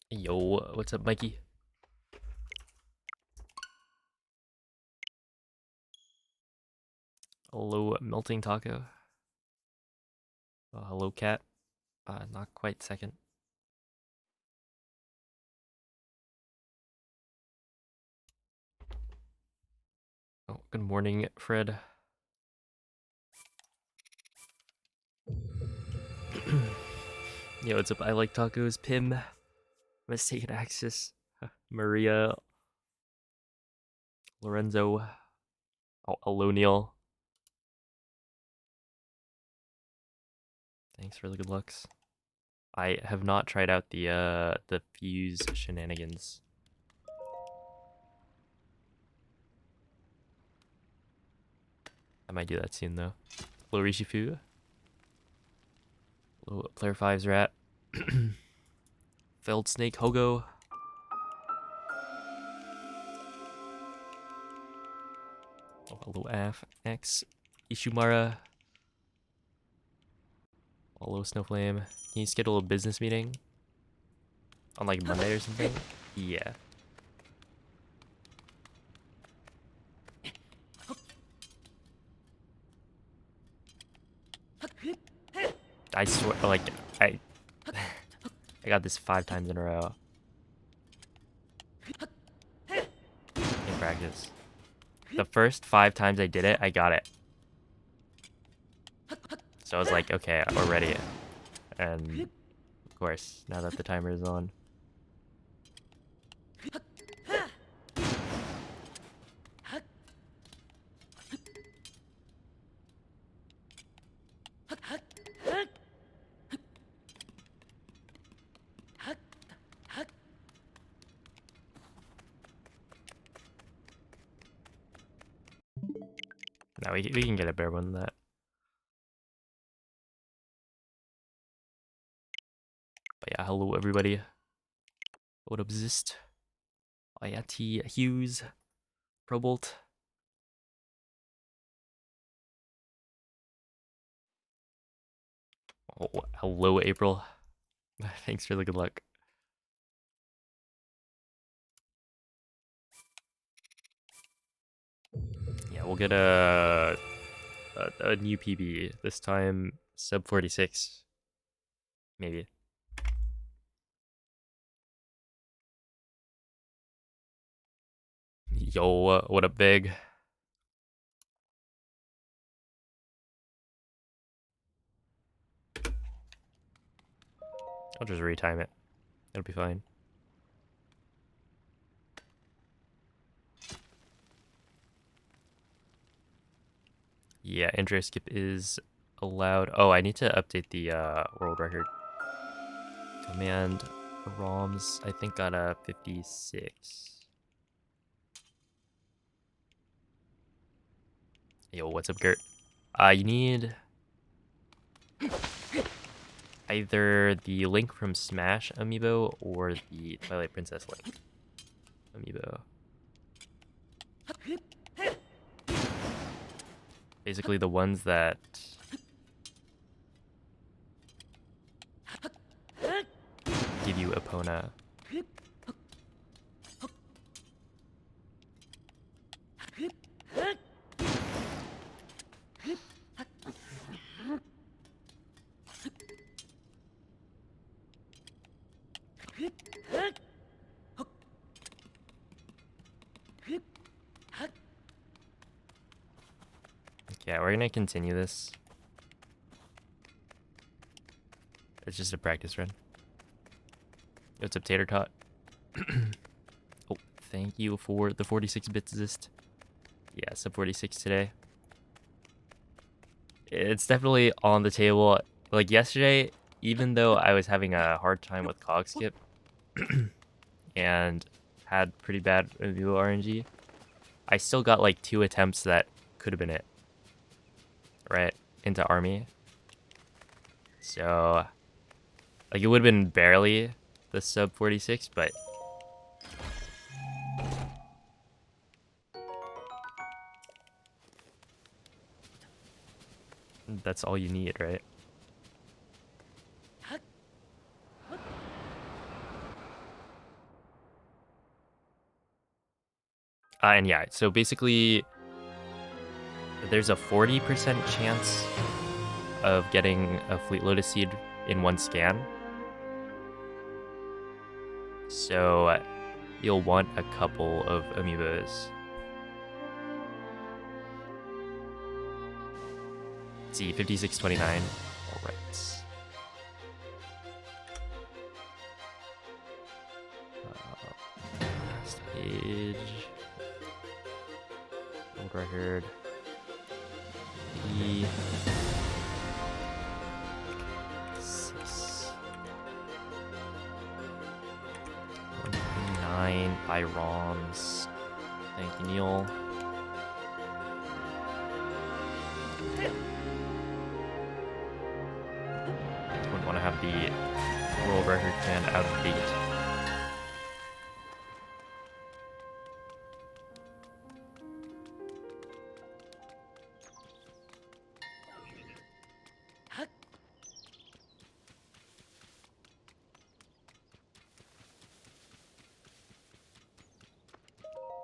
Yo, what's up, Mikey? Hello, melting taco. Hello, cat. Not quite second. Oh, good morning, Fred. Yo, what's up? I like tacos. Pim, Mistaken Axis, Maria, Lorenzo. Oh, Aloniel. Thanks for the good lucks. I have not tried out the fuse shenanigans. I might do that soon though. Hello, Rishifu. Hello, Player 5's Rat. Felled Snake Hogo. Oh, hello, Af X Ishimara. Hello, Snowflame. Can you schedule a business meeting on like Monday or something? Yeah. I swear, like, I I got this 5 times in a row in practice. The first 5 times I did it, I got it. So I was like, okay, we're ready. And of course, now that the timer is on. Now we can get a better one than that. But yeah, hello everybody. What up, Zist? Ayati Hughes, Probolt. Oh, hello, April. Thanks for the good luck. Yeah, we'll get a new PB this time, sub 46, maybe. Yo, what up, big? I'll just retime it. It'll be fine. Yeah, intro skip is allowed. Oh, I need to update the world record. Command ROMs, I think, got a 56. Yo, what's up, Gert? You need either the Link from Smash amiibo or the Twilight Princess Link amiibo. Basically, the ones that give you Epona. Yeah, we're gonna continue this. It's just a practice run. What's up, Tater Tot? Oh, thank you for the 46 bits Zist. Yeah, sub 46 today. It's definitely on the table. Like yesterday, even though I was having a hard time with cog skip and had pretty bad review RNG, I still got like 2 attempts that could have been it. Right? Into army. So, like, it would have been barely the sub 46, but that's all you need, right? And yeah, so basically, there's a 40% chance of getting a Fleet Lotus seed in one scan. So you'll want a couple of amiibos. Let's see, 5629. All right. Last page. World record. E. 6. 129 by ROMs. Thank you, Neil. Wouldn't want to have the world record command out of date.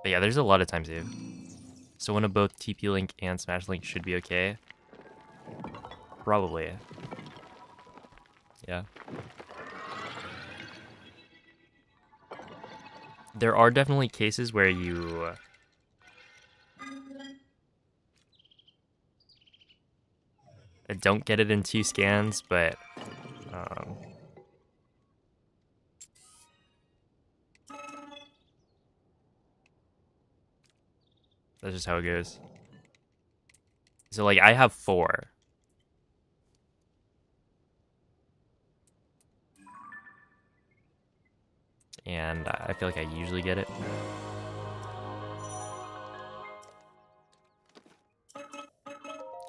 But yeah, there's a lot of time save. So one of both TP Link and Smash Link should be okay. Probably. Yeah. There are definitely cases where you don't get it in 2 scans, but that's just how it goes. So like I have 4. And I feel like I usually get it.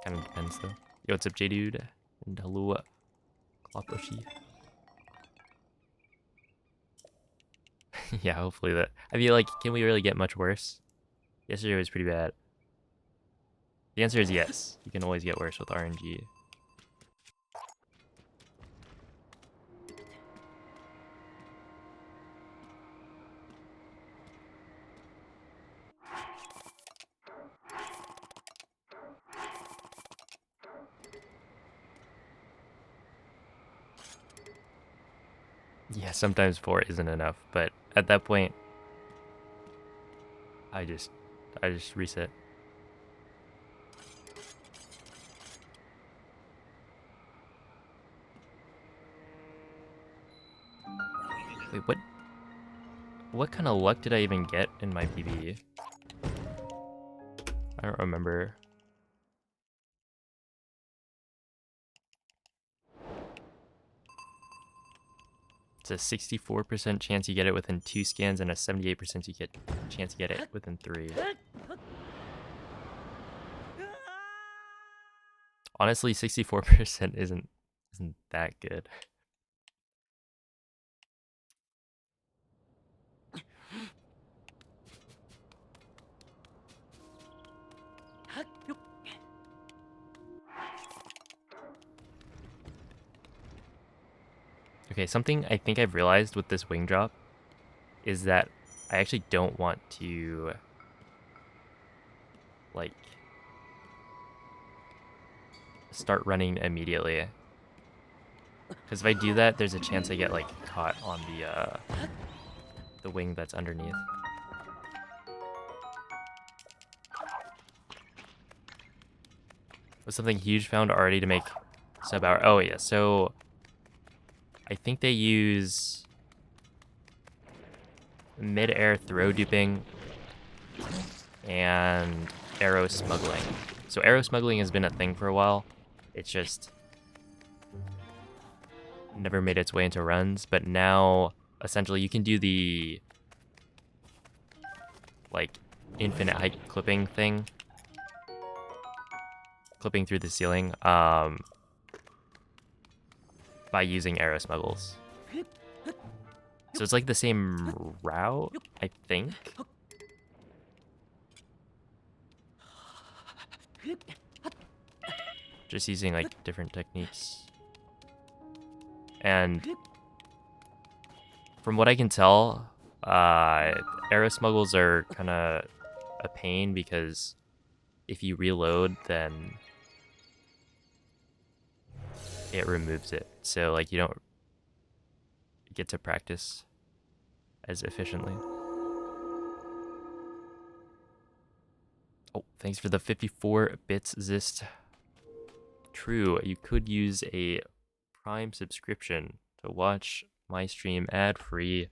Kind of depends though. Yo, what's up, J-Dude? And hello, Kloposhi. Yeah, hopefully that. I mean, like, can we really get much worse? Yesterday was pretty bad. The answer is yes. You can always get worse with RNG. Yeah, sometimes 4 isn't enough, but at that point, I just reset. Wait, what kind of luck did I even get in my PB? I don't remember. It's a 64% chance you get it within 2 scans and a 78% chance you get it within 3. Honestly, 64% isn't that good. Okay, something I think I've realized with this wing drop is that I actually don't want to like start running immediately. Because if I do that, there's a chance I get like caught on the wing that's underneath. Was something huge found already to make sub hour? Oh yeah, so I think they use mid-air throw duping and arrow smuggling. So arrow smuggling has been a thing for a while. It's just never made its way into runs, but now essentially you can do the like infinite height clipping thing, clipping through the ceiling by using arrow smuggles. So it's like the same route, I think. Just using like different techniques. And from what I can tell, arrow smuggles are kind of a pain because if you reload, then it removes it. So like you don't get to practice as efficiently. Oh, thanks for the 54 bits, Zist. True, you could use a Prime subscription to watch my stream ad-free,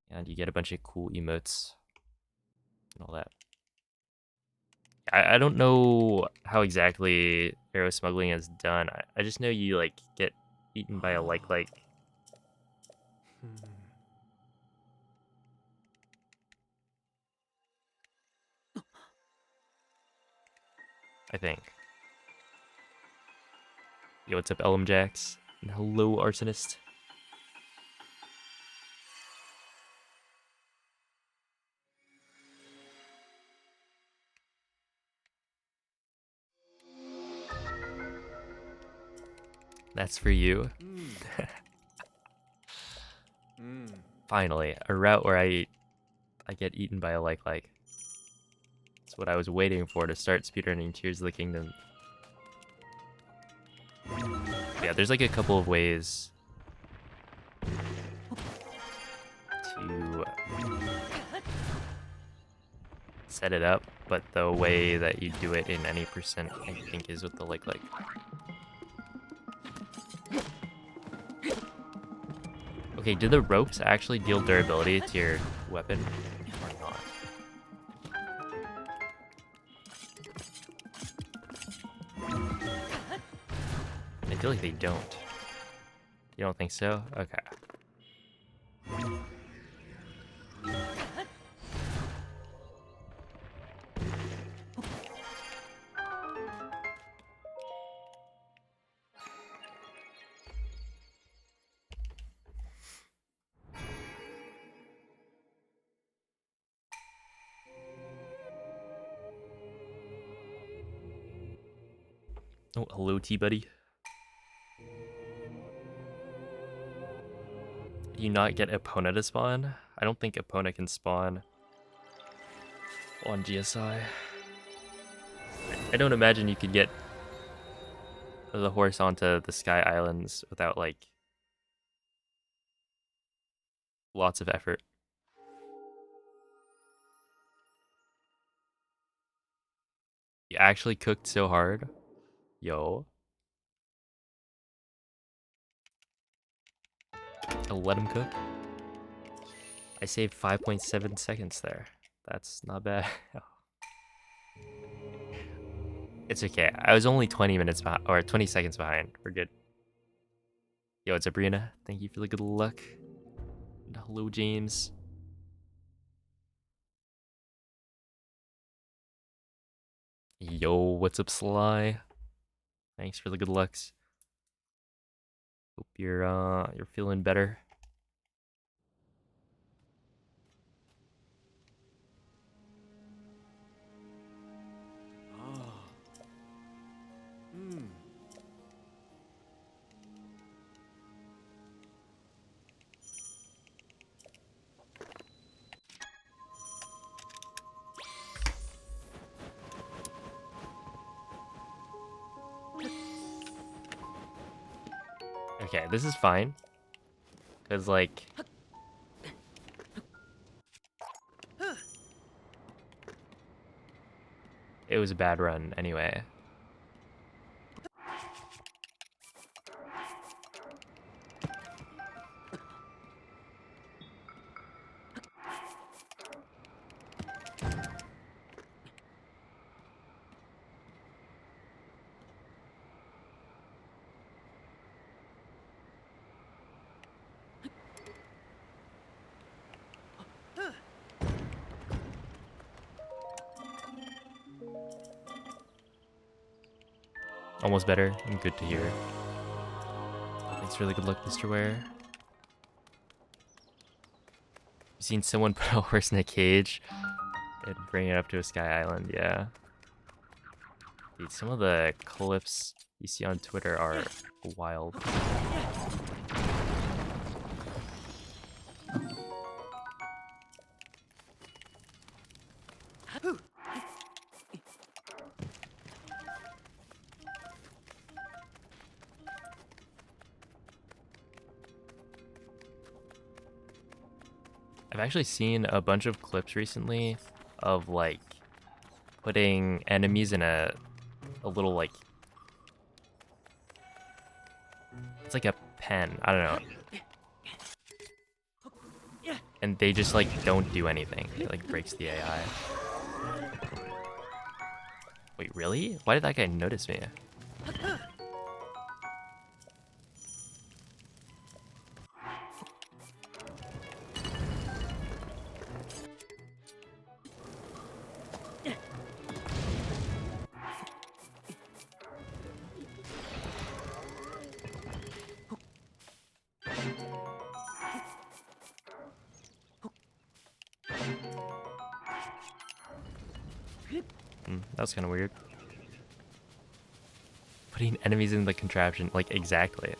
and you get a bunch of cool emotes and all that. I don't know how exactly arrow smuggling is done. I just know you like get eaten by a like. I think. Yo, what's up, Elm Jax? And hello, Arsonist. That's for you. Finally, a route where I get eaten by a like. That's what I was waiting for to start speedrunning Tears of the Kingdom. Yeah, there's like a couple of ways to set it up, but the way that you do it in any percent, I think, is with the like. Okay, do the ropes actually deal durability to your weapon or not? I feel like they don't. You don't think so? Okay. Oh, hello, T-Buddy. Do you not get Epona to spawn? I don't think Epona can spawn on GSI. I don't imagine you could get the horse onto the Sky Islands without, like, lots of effort. You actually cooked so hard? Yo. I'll let him cook. I saved 5.7 seconds there. That's not bad. It's okay. I was only 20 minutes behind, or 20 seconds behind. We're good. Yo, it's Sabrina. Thank you for the good luck. And hello, James. Yo, what's up, Sly? Thanks for the good lucks. Hope you're feeling better. Okay, this is fine. Cause like it was a bad run anyway. Almost better and good to hear. Thanks for the good luck, Mr. Ware. You've seen someone put a horse in a cage and bring it up to a Sky Island, yeah. Dude, some of the clips you see on Twitter are wild. I've actually seen a bunch of clips recently of like putting enemies in a little like it's like a pen. I don't know. And they just like don't do anything. It like breaks the AI. Wait, really? Why did that guy notice me? That was kind of weird. Putting enemies in the contraption, like exactly.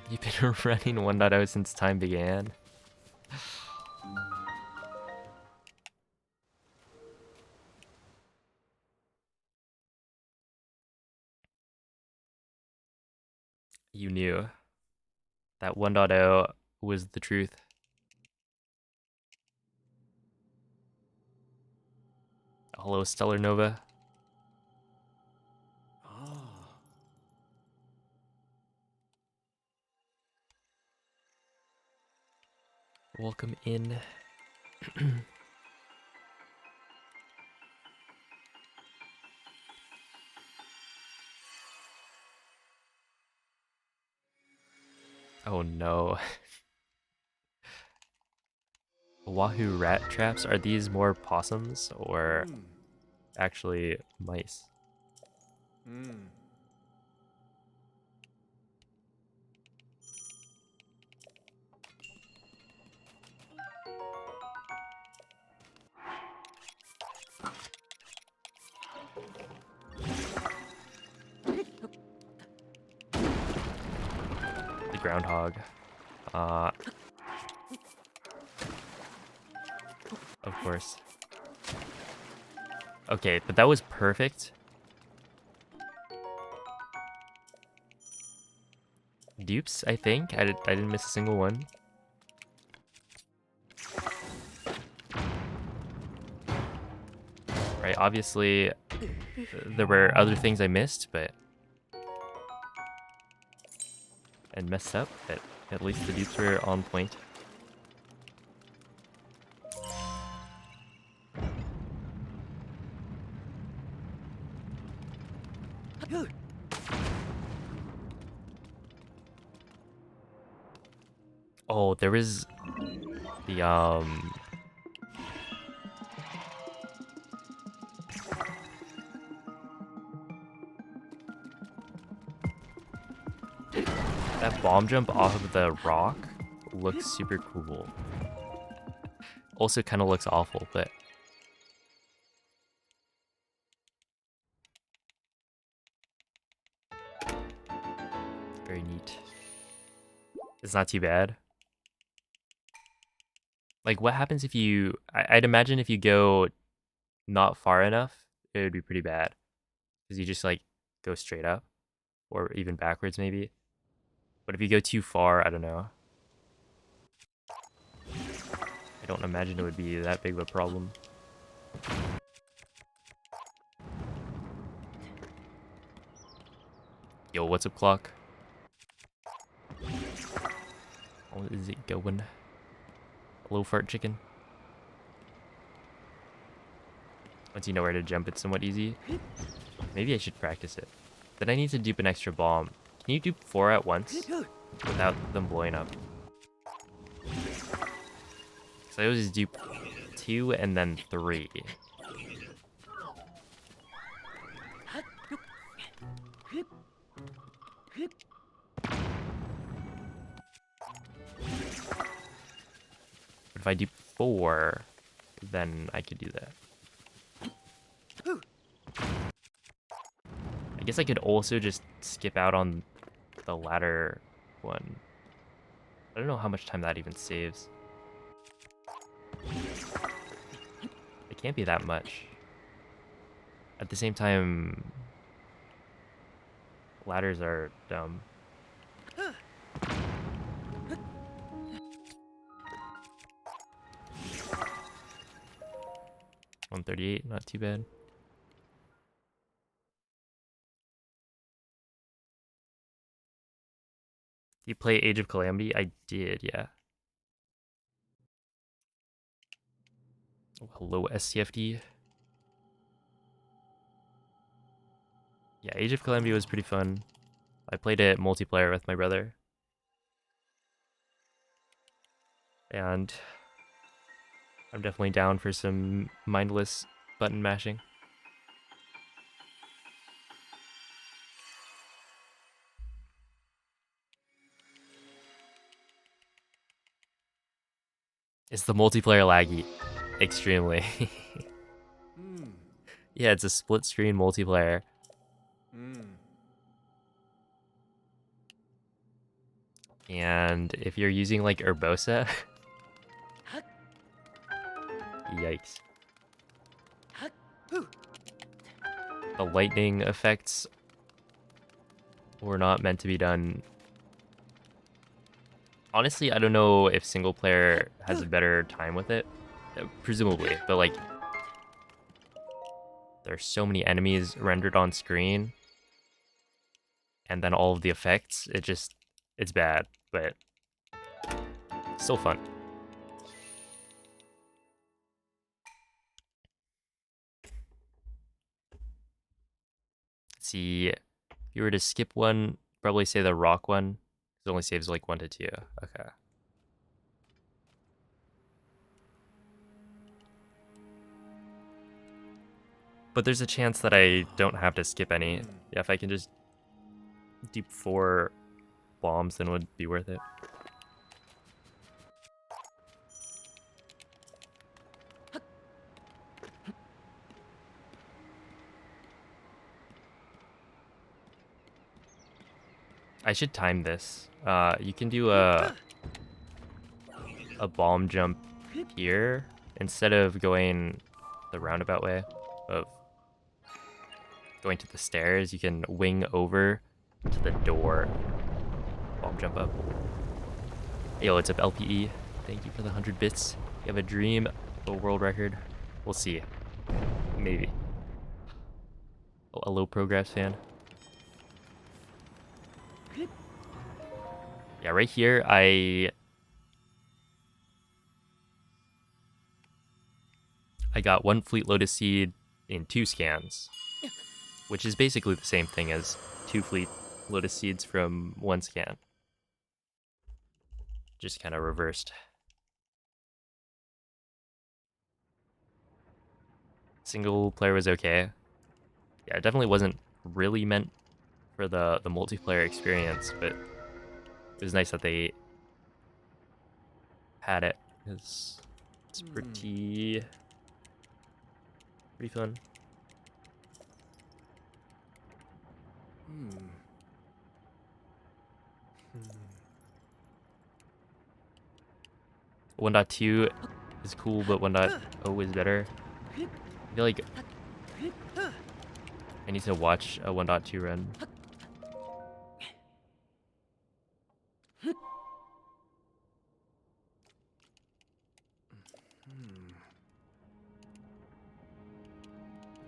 You've been running 1.0 since time began. You knew that 1.0 was the truth. Hello, Stellar Nova. Welcome in. Oh no. Wahoo rat traps, are these more possums or actually mice? The groundhog. Of course. Okay, but that was perfect. Dupes, I think. I didn't miss a single one. Right, obviously there were other things I missed, but and messed up, but at least the dupes were on point. Oh, there was the that bomb jump off of the rock looks super cool. Also kind of looks awful, but very neat. It's not too bad. Like, what happens if you... I'd imagine if you go not far enough, it would be pretty bad. Because you just, like, go straight up. Or even backwards, maybe. But if you go too far, I don't know. I don't imagine it would be that big of a problem. Yo, what's up, clock? How is it going? Hello, fart chicken. Once you know where to jump, it's somewhat easy. Maybe I should practice it. Then I need to dupe an extra bomb. Can you dupe 4 at once? Without them blowing up? So I always dupe 2 and then 3. But if I dupe 4, then I could do that. I guess I could also just skip out on the ladder one. I don't know how much time that even saves. It can't be that much. At the same time, Ladders are dumb. 138, not too bad. You play Age of Calamity? I did, yeah. Oh, hello, SCFD. Yeah, Age of Calamity was pretty fun. I played it multiplayer with my brother. And I'm definitely down for some mindless button mashing. Is the multiplayer laggy? Extremely. Yeah, it's a split screen multiplayer. And if you're using like Urbosa, yikes. The lightning effects were not meant to be done. Honestly, I don't know if single player has a better time with it. Presumably, but like there's so many enemies rendered on screen and then all of the effects, it's bad, but still fun. Let's see, if you were to skip one, probably say the rock one. It only saves like 1 to 2. Okay. But there's a chance that I don't have to skip any. Yeah, if I can just do 4 bombs, then it would be worth it. I should time this. You can do a bomb jump here instead of going the roundabout way of going to the stairs. You can wing over to the door. Bomb jump up. Yo, what's up, LPE? Thank you for the 100 bits. You have a dream, a world record. We'll see. Maybe. A low progress fan. Yeah, right here, I got 1 Fleet Lotus Seed in 2 scans, which is basically the same thing as 2 Fleet Lotus Seeds from 1 scan. Just kind of reversed. Single player was okay. Yeah, it definitely wasn't really meant for the multiplayer experience, but it was nice that they had it, because it's pretty fun. One point two is cool, but 1.0 is better. I feel like I need to watch a 1.2 run.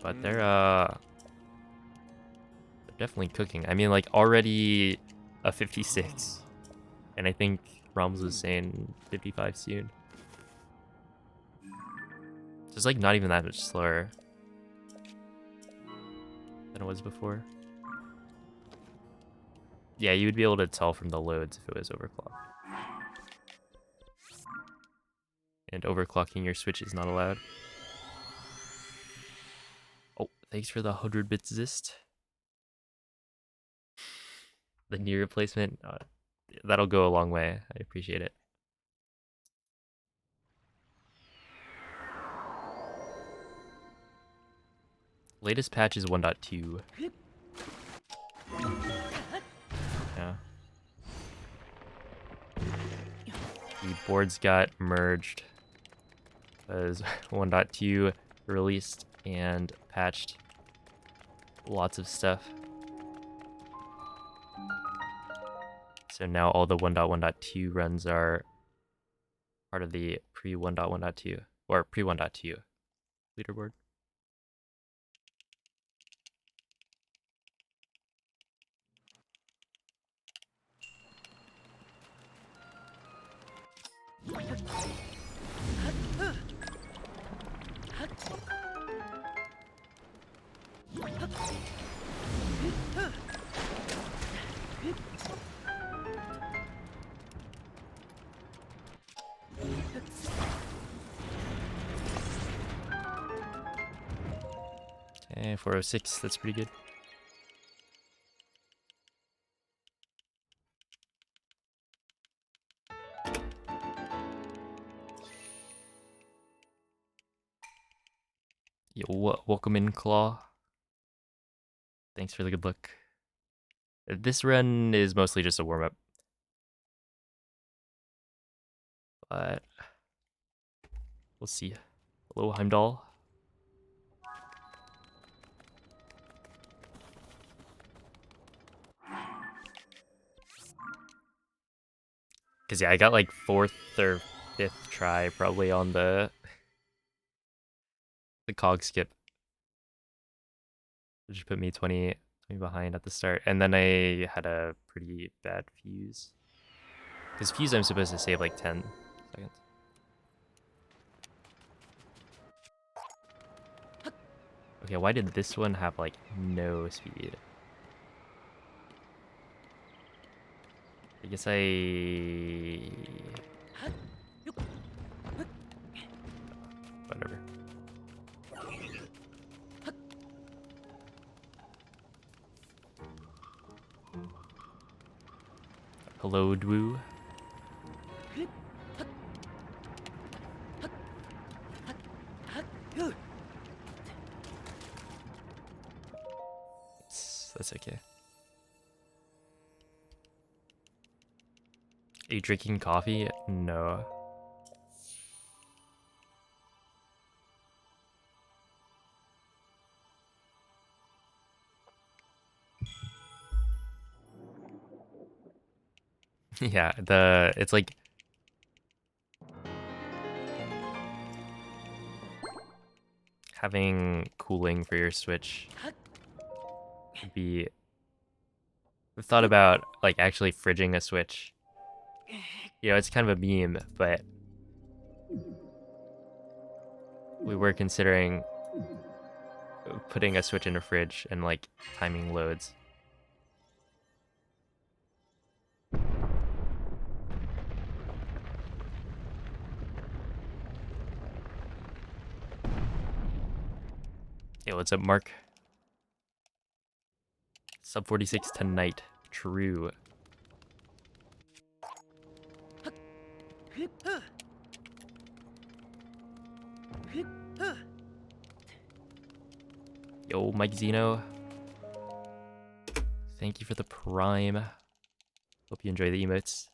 But they're definitely cooking. I mean, like, already a 56. And I think Roms was saying 55 soon. So it's like not even that much slower than it was before. Yeah, you would be able to tell from the loads if it was overclocked. And overclocking your Switch is not allowed. Oh, thanks for the 100 bits zist. The knee replacement, that'll go a long way. I appreciate it. Latest patch is 1.2. Yeah. The boards got merged as 1.2 released and patched lots of stuff. So now all the 1.1.2 runs are part of the pre 1.1.2 or pre 1.2 leaderboard. Okay, 406, that's pretty good. Yo, welcome in, Claw. Thanks for the good luck. This run is mostly just a warm-up. But we'll see. Hello, Heimdall. Cause yeah, I got like 4th or 5th try probably on the cog skip, which put me 20 behind at the start, and then I had a pretty bad fuse. Cause fuse I'm supposed to save like 10 seconds. Okay, why did this one have like no speed? I guess whatever. Hello, Dwu. That's okay. Are you drinking coffee? No. Yeah, it's like having cooling for your Switch would be. I've thought about like actually fridging a Switch. You know, it's kind of a meme, but we were considering putting a Switch in a fridge and like timing loads. Hey, what's up, Mark? Sub 46 tonight. True. Yo, Mike Zeno. Thank you for the prime. Hope you enjoy the emotes.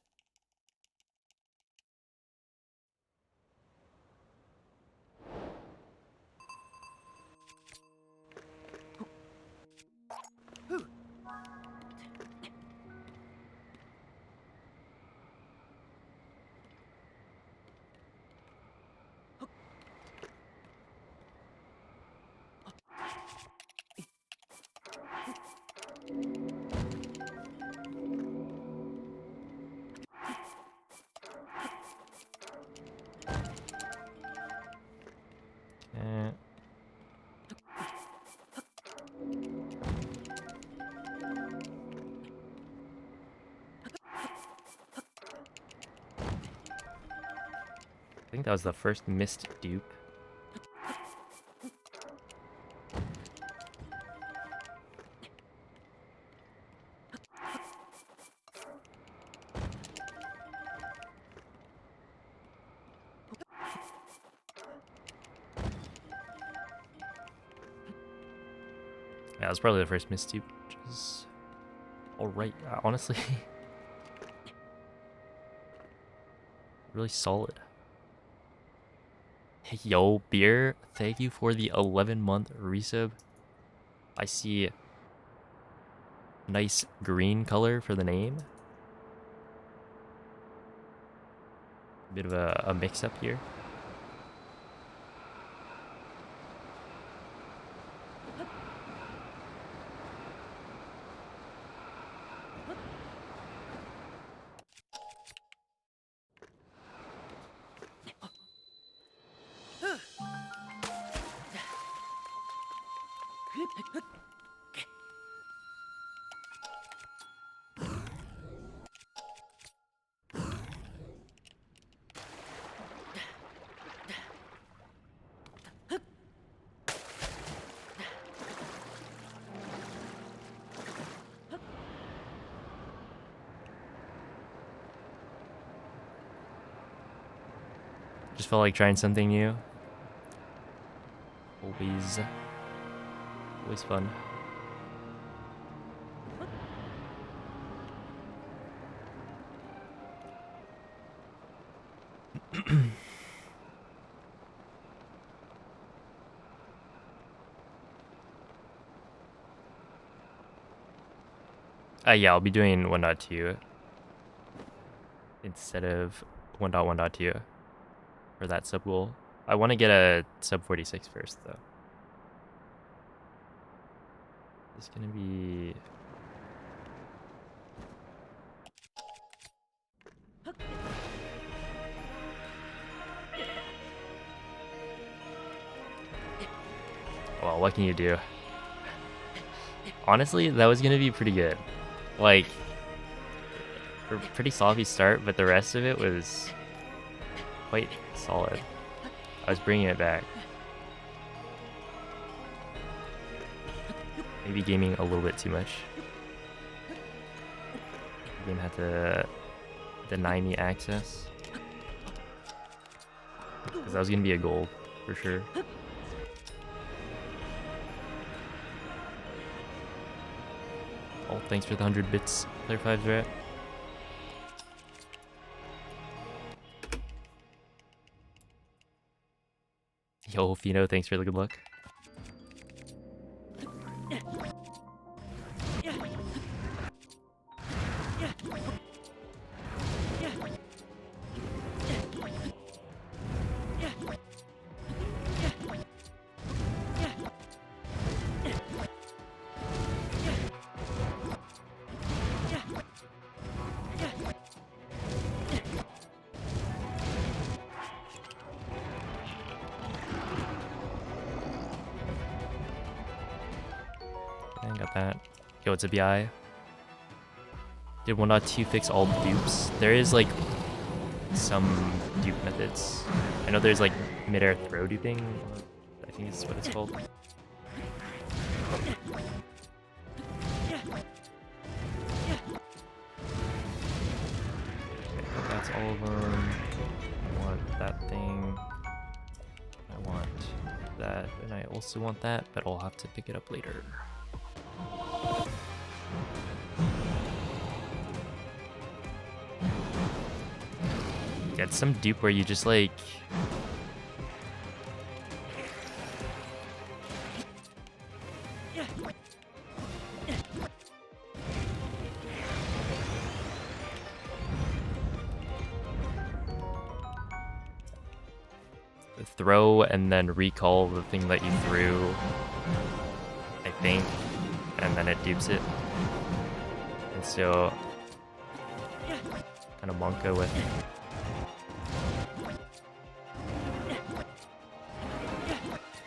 I think that was the first missed dupe. Yeah, that was probably the first missed dupe, which is alright, honestly. Really solid. Hey, yo, Beer, thank you for the 11-month resub. I see nice green color for the name. Bit of a mix-up here. Just felt like trying something new. Always fun. Yeah, I'll be doing 1.2 instead of 1.1.2 for that sub goal. I want to get a sub 46 first, though. It's gonna be... Well, what can you do? Honestly, that was gonna be pretty good. Like, a pretty sloppy start, but the rest of it was quite solid. I was bringing it back. Maybe gaming a little bit too much. The game had to deny me access. Because that was gonna be a goal, for sure. Oh, thanks for the 100 bits, Player 5's rat. Yo, Fino, thanks for the good luck. Got that. Yo, it's a BI. Did 1.2 fix all dupes? There is like some dupe methods. I know there's like mid-air throw duping. I think is what it's called. Okay, that's all of them. I want that thing. I want that, and I also want that, but I'll have to pick it up later. Yeah, it's some dupe where you just like... throw and then recall the thing that you threw, I think, and then it dupes it. And so, kind of Monka with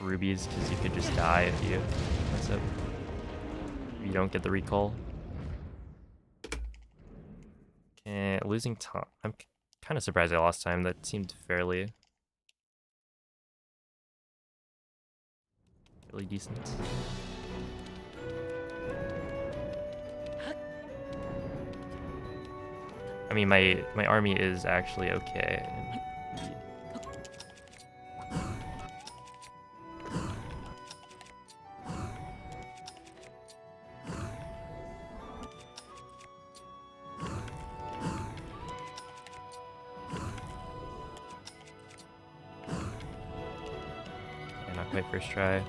rubies, because you could just die if you mess up. If you don't get the recall. Okay, losing time. I'm kind of surprised I lost time. That seemed fairly really decent. I mean, my army is actually okay. Yeah, not quite first try.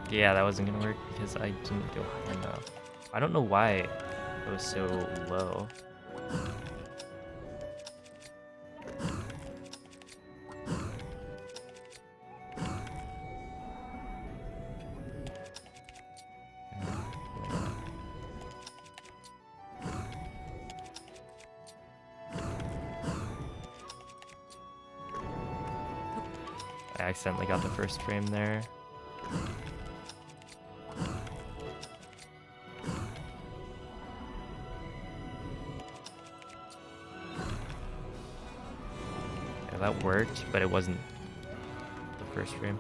Yeah, that wasn't gonna work because I didn't go high enough. I don't know why it was so low. I accidentally got the first frame there. Yeah, that worked, but it wasn't the first frame.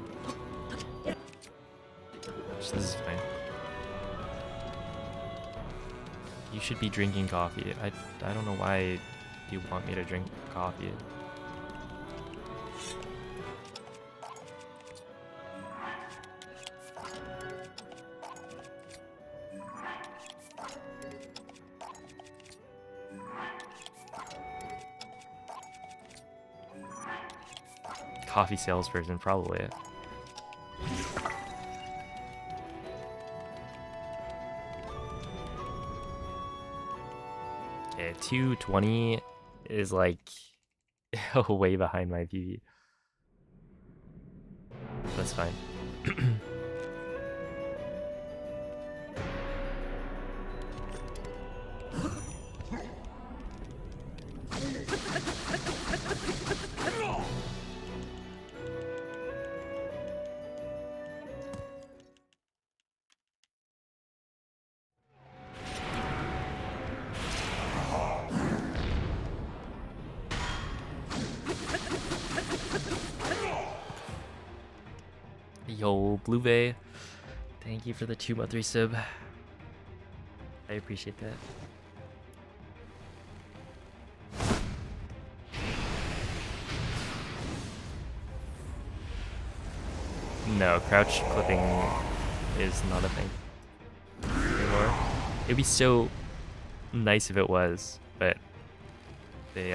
So this is fine. You should be drinking coffee. I don't know why you want me to drink coffee. Coffee salesperson, probably. Okay, 220 is like way behind my PB. That's fine. Yo, Blue Bay, thank you for the 2-month resub. I appreciate that. No, crouch clipping is not a thing anymore. It'd be so nice if it was, but they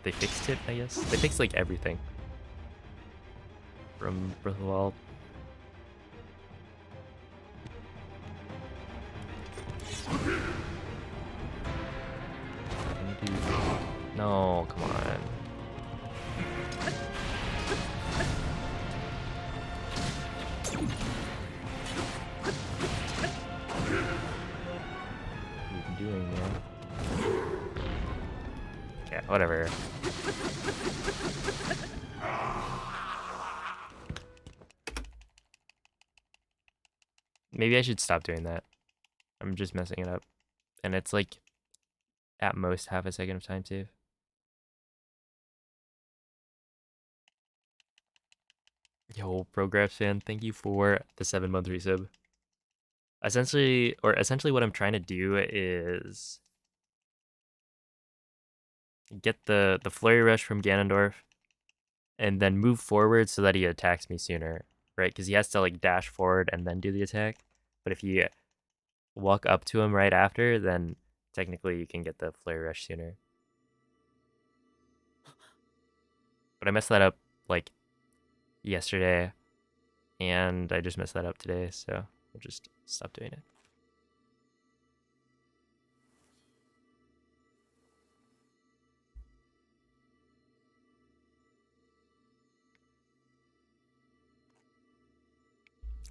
fixed it, I guess. They fixed like everything from Breath of the Wild. No, come on. What are you doing, man? Yeah, whatever. Maybe I should stop doing that. I'm just messing it up. And it's like at most half a second of time save. Yo, Progress fan, thank you for the 7-month resub. Essentially what I'm trying to do is get the flurry rush from Ganondorf and then move forward so that he attacks me sooner, right? Because he has to like dash forward and then do the attack. But if you walk up to him right after, then technically you can get the flurry rush sooner. But I messed that up like yesterday, and I just messed that up today, so we'll just stop doing it.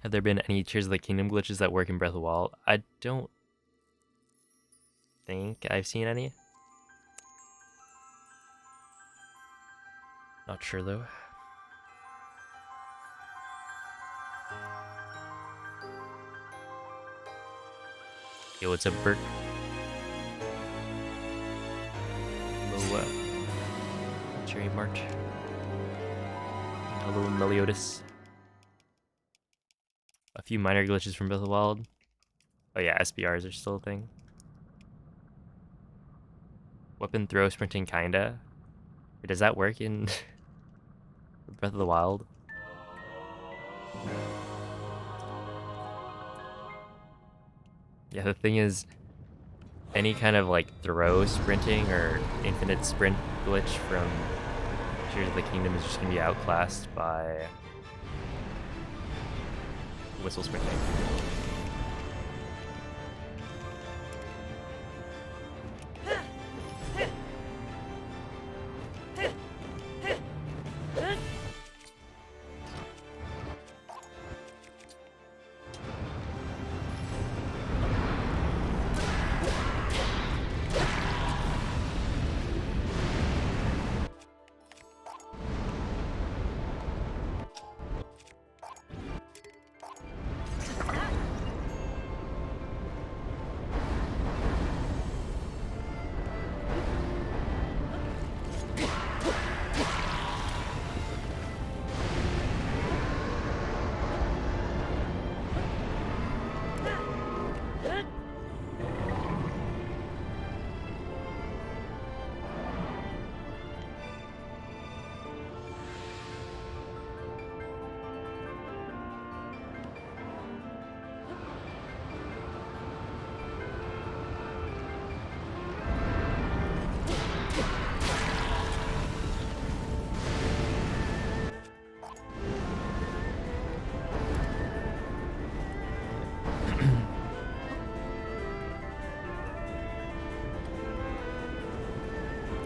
Have there been any Tears of the Kingdom glitches that work in Breath of the Wild? I don't think I've seen any. Not sure though. Yo, what's up, Burke? Hello, Cherry March. Hello, Meliodas. A few minor glitches from Breath of the Wild. Oh yeah, SBRs are still a thing. Weapon throw sprinting kinda. Does that work in Breath of the Wild? Yeah, the thing is, any kind of like throw sprinting or infinite sprint glitch from Tears of the Kingdom is just gonna be outclassed by Whistle sprinting.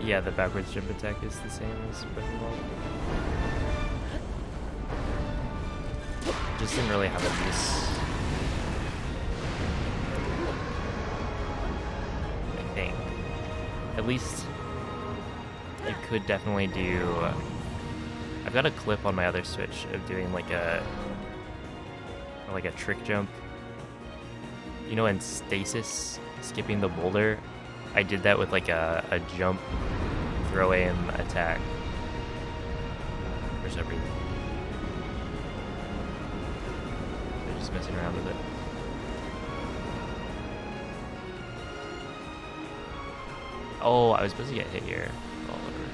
Yeah, the backwards jump attack is the same as Breath of the Wild. Just didn't really have a use. I think. At least you could definitely do... I've got a clip on my other Switch of doing like a trick jump. You know, in Stasis, skipping the boulder, I did that with like a jump, throw aim attack for some reason. They're just messing around with it. Oh, I was supposed to get hit here. Oh, whatever.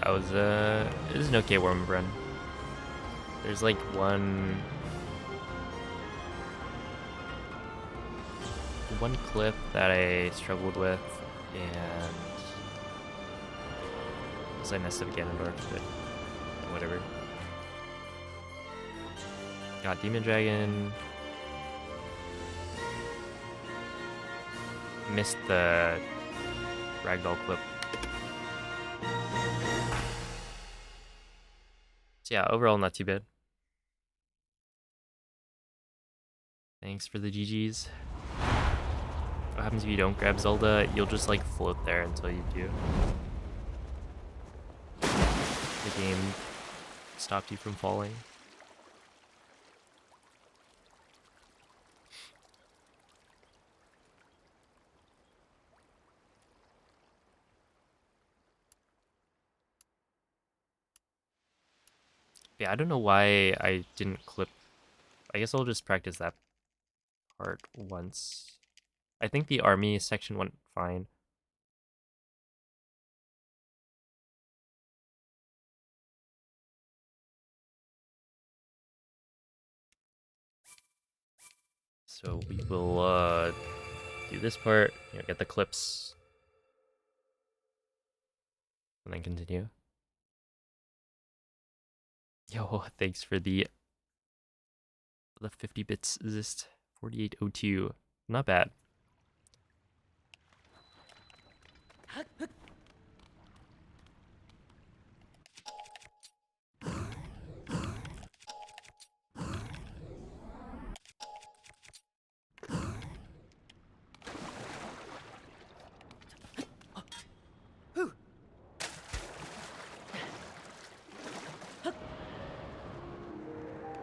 That was it was an okay warm run. There's like one clip that I struggled with, and I messed up Ganondorf, but whatever. Got Demon Dragon. Missed the ragdoll clip. So yeah, overall not too bad. Thanks for the GGs. What happens if you don't grab Zelda? You'll just like float there until you do. The game stopped you from falling. Yeah, I don't know why I didn't clip. I guess I'll just practice that part once. I think the army section went fine. So we will do this part, get the clips, and then continue. Yo, thanks for the 50 bits, Zist 4802. Not bad.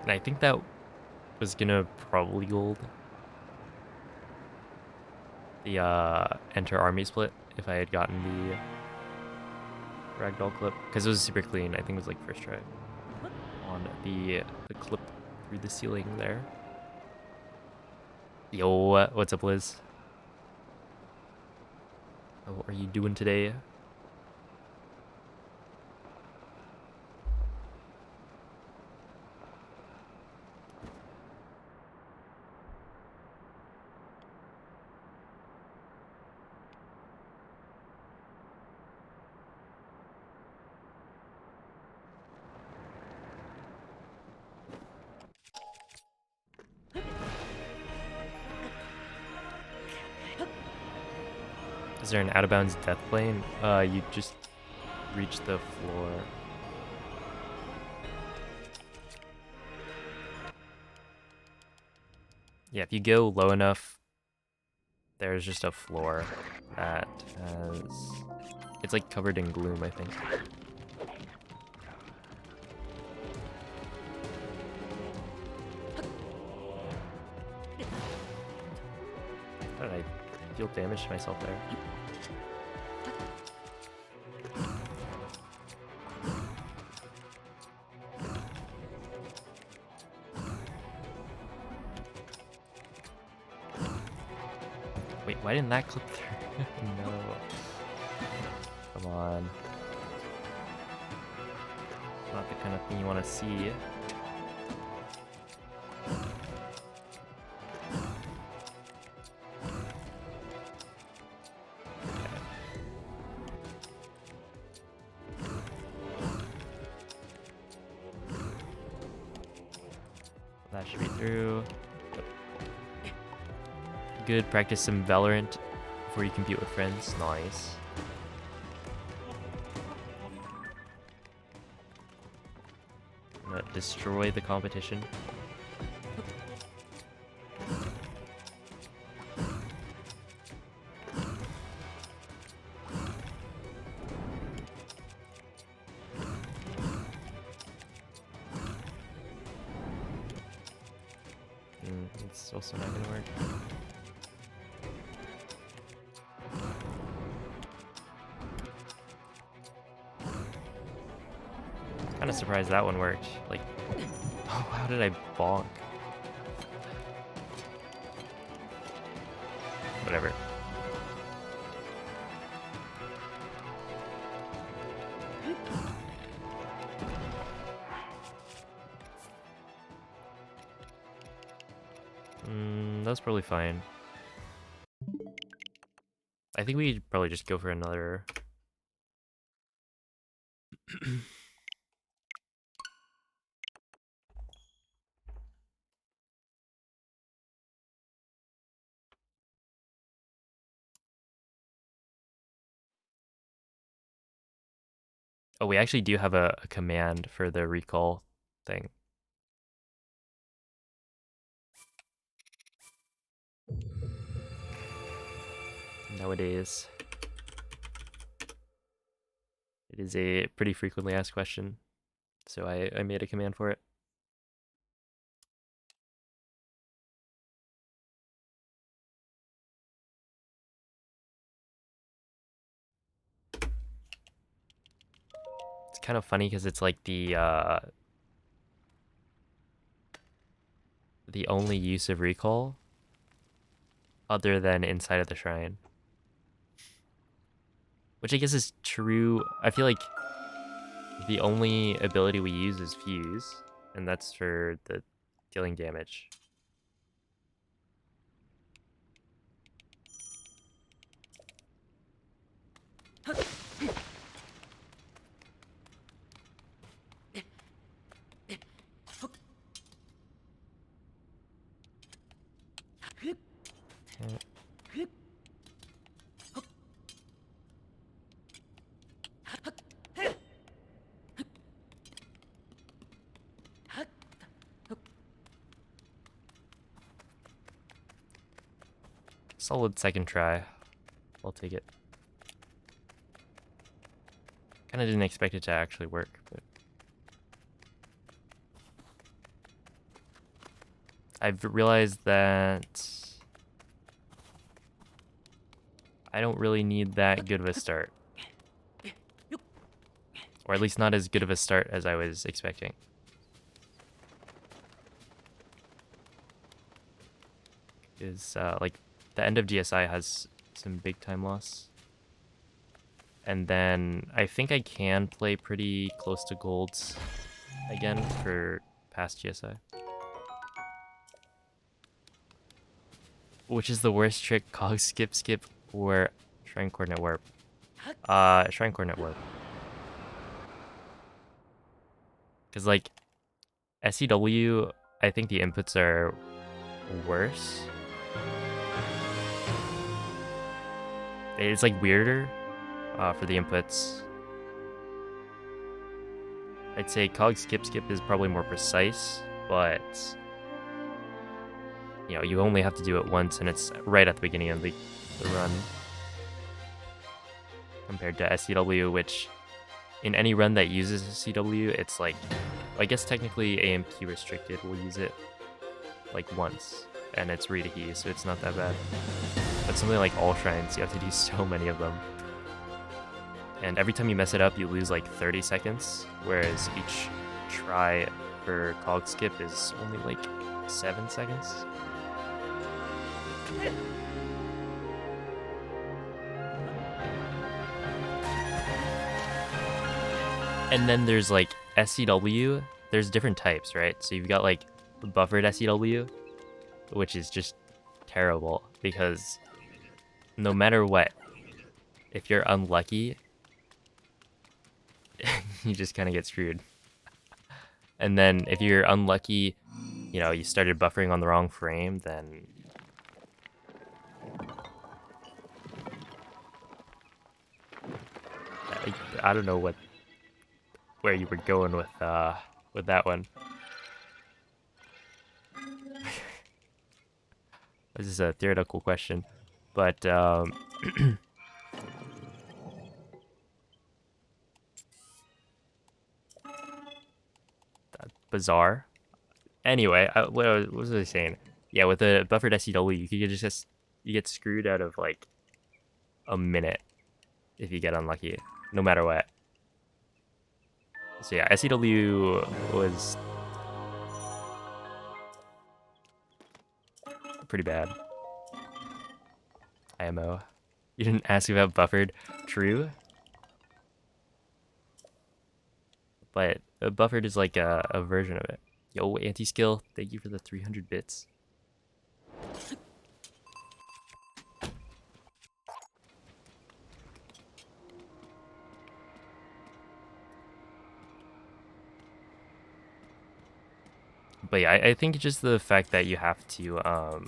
And I think that was gonna probably gold the enter army split if I had gotten the ragdoll clip, because it was super clean. I think it was like first try on the clip through the ceiling there. Yo, what's up, Liz? How are you doing today? Is there an out of bounds death plane? You just reach the floor. Yeah, if you go low enough, there's just a floor that has... It's like covered in gloom, I think. How did I deal damage to myself there? Wait, why didn't that clip through? No. Come on. Not the kind of thing you want to see. That should be through. Good, practice some Valorant before you compete with friends. Nice. I'm gonna destroy the competition. It's also not gonna work. Kinda surprised that one worked. Like, oh, how did I bonk? Whatever. That's probably fine. I think we'd probably just go for another. Oh, we actually do have a command for the recall thing. Nowadays, it is a pretty frequently asked question, so I made a command for it. It's kind of funny because it's like the only use of recall other than inside of the shrine. Which I guess is true. I feel like the only ability we use is Fuse, and that's for the dealing damage. Solid second try. I'll take it. Kind of didn't expect it to actually work, but I've realized that I don't really need that good of a start. Or at least not as good of a start as I was expecting. Is like the end of GSI has some big time loss. And then I think I can play pretty close to golds again for past GSI. Which is the worst trick, cog skip skip or shrine coordinate warp? Shrine coordinate warp. Cause like SCW, I think the inputs are worse. It's like weirder for the inputs. I'd say cog skip skip is probably more precise, but you know, you only have to do it once and it's right at the beginning of the run. Compared to SCW, which in any run that uses SCW, it's like, I guess technically AMP restricted will use it like once, and it's Rita-He, so it's not that bad. But something like All Shrines, you have to do so many of them. And every time you mess it up, you lose like 30 seconds, whereas each try for cog skip is only like 7 seconds. And then there's like SCW, there's different types, right? So you've got like buffered SCW, which is just terrible because no matter what, if you're unlucky, you just kind of get screwed. And then if you're unlucky, you know, you started buffering on the wrong frame, then I don't know where you were going with that one. This is a theoretical question, but bizarre. Anyway, what was I saying? Yeah, with a buffered SCW, you could just you get screwed out of like a minute if you get unlucky, no matter what. So yeah, SCW was pretty bad. IMO. You didn't ask about buffered. True. But buffered is like a version of it. Yo, anti-skill, thank you for the 300 bits. But yeah, I think just the fact that you have to, or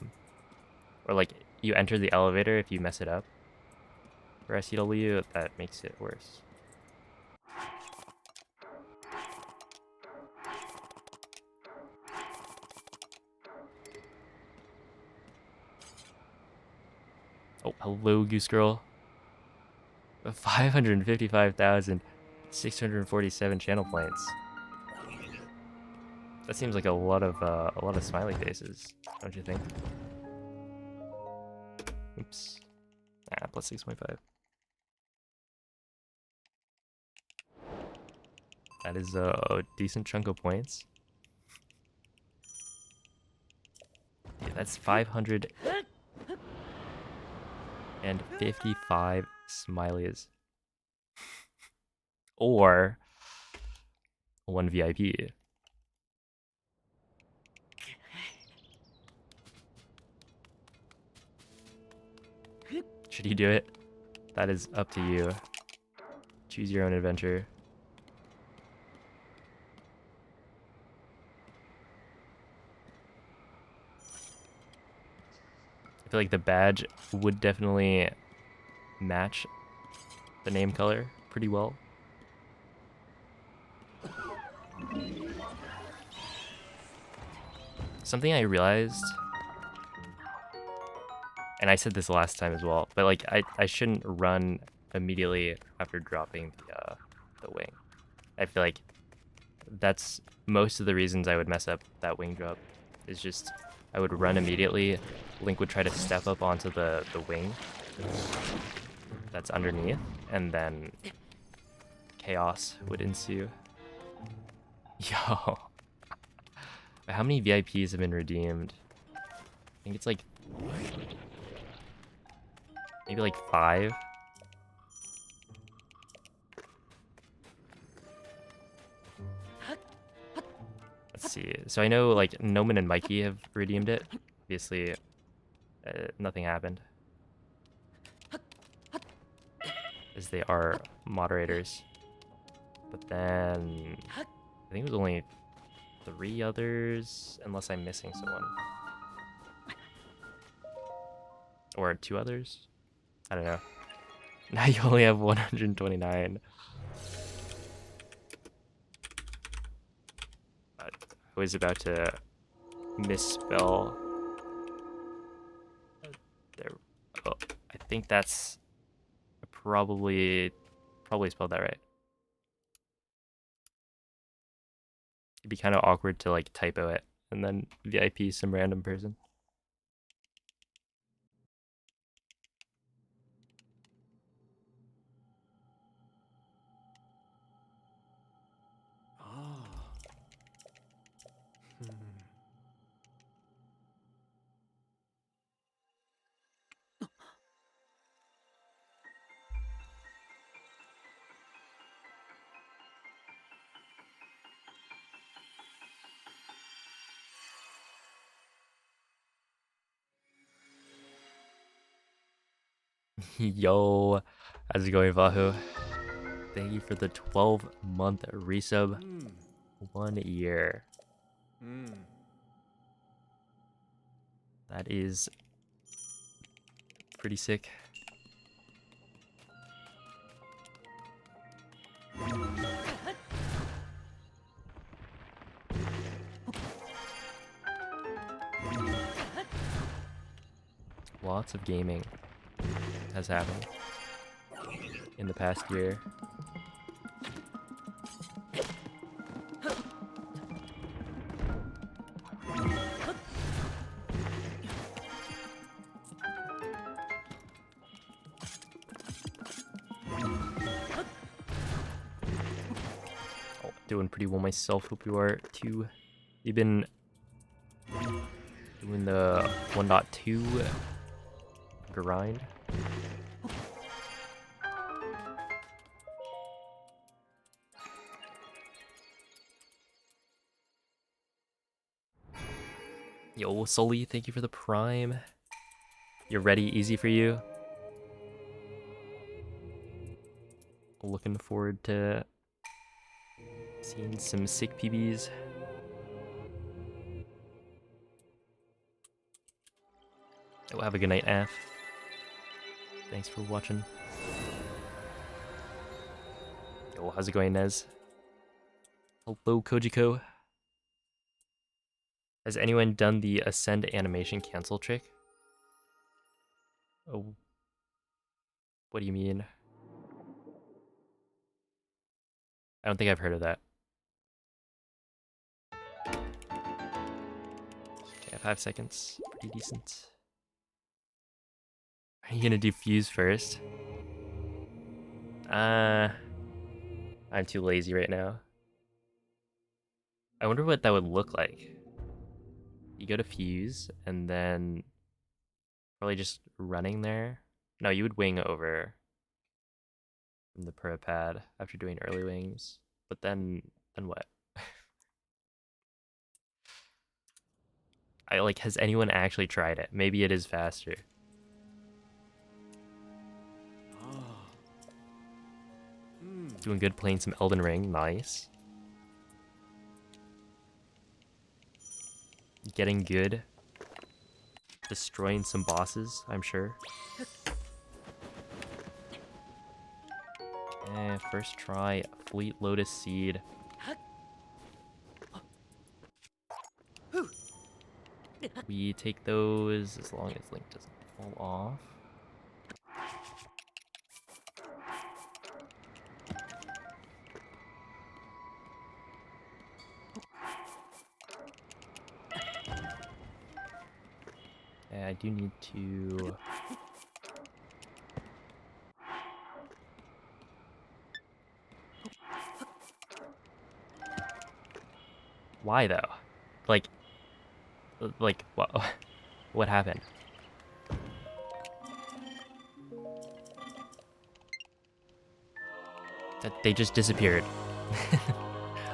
like you enter the elevator if you mess it up for SCW, that makes it worse. Oh, hello, Goose Girl. 555,647 channel points. That seems like a lot of smiley faces, don't you think? Oops. Ah, plus 6.5. That is a decent chunk of points. Yeah, that's 555 smileys. Or 1 VIP. Should you do it? That is up to you. Choose your own adventure. I feel like the badge would definitely match the name color pretty well. Something I realized, and I said this last time as well, but like I shouldn't run immediately after dropping the wing. I feel like that's most of the reasons I would mess up that wing drop. Is just I would run immediately. Link would try to step up onto the wing that's underneath, and then chaos would ensue. Yo, how many VIPs have been redeemed? I think it's like maybe like 5. Let's see. So I know like Noman and Mikey have redeemed it. Obviously, nothing happened, as they are moderators. But then I think it was only 3 others, unless I'm missing someone. Or 2 others? I don't know. Now you only have 129. I was about to misspell. There. Oh, I think that's probably spelled that right. It'd be kind of awkward to like typo it and then VIP some random person. Yo, how's it going, Vahu? Thank you for the 12-month resub. 1 year. That is pretty sick. Lots of gaming has happened in the past year. Doing pretty well myself. Hope you are too. You've been doing the 1.2 grind. Yo, Sully, thank you for the prime. You're ready, easy for you. Looking forward to seeing some sick PBs. Oh, have a good night, Af. Thanks for watching. Yo, how's it going, Nez? Hello, Kojiko. Has anyone done the Ascend animation cancel trick? Oh. What do you mean? I don't think I've heard of that. Okay, 5 seconds. Pretty decent. Are you gonna do Fuse first? I'm too lazy right now. I wonder what that would look like. You go to Fuse, and then probably just running there. No, you would wing over from the pro pad after doing early wings. But then what? Has anyone actually tried it? Maybe it is faster. Doing good playing some Elden Ring, nice. Getting good. Destroying some bosses, I'm sure. First try, Fleet Lotus Seed. We take those as long as Link doesn't Pull off. Okay, I do need to... Why though? Like what? What happened? That they just disappeared.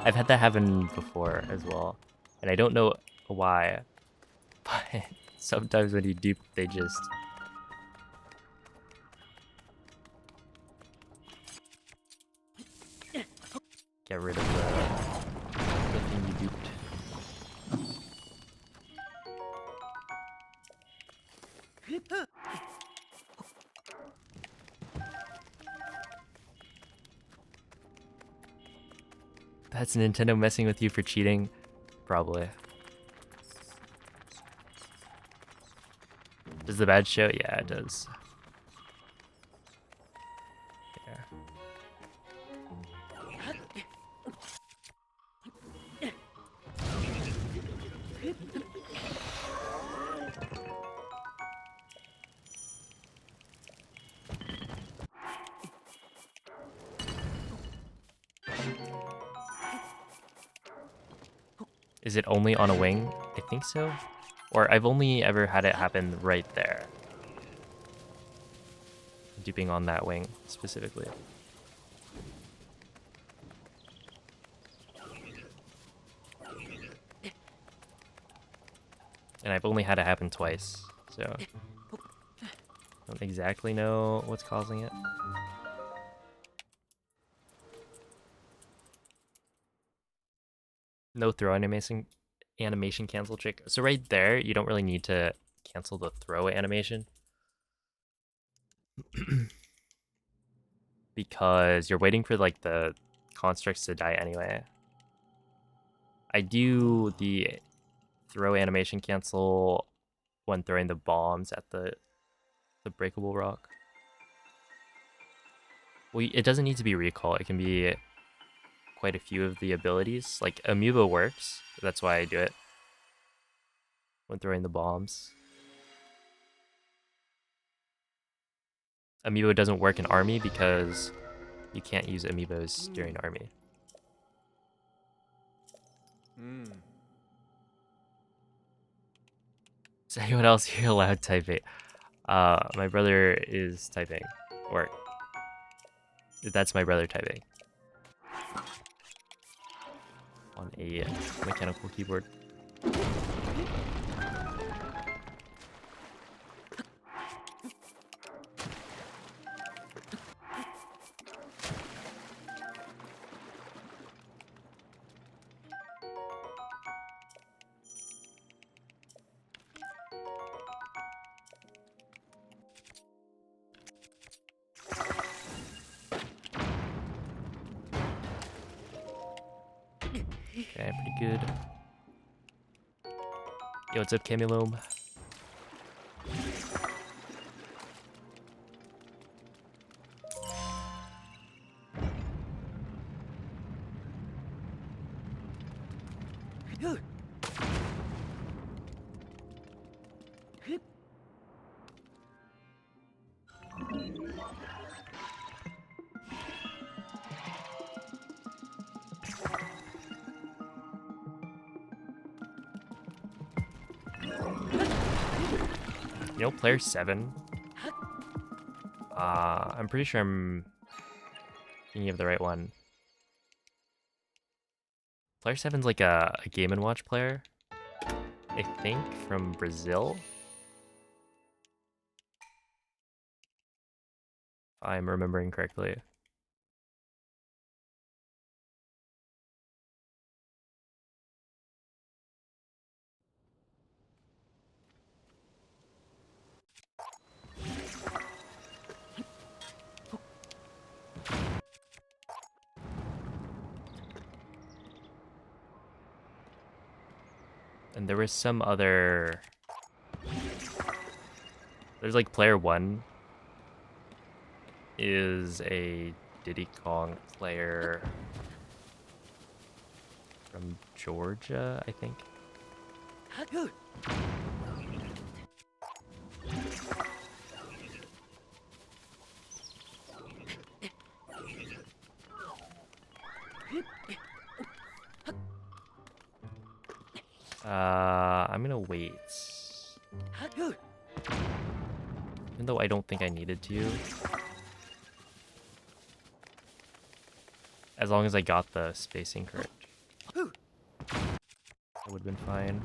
I've had that happen before as well, and I don't know why, but sometimes when you dupe, they just... get rid of the thing you duped. That's Nintendo messing with you for cheating? Probably. Does the badge show? Yeah, it does. Yeah. Is it only on a wing? I think so. Or I've only ever had it happen right there. Duping on that wing specifically. And I've only had it happen twice, so don't exactly know what's causing it. No throw animation cancel trick. So right there, you don't really need to cancel the throw animation. Because you're waiting for like the constructs to die anyway. I do the throw animation cancel when throwing the bombs at the breakable rock. Well, it doesn't need to be recall. It can be quite a few of the abilities. Like Amoeba works. That's why I do it when throwing the bombs. Amiibo doesn't work in army because you can't use amiibos during army. Is anyone else here allowed typing? My brother is typing. Or that's my brother typing. On a mechanical keyboard. Okay, pretty good. Yo, what's up, Camulome? You know, player 7. I'm pretty sure I'm thinking of the right one. Player 7's like a Game & Watch player, I think, from Brazil. If I'm remembering correctly. And there was some other There's like player 1 is a Diddy Kong player from Georgia, I think. I'm gonna wait. Even though I don't think I needed to. As long as I got the spacing correct. It would have been fine.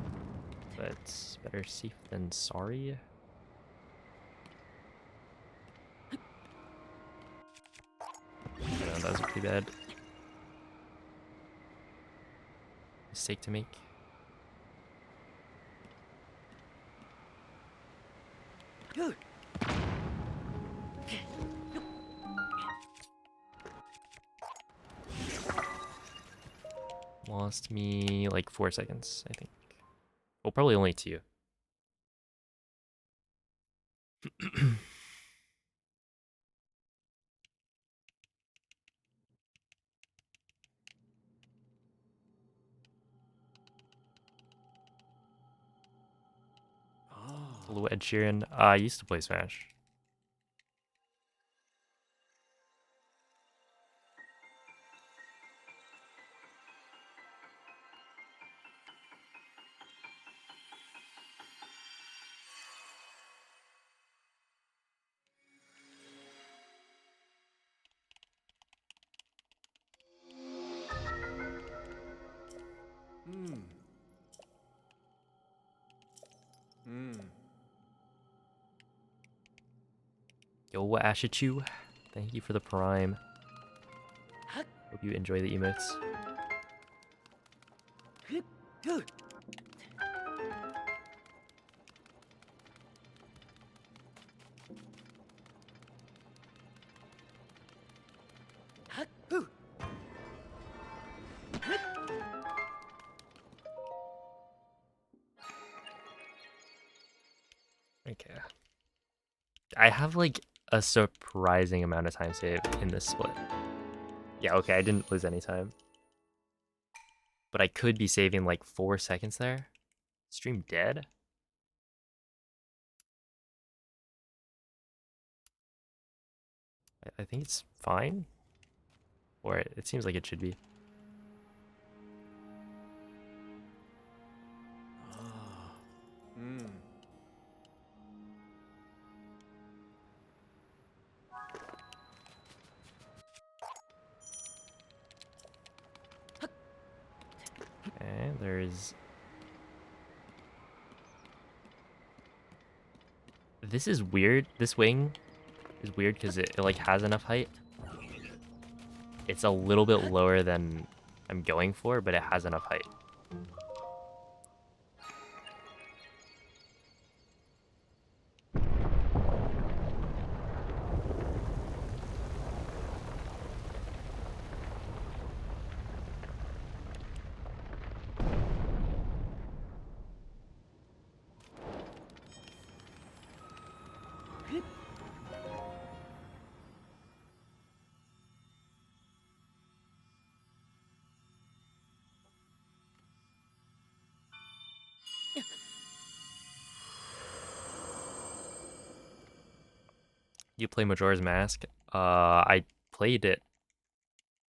But better safe than sorry. I don't know, that was a pretty bad mistake to make. Lost me like 4 seconds, I think. Well, probably only 2. Hello, Ed Sheeran. I used to play Smash. Yo, Ashichu. Thank you for the prime. Hope you enjoy the emotes. Okay. I have like a surprising amount of time saved in this split. Yeah, okay, I didn't lose any time. But I could be saving like 4 seconds there. Stream dead? I think it's fine. Or it seems like it should be. Okay, there's... This is weird. This wing is weird because it like has enough height. It's a little bit lower than I'm going for, but it has enough height. You play Majora's Mask? I played it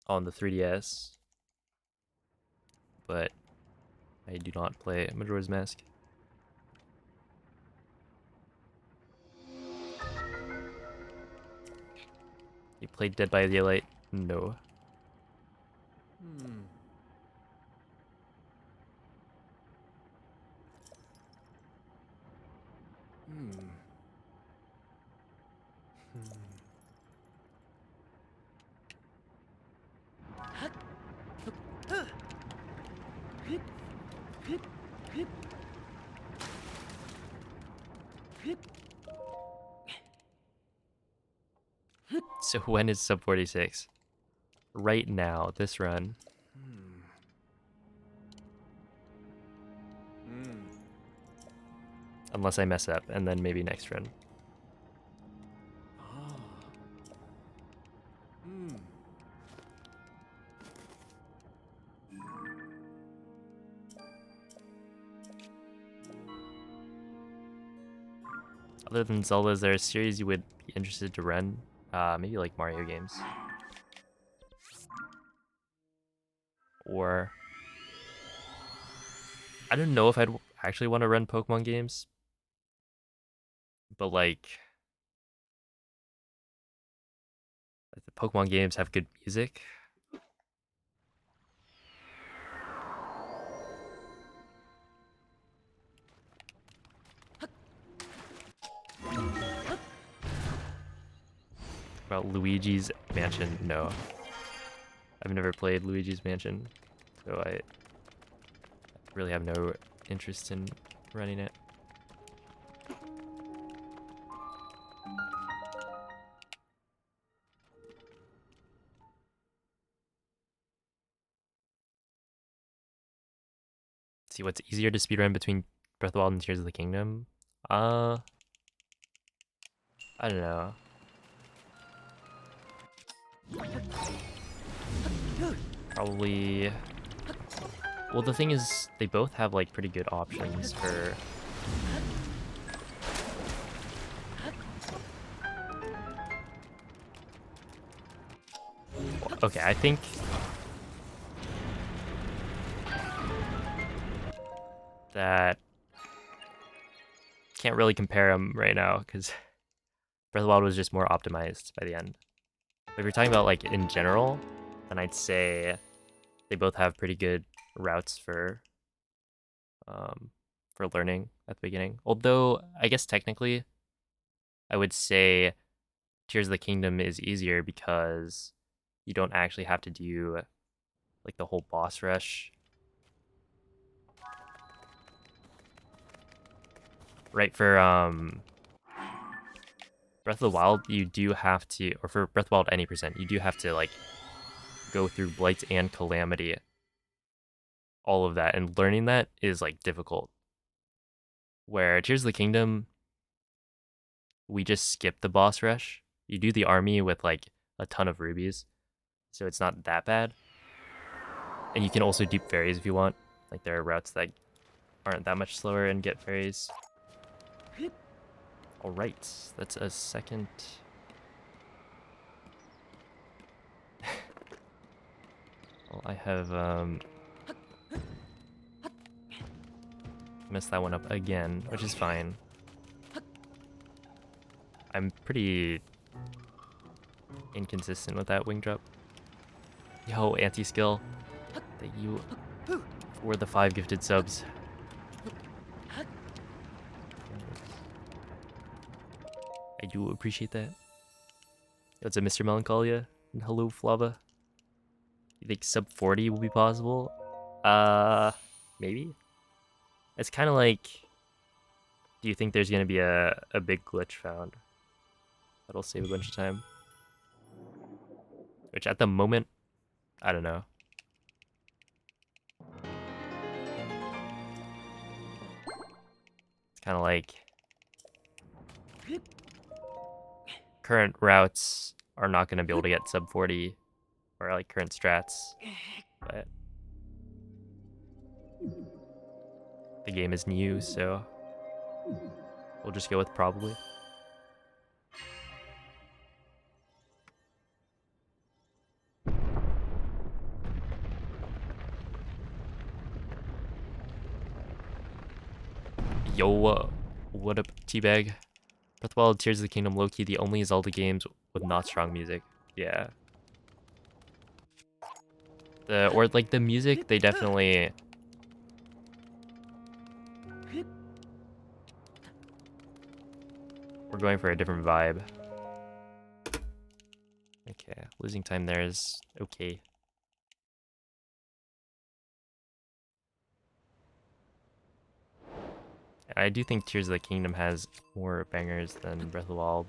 on the 3DS, but I do not play Majora's Mask. You played Dead by Daylight? No. So when is sub 46? Right now, this run. Unless I mess up, and then maybe next run. Other than Zelda, is there a series you would be interested to run? Maybe like Mario games. Or I don't know if I'd actually want to run Pokemon games, but like the Pokemon games have good music. About Luigi's Mansion, no. I've never played Luigi's Mansion, so I really have no interest in running it. See, what's easier to speedrun between Breath of the Wild and Tears of the Kingdom? I don't know. Probably. Well, the thing is, they both have like pretty good options for. Okay, I think. That. Can't really compare them right now because Breath of the Wild was just more optimized by the end. But if you're talking about like in general, then I'd say they both have pretty good routes for learning at the beginning. Although I guess technically, I would say Tears of the Kingdom is easier because you don't actually have to do like the whole boss rush. Right, for Breath of the Wild, you do have to, or for Breath of the Wild any percent, you do have to like go through Blight and Calamity, all of that, and learning that is like difficult. Where Tears of the Kingdom, we just skip the boss rush. You do the army with like a ton of rubies, so it's not that bad. And you can also dupe fairies if you want. Like there are routes that aren't that much slower and get fairies. All right, that's a second. Well, I have messed that one up again, which is fine. I'm pretty inconsistent with that wing drop. Yo, anti-skill. Thank you for the 5 gifted subs. I do appreciate that. It's a Mr. Melancholia. And hello, Flava. You think sub 40 will be possible? Maybe? It's kind of like, do you think there's going to be a big glitch found? That'll save a bunch of time. Which at the moment, I don't know. It's kind of like current routes are not going to be able to get sub 40 or like current strats, but the game is new, so we'll just go with probably. Yo, what up, Teabag? Breath of the Wild, Tears of the Kingdom, low-key the only Zelda games with not strong music. Yeah. Or like the music, they definitely... We're going for a different vibe. Okay, losing time there is okay. I do think Tears of the Kingdom has more bangers than Breath of the Wild.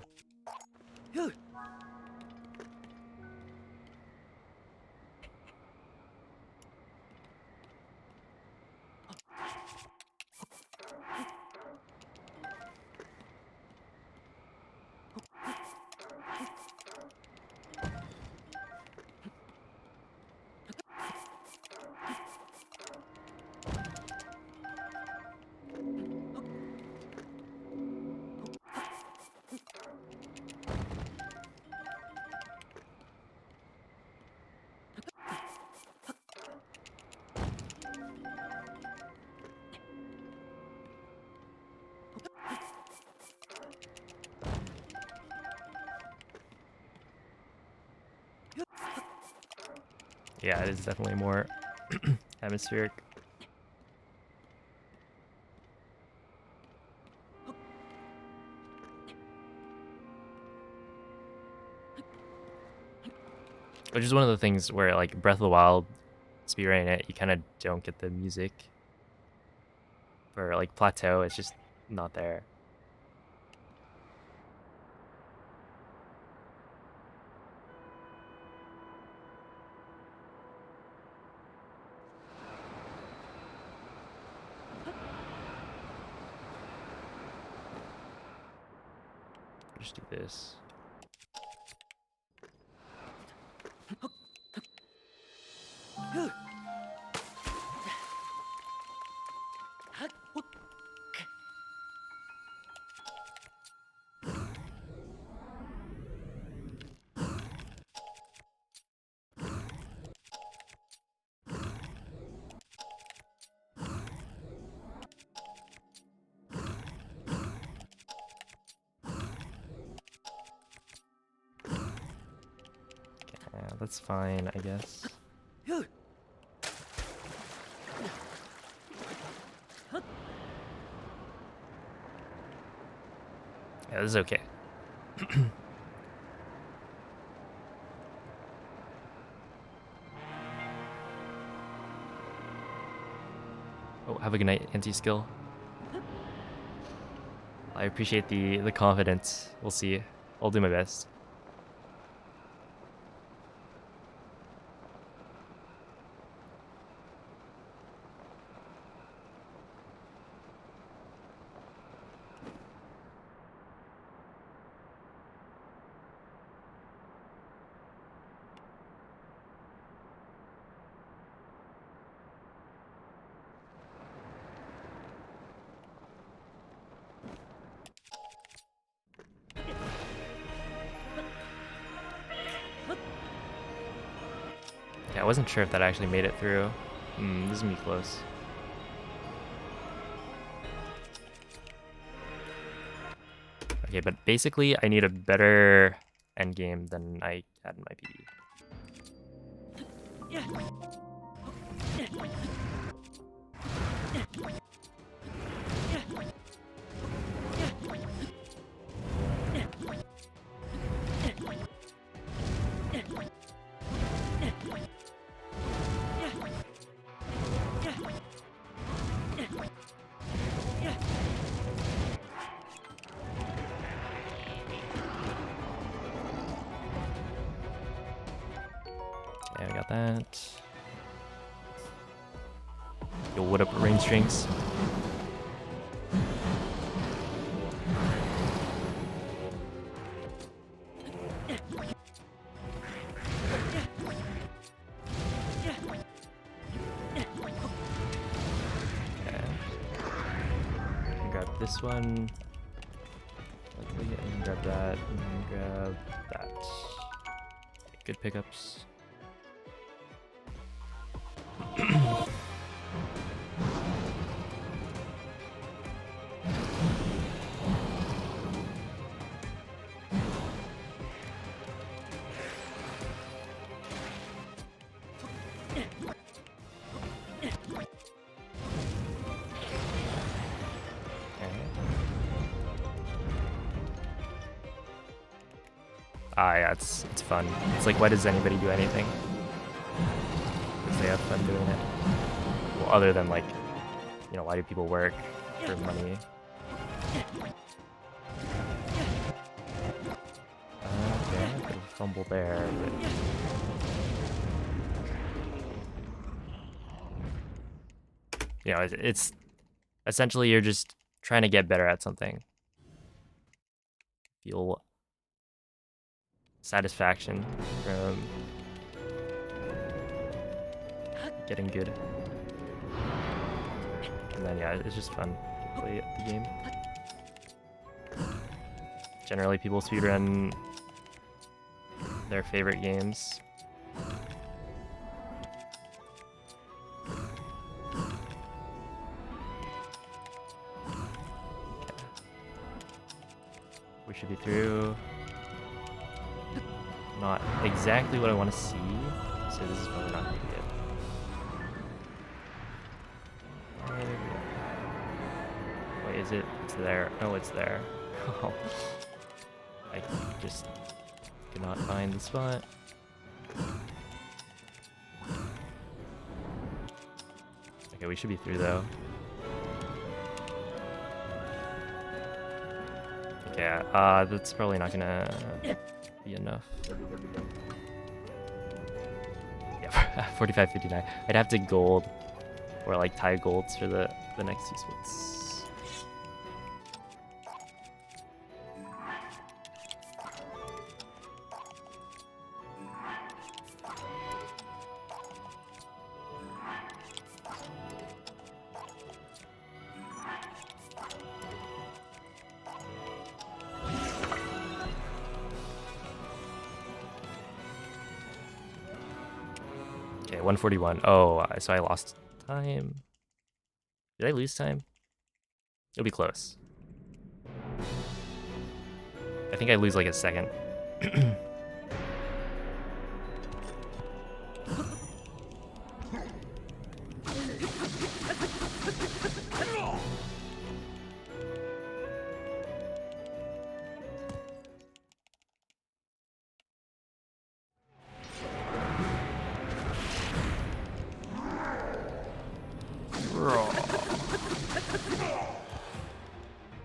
Yeah, it is definitely more atmospheric. Which is one of the things where like Breath of the Wild, speedrunning it, you kind of don't get the music. For like Plateau, it's just not there. Just do this. Yeah, that's fine, I guess. Yeah, this is okay. Oh, have a good night, anti-skill. I appreciate the confidence. We'll see. I'll do my best. Yeah, I wasn't sure if that actually made it through. This is gonna be close. Okay, but basically I need a better endgame than I had in my PB. Okay, I got that. Yo, what up, rain strings? Grab this one. And grab that. And grab that. Good pickups. Yeah, it's fun. It's like, why does anybody do anything? Because they have fun doing it. Well, other than like, you know, why do people work for money? Okay, a bit of a fumble there. But... You know, it's essentially you're just trying to get better at something. Feel satisfaction from getting good. And then yeah, it's just fun to play the game. Generally people speedrun their favorite games. Okay. We should be through. Not exactly what I want to see. So this is probably not gonna be good. Wait, is it? It's there. Oh, it's there. Oh. I just cannot find the spot. Okay, we should be through though. Okay, that's probably not gonna be enough. Yeah, 45.59. I'd have to gold or like tie golds for the next 2 splits. Okay, 141. Oh, so I lost time. Did I lose time? It'll be close. I think I lose like a second.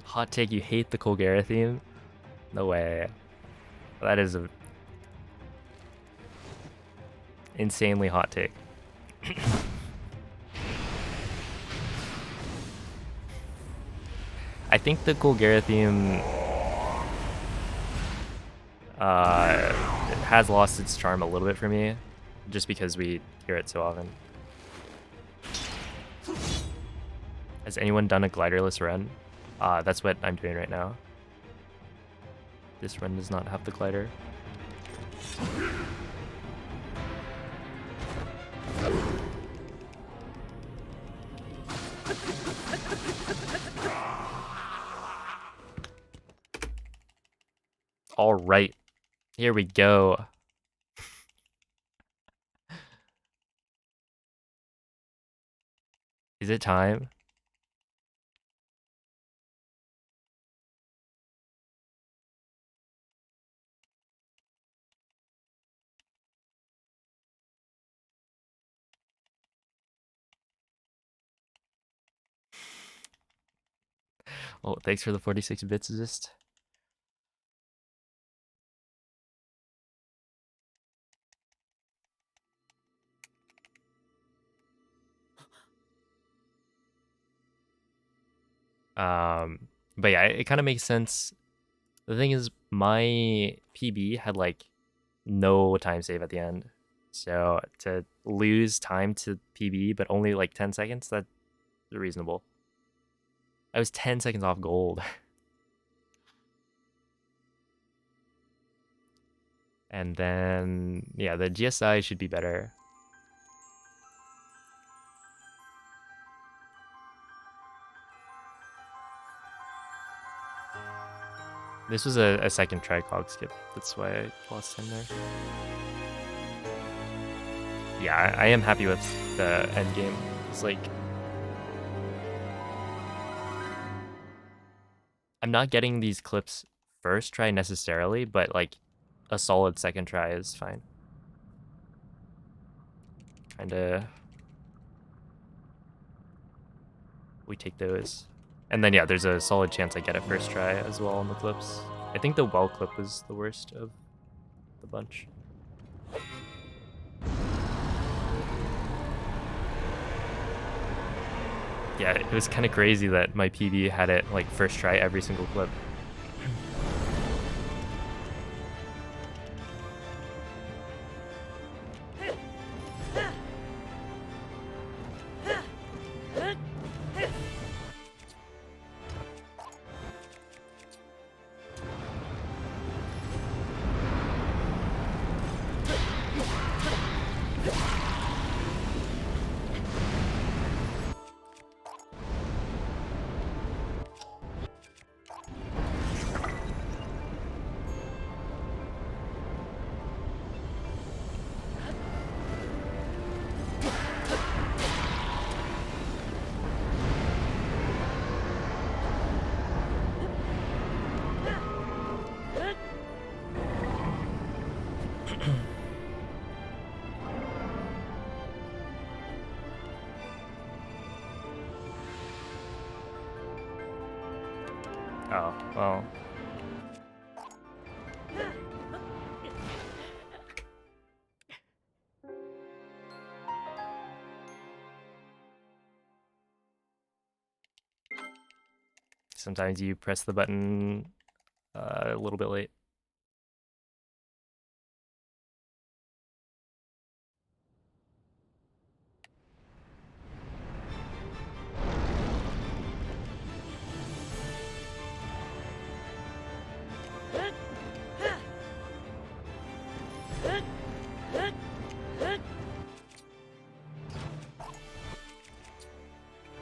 Hot take, you hate the Colgera theme? No way. That is a insanely hot take. I think the Colgera theme has lost its charm a little bit for me, just because we hear it so often. Has anyone done a gliderless run? That's what I'm doing right now. This run does not have the glider. All right, here we go. Is it time? Oh, thanks for the 46 bits assist. But yeah, it kind of makes sense. The thing is, my PB had like no time save at the end. So to lose time to PB, but only like 10 seconds, that's reasonable. I was 10 seconds off gold. And then, yeah, the GSI should be better. This was a second try cog skip. That's why I lost time there. Yeah, I am happy with the end game. It's like, I'm not getting these clips first try necessarily, but like a solid second try is fine. Kinda, we take those. And then yeah, there's a solid chance I get it first try as well on the clips. I think the well clip was the worst of the bunch. Yeah, it was kind of crazy that my PB had it like first try every single clip. Oh, well. Sometimes you press the button a little bit late.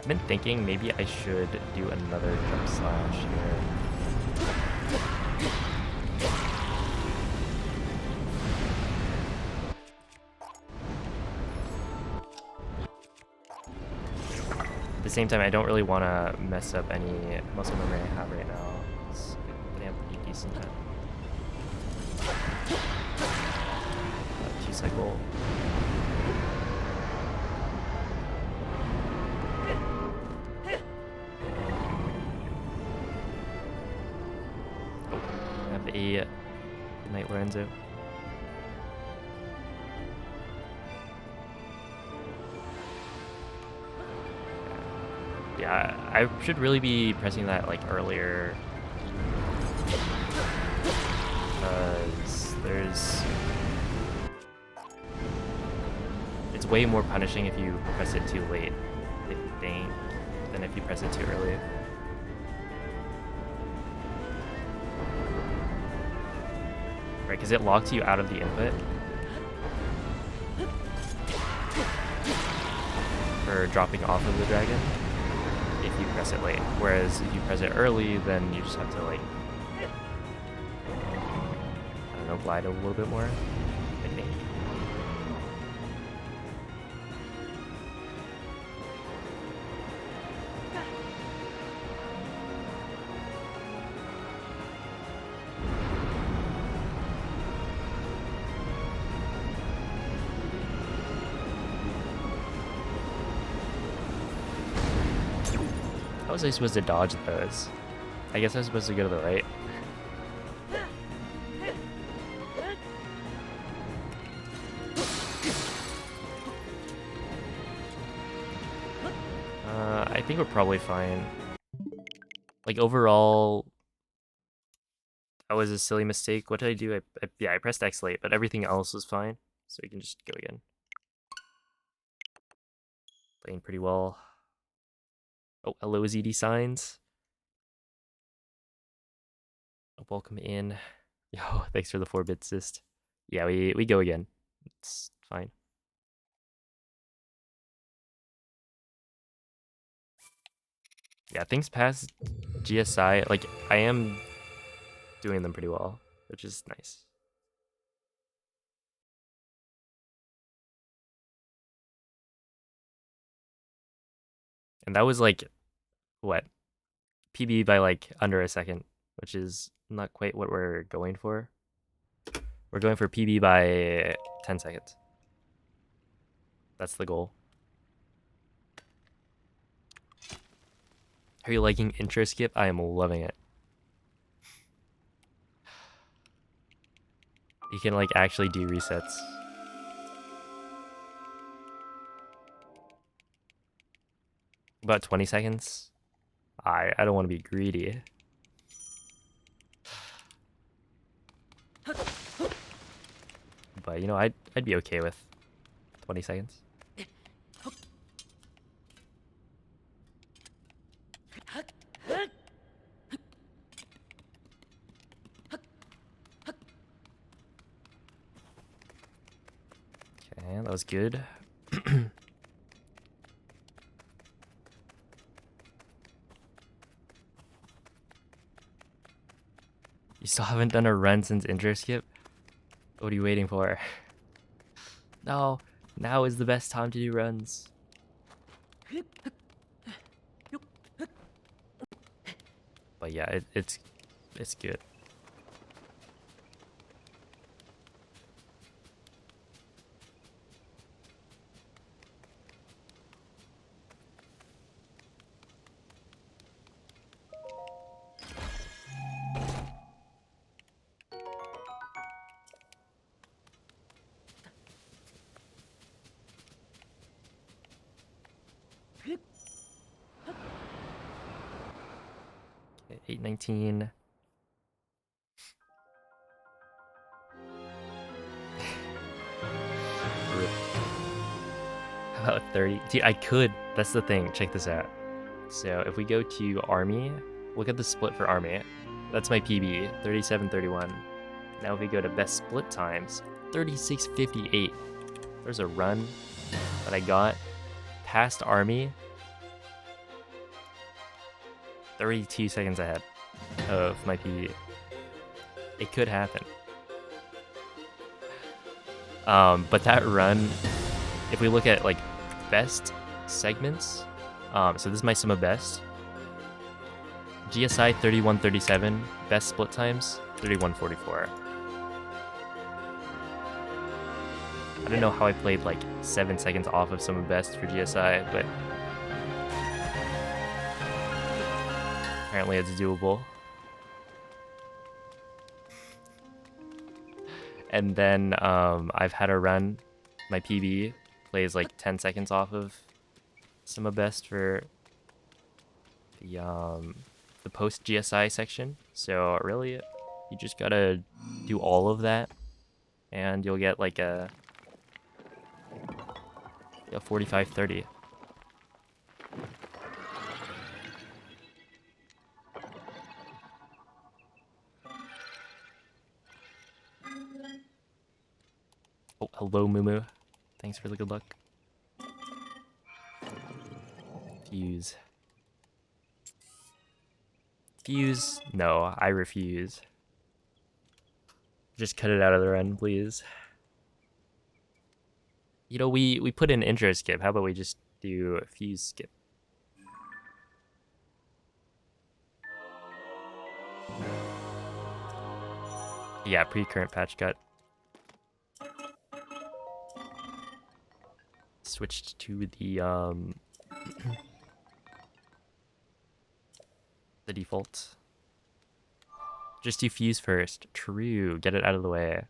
I've been thinking maybe I should do another jump slash here. At the same time, I don't really want to mess up any muscle memory I have right now. It's gonna have pretty decent at 2-cycle. Oh, I have a Knight Lorenzo. Yeah, I should really be pressing that like earlier. Because it's way more punishing if you press it too late, I think, than if you press it too early. Right, because it locks you out of the input for dropping off of the dragon if you press it late. Whereas if you press it early, then you just have to like, I don't know, glide a little bit more, I think. How was I supposed to dodge those? I guess I was supposed to go to the right. I think we're probably fine. Like overall, that was a silly mistake. What did I do? Yeah, I pressed X late, but everything else was fine. So we can just go again. Playing pretty well. Oh, hello ZD Signs. Welcome in. Yo, thanks for the 4-bit assist. Yeah, we go again. It's fine. Yeah, things past GSI, like I am doing them pretty well, which is nice. And that was like, what? PB by like under a second, which is not quite what we're going for. We're going for PB by 10 seconds. That's the goal. Are you liking intro skip? I am loving it. You can like actually do resets. About 20 seconds. I don't want to be greedy. But you know, I'd be okay with 20 seconds. Okay, that was good. You still haven't done a run since intro skip? What are you waiting for? No, now is the best time to do runs. But yeah, it's good. 819. Rip. How about 30? Dude, I could. That's the thing. Check this out. So if we go to Army, look at the split for Army. That's my PB, 37:31. Now if we go to best split times, 36:58. There's a run that I got past Army, 32 seconds ahead of my PB. It could happen. But that run, if we look at like best segments, so this is my sum of best. GSI 31:37, best split times 31:44. I don't know how I played like 7 seconds off of sum of best for GSI, but apparently it's doable. And then I've had a run. My PB plays like 10 seconds off of sum of best for the post GSI section. So really, you just gotta do all of that, and you'll get like a 45:30. Oh, hello, Mumu. Thanks for the good luck. Fuse. Fuse? No, I refuse. Just cut it out of the run, please. You know, we put in intro skip. How about we just do a fuse skip? Yeah, pre-current patch cut. Switched to the the default. Just do fuse first. True. Get it out of the way.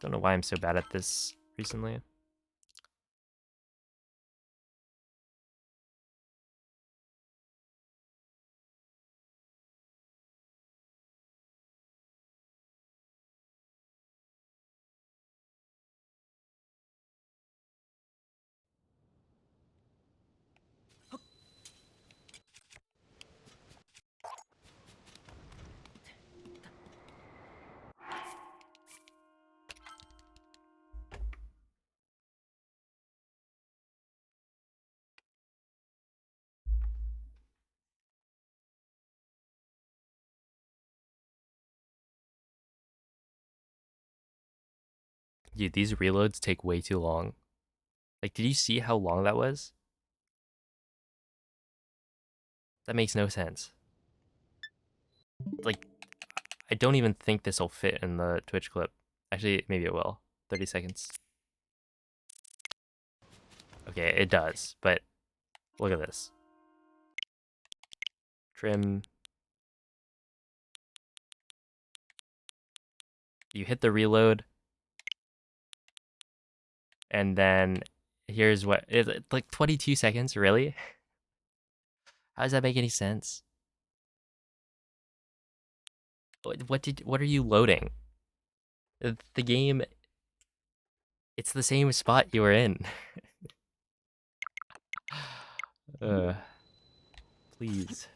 Don't know why I'm so bad at this recently. Dude, these reloads take way too long. Like, did you see how long that was? That makes no sense. Like, I don't even think this will fit in the Twitch clip. Actually, maybe it will. 30 seconds. Okay, it does, but look at this. Trim. You hit the reload, and then here's what it's like 22 seconds, really? How does that make any sense? What are you loading? The game, it's the same spot you were in. Please.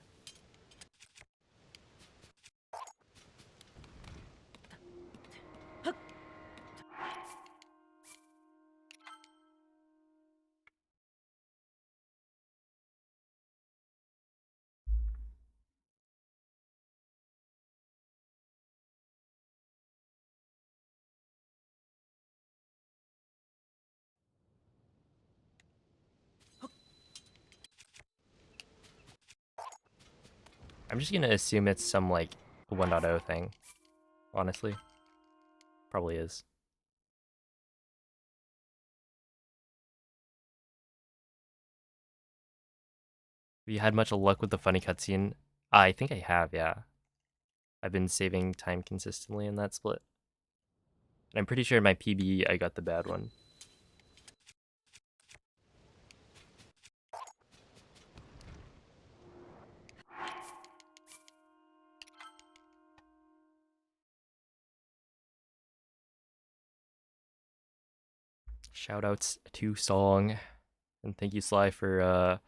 I'm just gonna assume it's some like 1.0 thing. Honestly, probably is. Have you had much luck with the funny cutscene? I think I have, yeah. I've been saving time consistently in that split. And I'm pretty sure in my PB I got the bad one. Shoutouts to Song. And thank you, Sly, for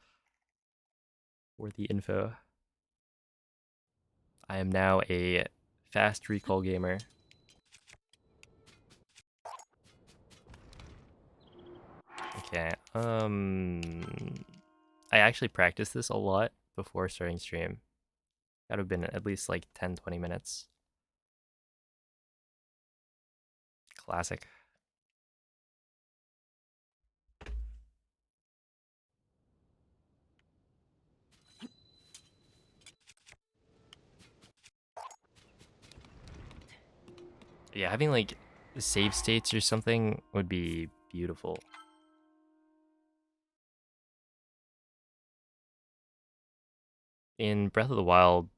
the info. I am now a fast recall gamer. Okay, I actually practiced this a lot before starting stream. Gotta have been at least like 10-20 minutes. Classic. Yeah, having like save states or something would be beautiful. In Breath of the Wild,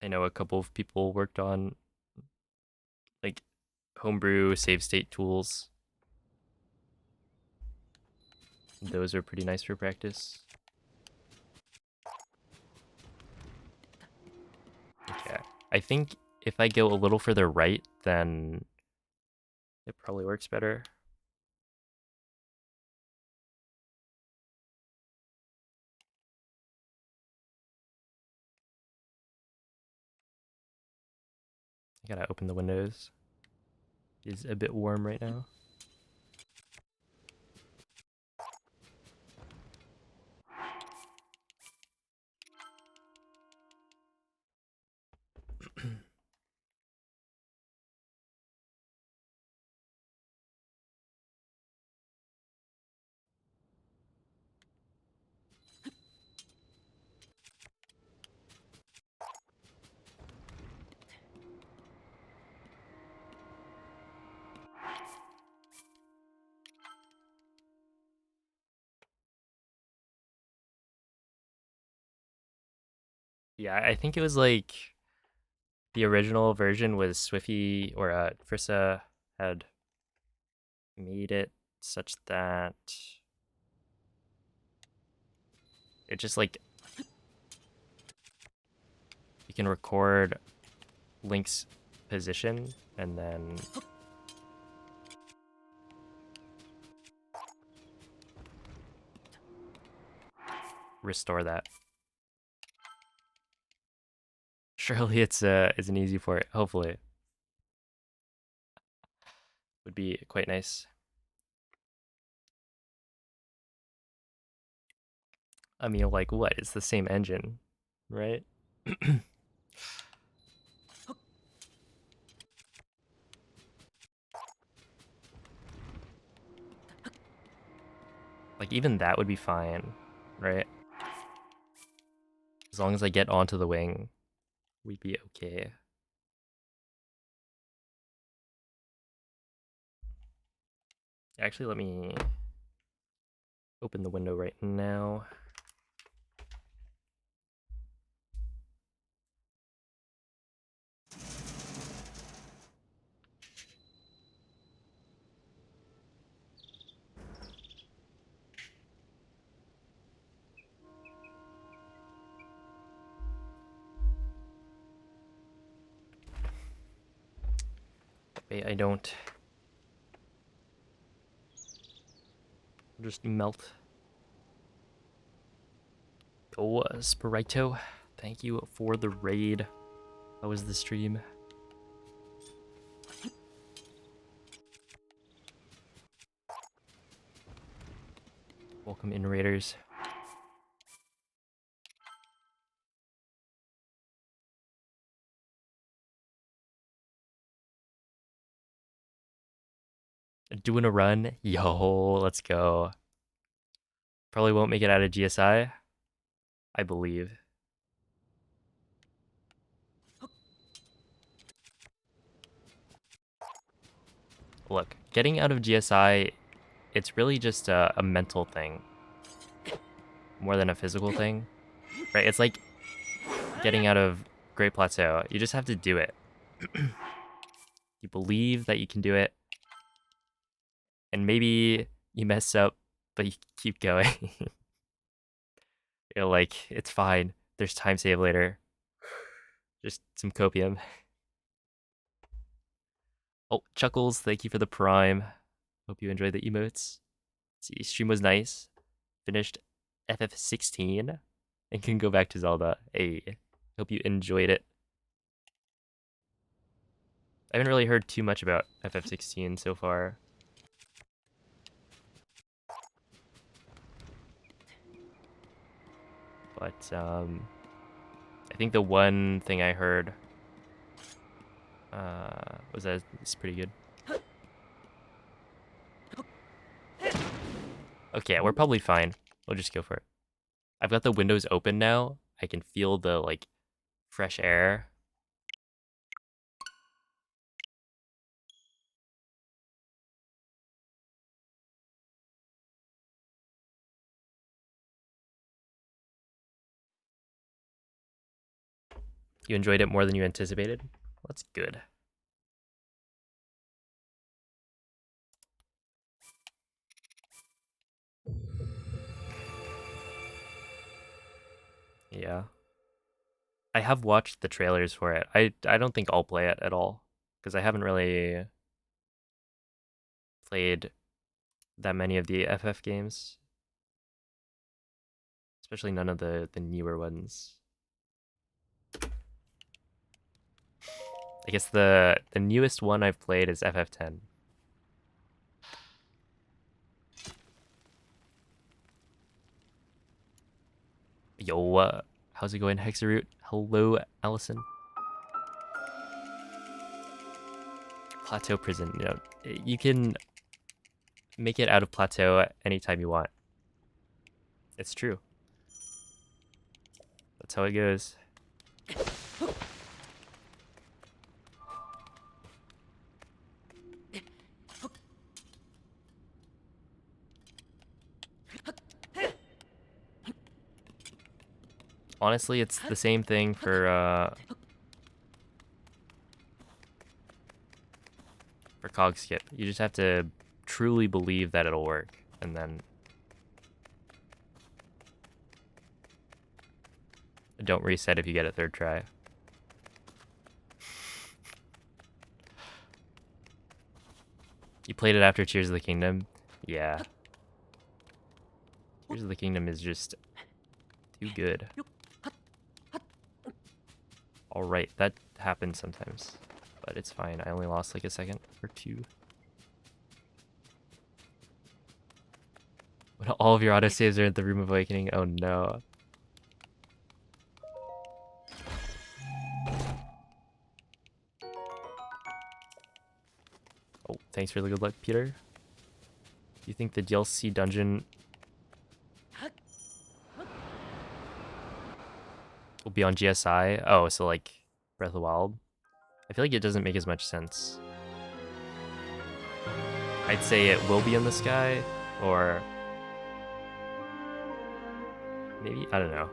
I know a couple of people worked on like homebrew save state tools. Those are pretty nice for practice. Okay, I think if I go a little further right, then it probably works better. I gotta open the windows. It's a bit warm right now. Yeah, I think it was like the original version was Swiffy or Frissa had made it such that it just like you can record Link's position and then restore that. Surely it's an easy port. Hopefully, would be quite nice. I mean, like what? It's the same engine, right? Like even that would be fine, right? As long as I get onto the wing, we'd be okay. Actually, let me open the window right now. Wait, I don't. Just melt. Oh, Spirito, thank you for the raid. How was the stream? Welcome in, raiders. Doing a run? Yo, let's go. Probably won't make it out of GSI, I believe. Look, getting out of GSI, it's really just a mental thing more than a physical thing, right? It's like getting out of Great Plateau. You just have to do it. You believe that you can do it, and maybe you mess up, but you keep going. You're like, it's fine. There's time save later. Just some copium. Oh, Chuckles, thank you for the prime. Hope you enjoyed the emotes. See, stream was nice. Finished FF16 and can go back to Zelda. Hey, hope you enjoyed it. I haven't really heard too much about FF16 so far. But I think the one thing I heard was that it's pretty good. Okay, we're probably fine. We'll just go for it. I've got the windows open now. I can feel the like fresh air. You enjoyed it more than you anticipated? That's good. Yeah. I have watched the trailers for it. I don't think I'll play it at all because I haven't really played that many of the FF games, especially none of the newer ones. I guess the newest one I've played is FF10. Yo, how's it going, Hexaroot? Hello, Allison. Plateau Prison. You know, you can make it out of Plateau anytime you want. It's true. That's how it goes. Honestly, it's the same thing for cog skip. You just have to truly believe that it'll work, and then don't reset if you get a third try. You played it after Tears of the Kingdom? Yeah. Tears of the Kingdom is just too good. Alright, that happens sometimes. But it's fine. I only lost like a second or two. When all of your autosaves are at the Room of Awakening? Oh no. Oh, thanks for the good luck, Peter. Do you think the DLC dungeon will be on GSI? Oh, so like Breath of the Wild? I feel like it doesn't make as much sense. I'd say it will be in the sky, or maybe, I don't know.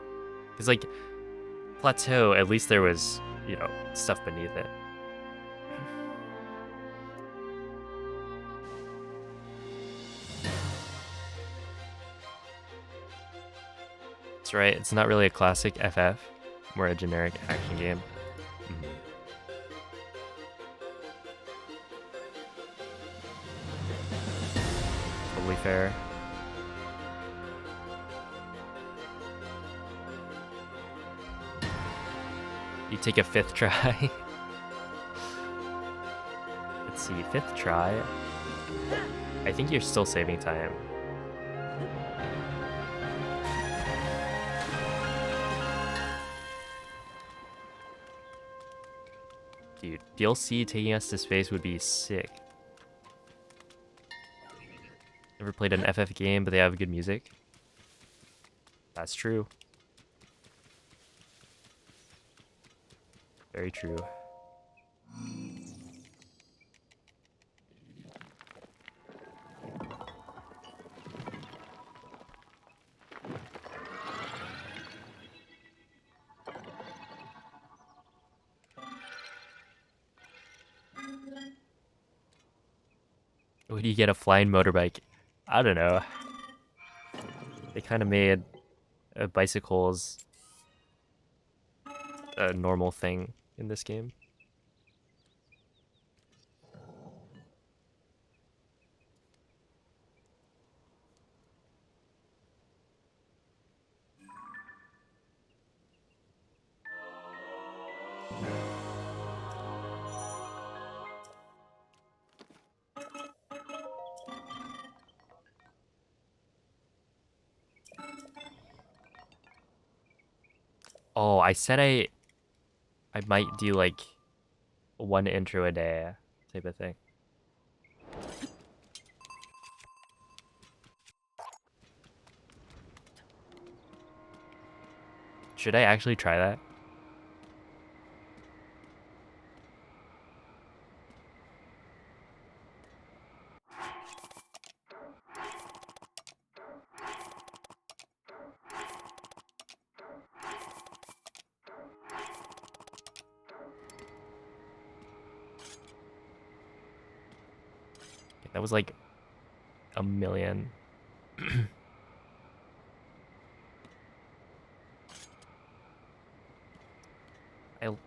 Because like Plateau, at least there was, you know, stuff beneath it. That's right, it's not really a classic FF, more a generic action game. Totally fair. You take a 5th try. Let's see, 5th try. I think you're still saving time. Dude, DLC taking us to space would be sick. Never played an FF game, but they have good music. That's true. Very true. Would you get a flying motorbike? I don't know. They kind of made bicycles a normal thing in this game. Oh, I said I might do like one intro a day type of thing. Should I actually try that? That was like a million.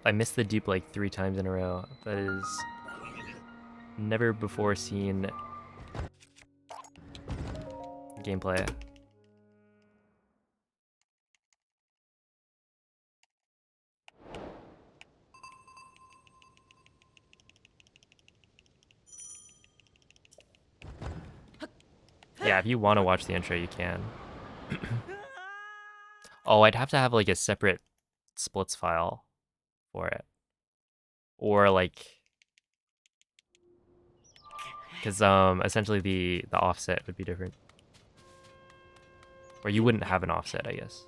I missed the dupe like 3 times in a row. That is never before seen gameplay. Yeah, if you want to watch the intro, you can. Oh, I'd have to have like a separate splits file for it. Or like, because essentially the offset would be different. Or you wouldn't have an offset, I guess.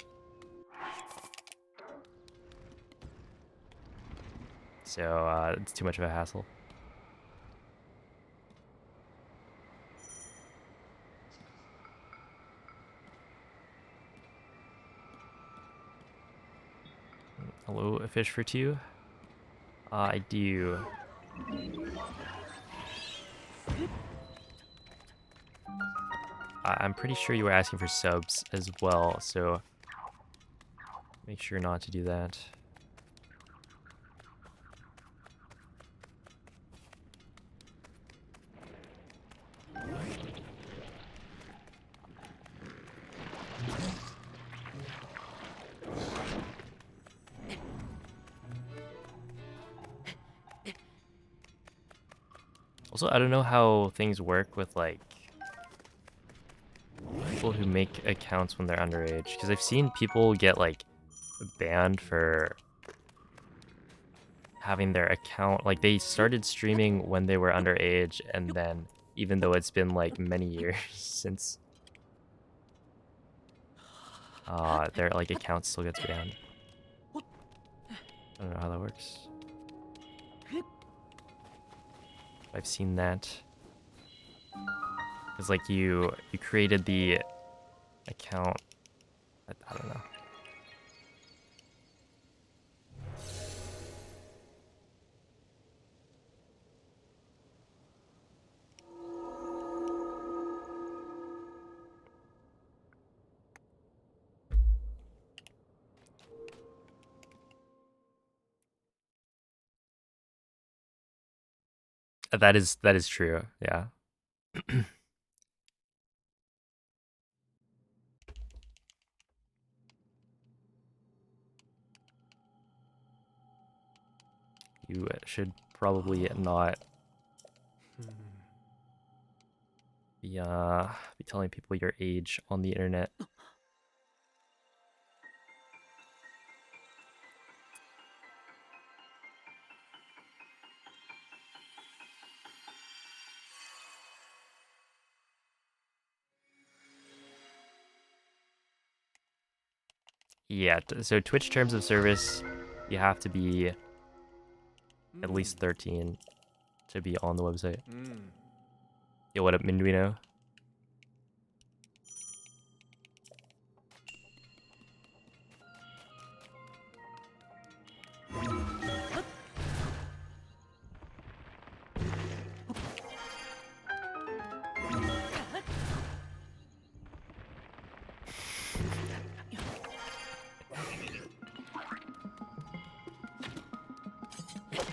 So it's too much of a hassle. Hello, a fish for 2? I do. I'm pretty sure you were asking for subs as well, so make sure not to do that. Also, I don't know how things work with like people who make accounts when they're underage, because I've seen people get like banned for having their account, like they started streaming when they were underage, and then even though it's been like many years since, their like account still gets banned. I don't know how that works. I've seen that. It's like you created the account. I don't know. That is true. Yeah. You should probably not be telling people your age on the internet. Yeah, so Twitch terms of service, you have to be at least 13 to be on the website. Yo, what up, Minduino?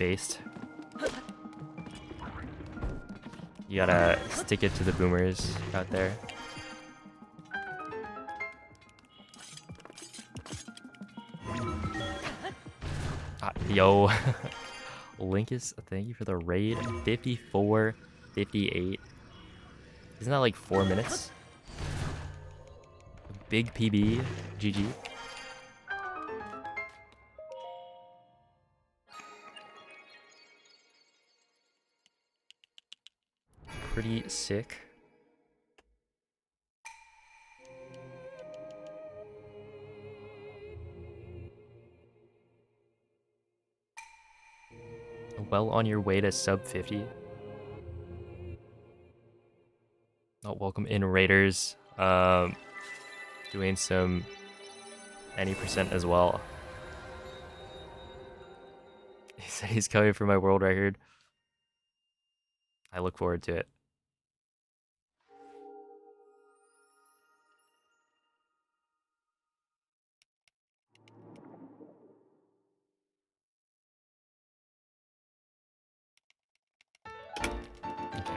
based. You gotta stick it to the boomers out there. Yo. Linkus, thank you for the raid. 54, 58. Isn't that like 4 minutes? Big PB, GG. Pretty sick. Well on your way to sub 50. Oh, welcome in, Raiders. Doing some any percent as well. He said he's coming for my world record. I look forward to it. Okay.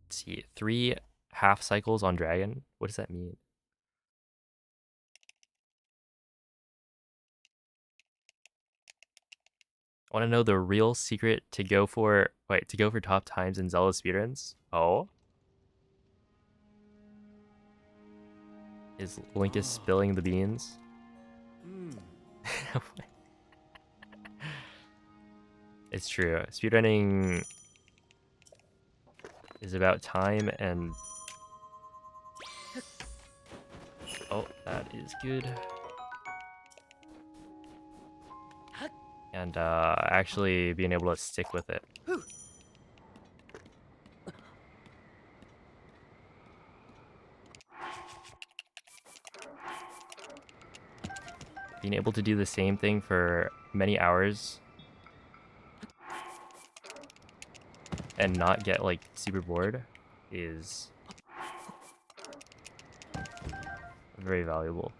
Let's see, 3 half cycles on dragon. What does that mean? I want to know the real secret to go for top times in Zelda speedruns. Oh, is Linkus spilling the beans? It's true. Speedrunning is about time and... Oh, that is good. And actually being able to stick with it. Being able to do the same thing for many hours and not get like super bored is very valuable.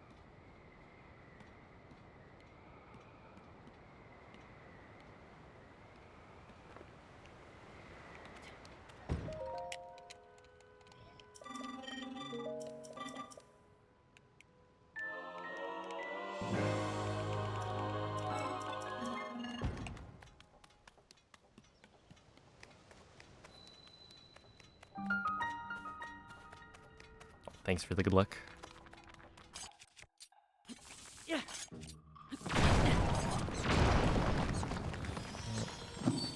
Thanks for the good luck.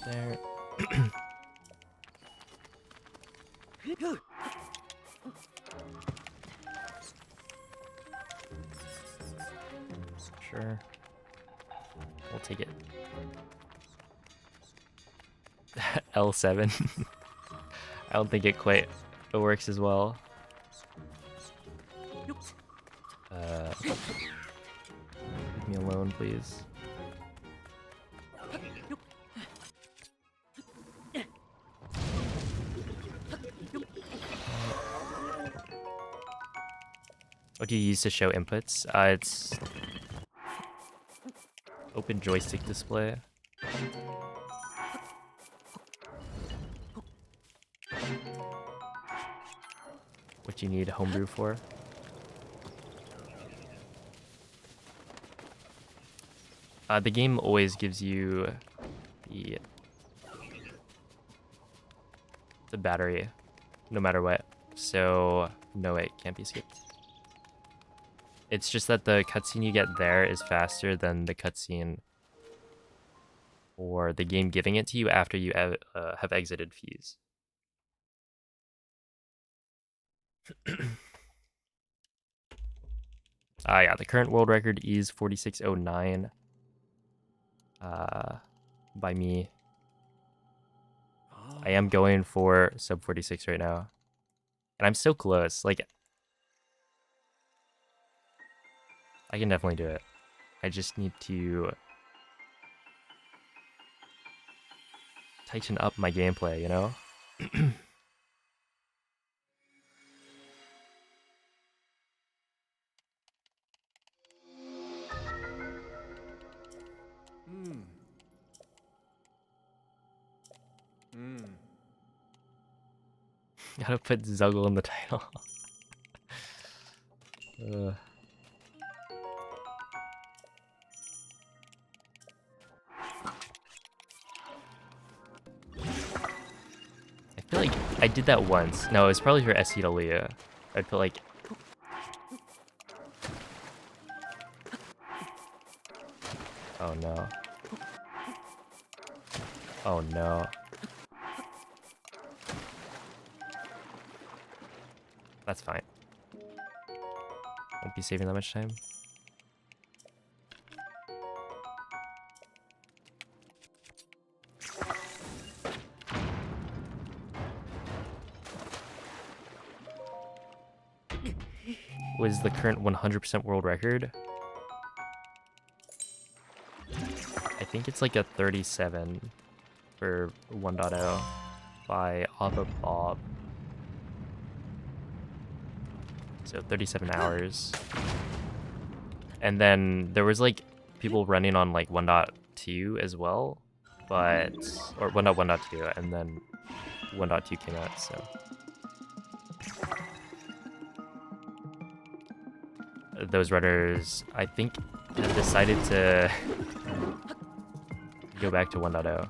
There. Sure. We'll take it. L7. I don't think it quite works as well. Leave me alone, please. What do you use to show inputs? It's open joystick display. What you need homebrew for? The game always gives you the battery, no matter what. So no, it can't be skipped. It's just that the cutscene you get there is faster than the cutscene or the game giving it to you after you have exited Fuse. Yeah, the current world record is 4609 by me. I am going for sub 46 right now. And I'm so close. Like, I can definitely do it. I just need to tighten up my gameplay, you know? Gotta put Zuggle in the title. I feel like I did that once. No, it was probably for SCW. I'd put like... Oh no. Oh no. That's fine. Won't be saving that much time. Was the current 100% world record? I think it's like a 37 for 1.0 by Abba Bob. So 37 hours. And then there was like people running on like 1.2 as well, but or 1.1.2 and then 1.2 came out, so those runners I think have decided to go back to 1.0.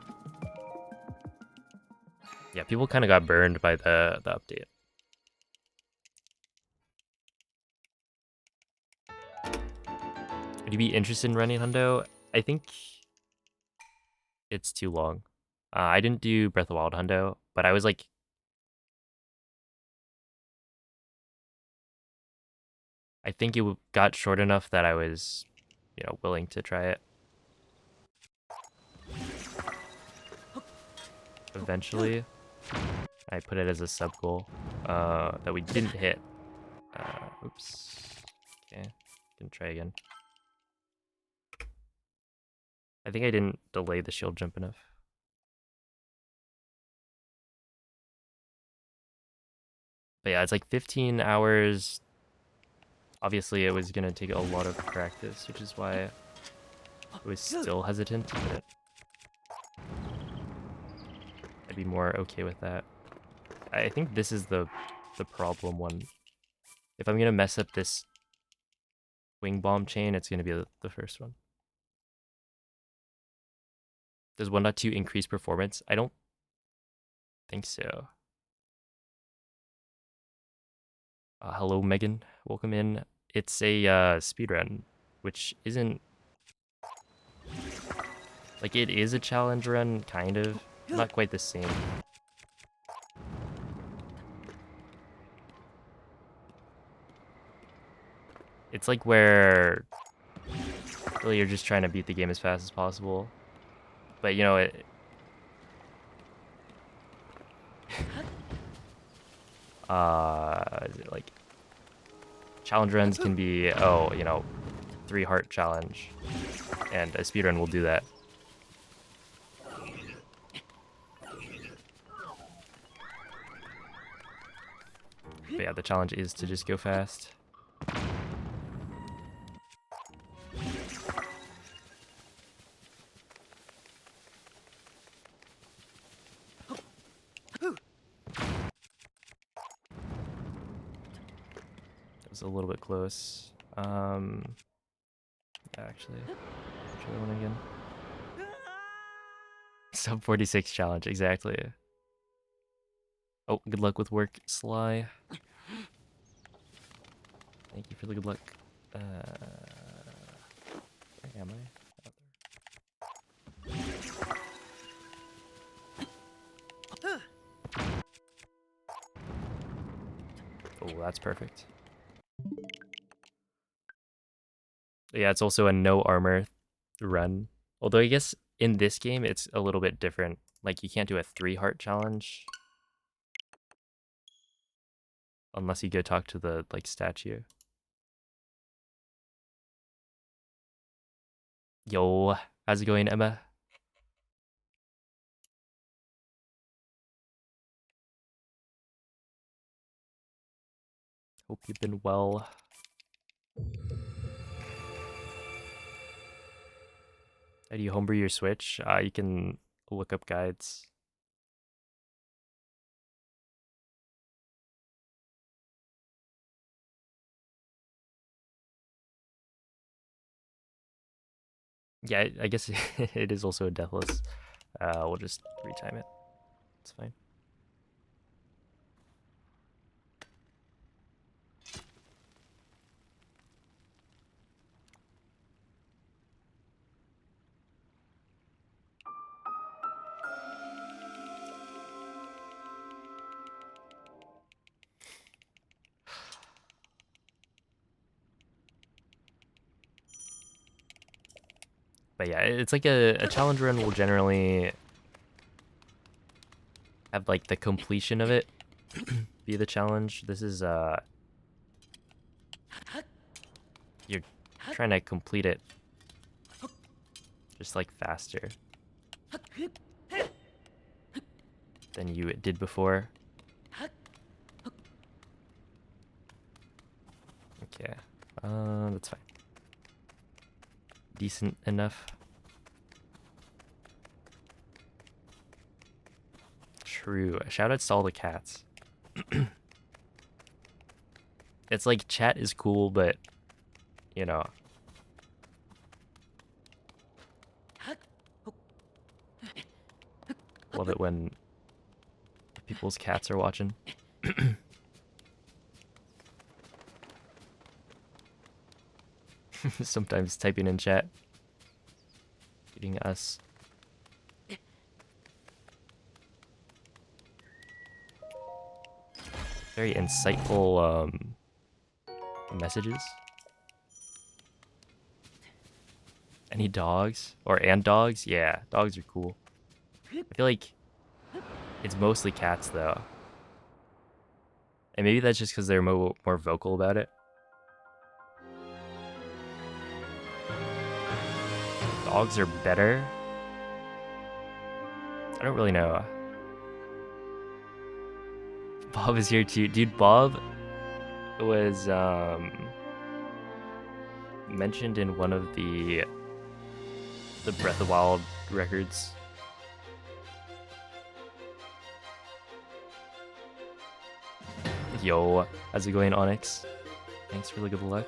Yeah, people kind of got burned by the update. Would you be interested in running Hundo? I think it's too long. I didn't do Breath of the Wild Hundo, but I was like... I think it got short enough that I was, you know, willing to try it. Eventually, I put it as a sub goal that we didn't hit. Oops. Okay, can try again. I think I didn't delay the shield jump enough. But yeah, it's like 15 hours. Obviously, it was gonna take a lot of practice, which is why I was still hesitant to put it. I'd be more okay with that. I think this is the problem one. If I'm gonna mess up this wing bomb chain, it's gonna be the first one. Does 1.2 increase performance? I don't think so. Hello, Megan. Welcome in. It's a speedrun, which isn't... Like, it is a challenge run, kind of. Not quite the same. It's like where... Really, you're just trying to beat the game as fast as possible. But, you know, like... Challenge runs can be, oh, you know, 3 heart challenge. And a speedrun will do that. But yeah, the challenge is to just go fast. That was a little bit close. Yeah, actually, try that one again. Sub 46 challenge, exactly. Oh, good luck with work, Sly. Thank you for the good luck. Where am I? Oh, that's perfect. Yeah, it's also a no armor run. Although I guess in this game, it's a little bit different. Like, you can't do a 3 heart challenge. Unless you go talk to the, like, statue. Yo, how's it going, Emma? Hope you've been well. How do you homebrew your Switch? You can look up guides. Yeah, I guess it is also a deathless. We'll just retime it. It's fine. But yeah, it's like a challenge run will generally have like the completion of it be the challenge. This is you're trying to complete it just like faster than you did before. Okay, that's fine. Decent enough. True. Shout outs to all the cats. It's like chat is cool, but you know. Love it when people's cats are watching. Sometimes typing in chat. Getting us. Very insightful messages. Any dogs? And dogs? Yeah, dogs are cool. I feel like it's mostly cats though. And maybe that's just because they're more vocal about it. Dogs are better? I don't really know. Bob is here too. Dude, Bob was mentioned in one of the Breath of the Wild records. Yo, how's it going, Onyx? Thanks for the good luck.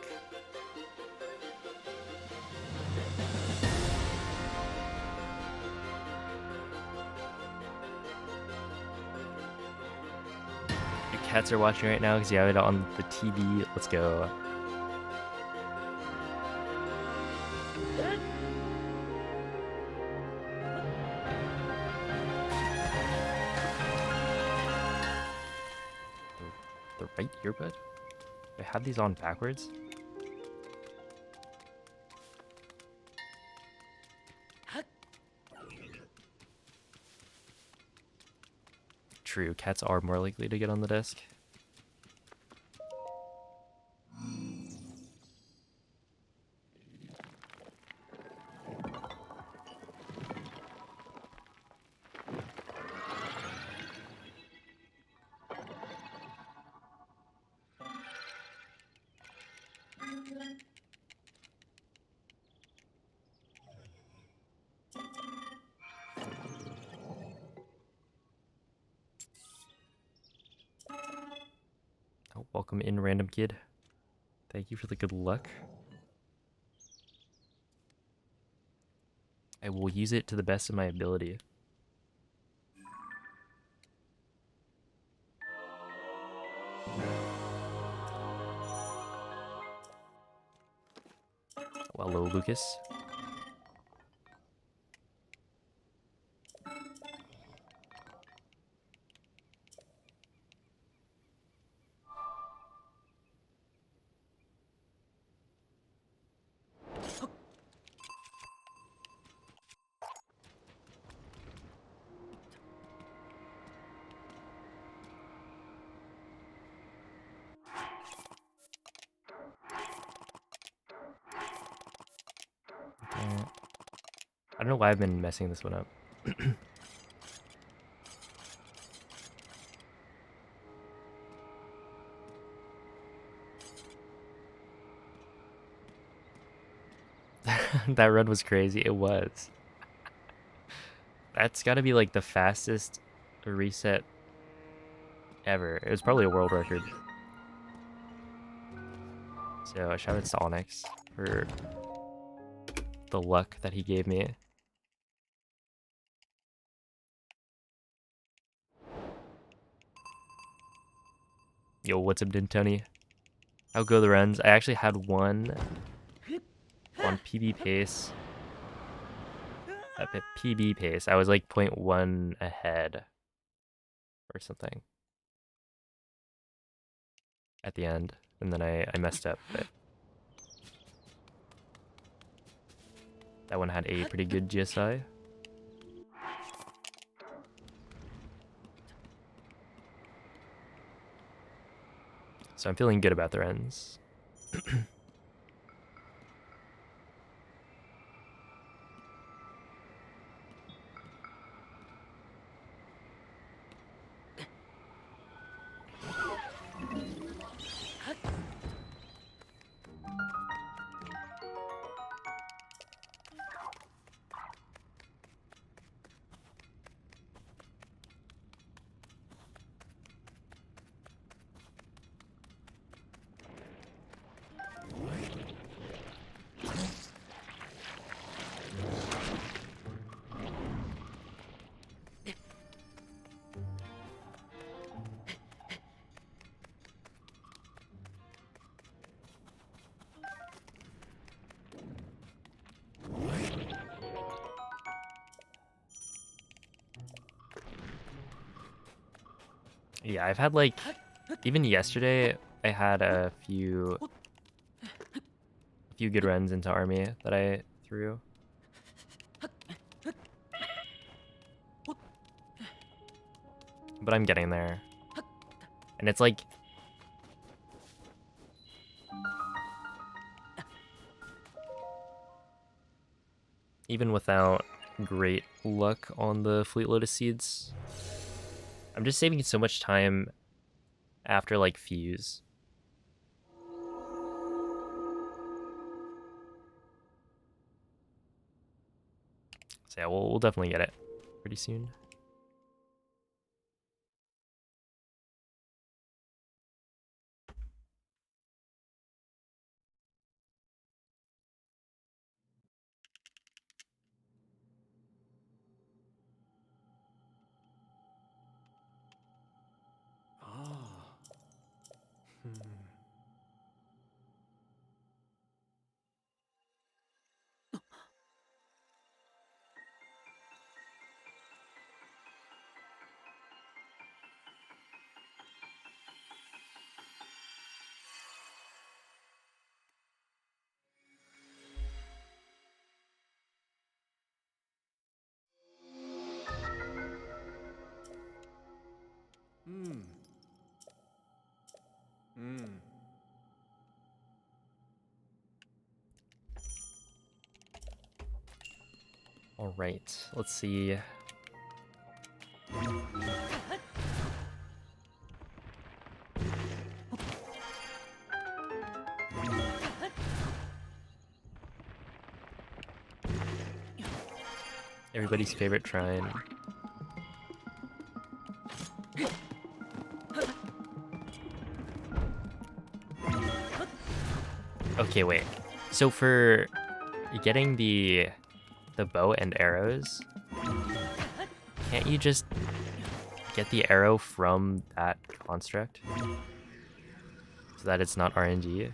Your cats are watching right now because you have it on the TV. Let's go. The right earbud? I had these on backwards? True, cats are more likely to get on the desk. Oh, welcome in, random kid. Thank you for the good luck. I will use it to the best of my ability. Well, hello, Lucas. I don't know why I've been messing this one up. That run was crazy. It was. That's got to be like the fastest reset ever. It was probably a world record. So shout out to Onyx for the luck that he gave me. Yo, what's up, Dintoni? How go the runs? I actually had one on PB pace. At PB pace, I was like 0.1 ahead or something at the end, and then I messed up, but that one had a pretty good GSI. So I'm feeling good about the runs. Yeah, I've had like, even yesterday, I had a few good runs into army that I threw. But I'm getting there. And it's like, even without great luck on the Fleet Lotus Seeds, I'm just saving so much time after like Fuse. So yeah, we'll definitely get it pretty soon. All right, let's see. Everybody's favorite Trine. Okay, wait. So for getting the bow and arrows, can't you just get the arrow from that construct so that it's not RNG?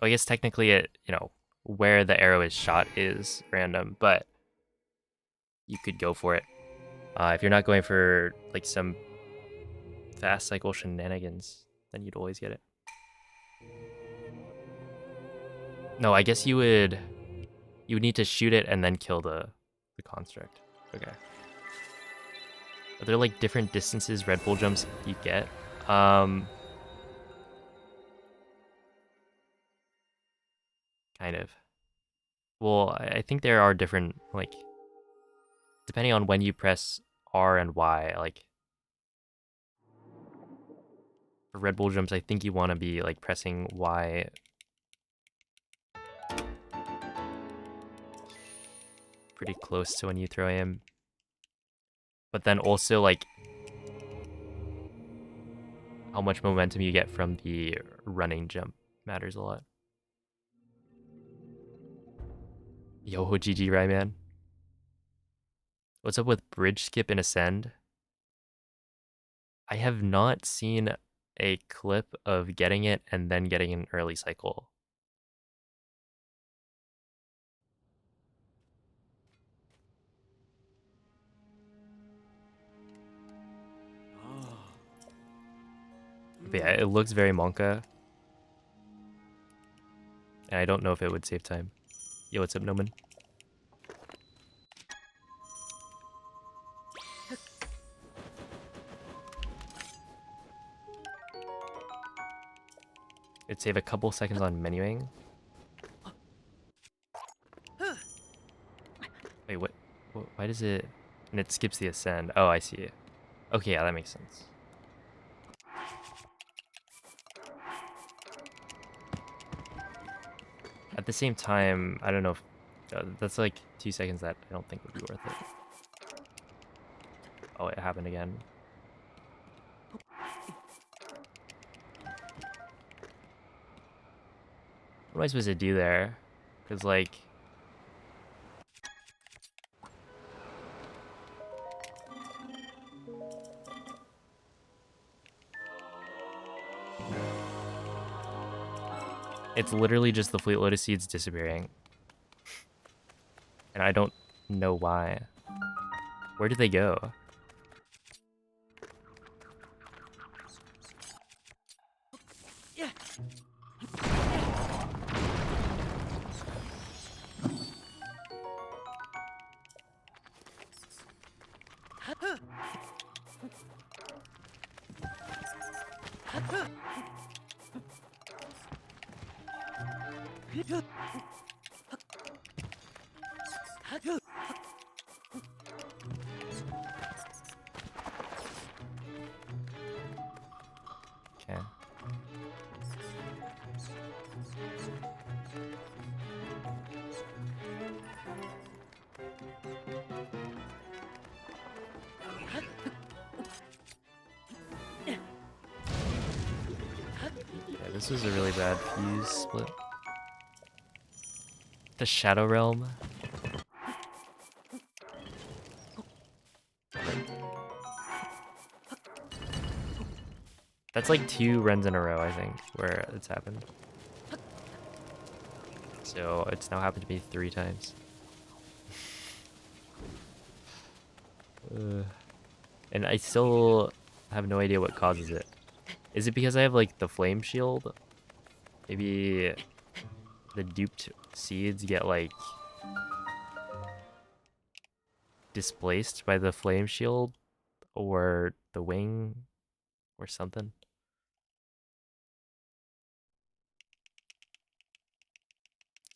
I guess technically it, where the arrow is shot is random, but you could go for it. If you're not going for like some fast cycle shenanigans, then you'd always get it. No, I guess you would need to shoot it and then kill the construct. Okay. Are there like different distances Red Bull jumps you get? Kind of. Well, I think there are different like depending on when you press R and Y, like for Red Bull jumps, I think you want to be like pressing Y pretty close to when you throw aim. But then also like how much momentum you get from the running jump matters a lot. Yo, GG, Ryman. What's up with bridge skip and ascend? I have not seen a clip of getting it and then getting an early cycle. But yeah, it looks very Monka. And I don't know if it would save time. Yo, what's up, Noman? It'd save a couple seconds on menuing. Wait, what? Why does it... And it skips the ascend. Oh, I see it. Okay, yeah, that makes sense. At the same time, I don't know if... that's like 2 seconds that I don't think would be worth it. Oh, it happened again. What am I supposed to do there? Because, like... It's literally just the Fleet Lotus seeds disappearing. And I don't know why. Where did they go? Okay. Yeah, this was a really bad fuse split. The Shadow Realm. That's like 2 runs in a row, I think, where it's happened. So it's now happened to me 3 times. And I still have no idea what causes it. Is it because I have like the flame shield? Maybe the duped seeds get like displaced by the flame shield or the wing or something.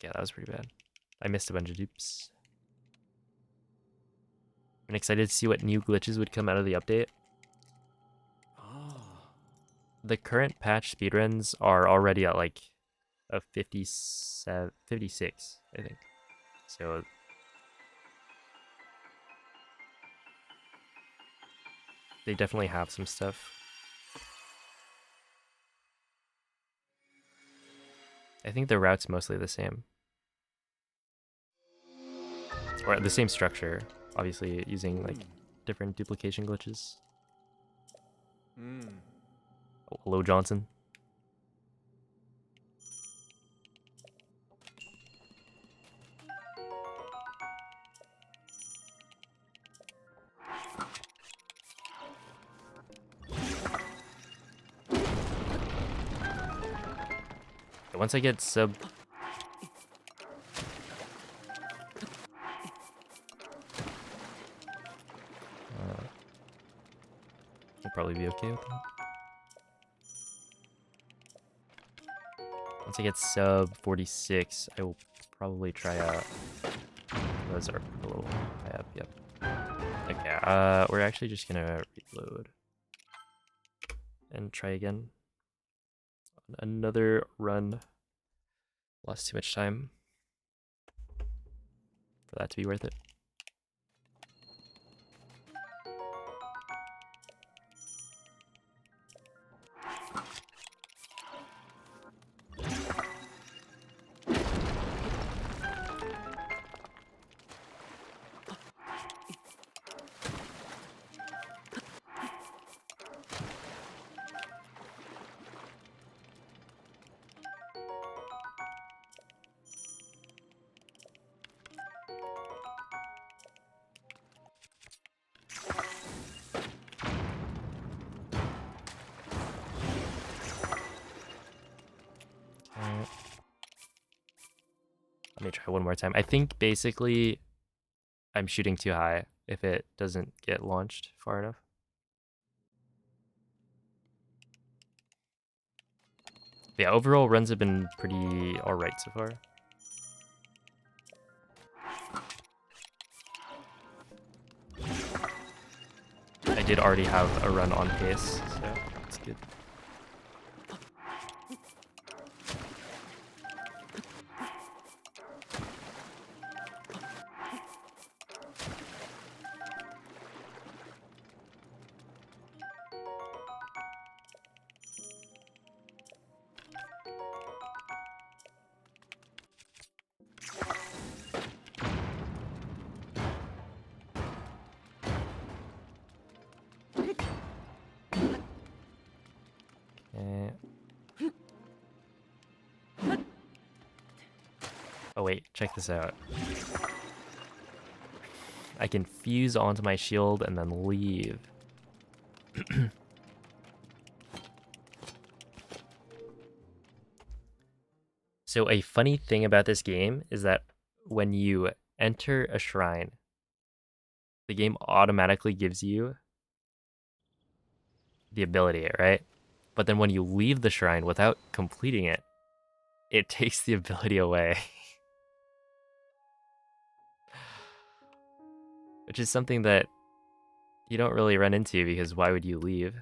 Yeah, that was pretty bad. I missed a bunch of dupes. I'm excited to see what new glitches would come out of the update. The current patch speedruns are already at like a 57, 56, I think. So they definitely have some stuff. I think the route's mostly the same. Or the same structure, obviously using like different duplication glitches. Oh, hello, Johnson. Once I get sub... we'll probably be okay with that. Once I get sub 46, I will probably try out... Those are a little high up, yep. Yeah, we're actually just gonna reload and try again. Another run. Lost too much time for that to be worth it. Let me try one more time. I think basically I'm shooting too high if it doesn't get launched far enough. But yeah, overall runs have been pretty alright so far. I did already have a run on pace, so that's good. Oh wait, check this out. I can fuse onto my shield and then leave. So a funny thing about this game is that when you enter a shrine, the game automatically gives you the ability, right? But then when you leave the shrine without completing it, it takes the ability away. Which is something that you don't really run into because why would you leave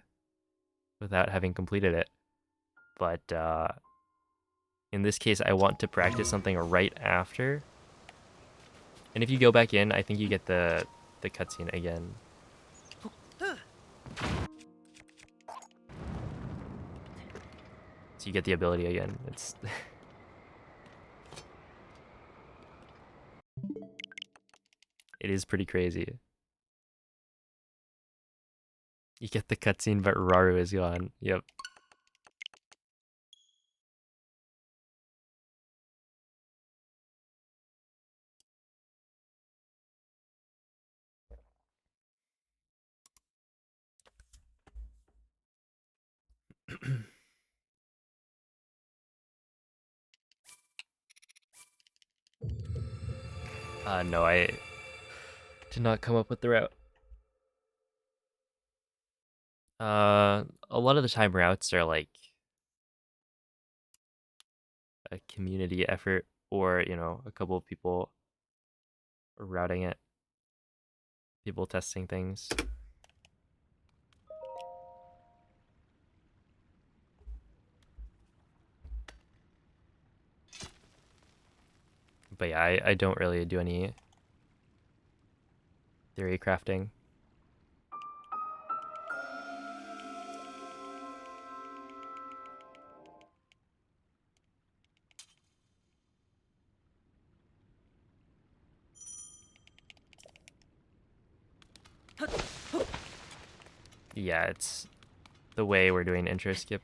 without having completed it? But in this case, I want to practice something right after. And if you go back in, I think you get the cutscene again. So you get the ability again. It's it is pretty crazy. You get the cutscene, but Raru is gone. Yep. No, I did not come up with the route. A lot of the time routes are like a community effort or, you know, a couple of people routing it, people testing things. But yeah, I don't really do any theory crafting. Yeah, it's the way we're doing intro skip.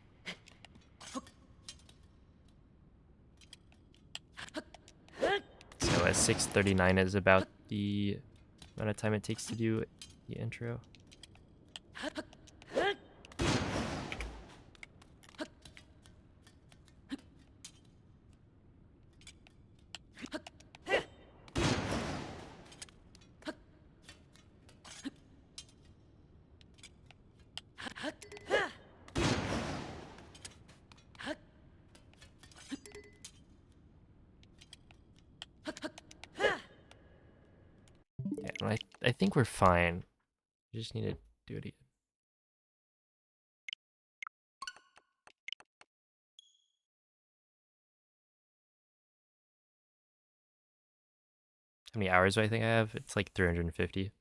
So 6:39 is about the amount of time it takes to do the intro. Yeah, I think we're fine. You just need to do it again. How many hours do I think I have? It's like 350.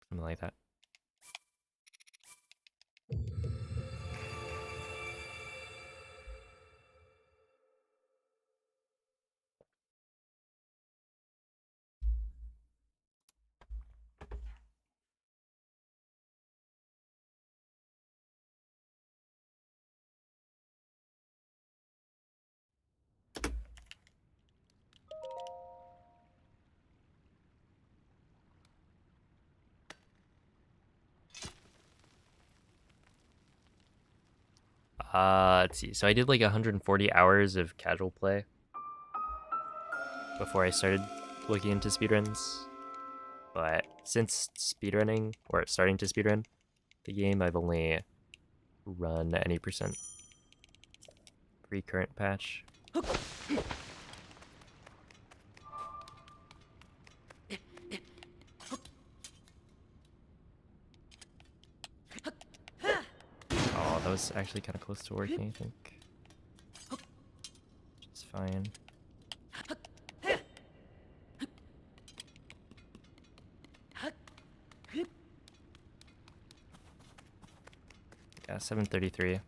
Something like that. Let's see. So I did like 140 hours of casual play before I started looking into speedruns. But since speedrunning or starting to speedrun the game, I've only run any percent pre-current patch. Oh, that was actually kind of close to working, I think. It's fine. Yeah, 733.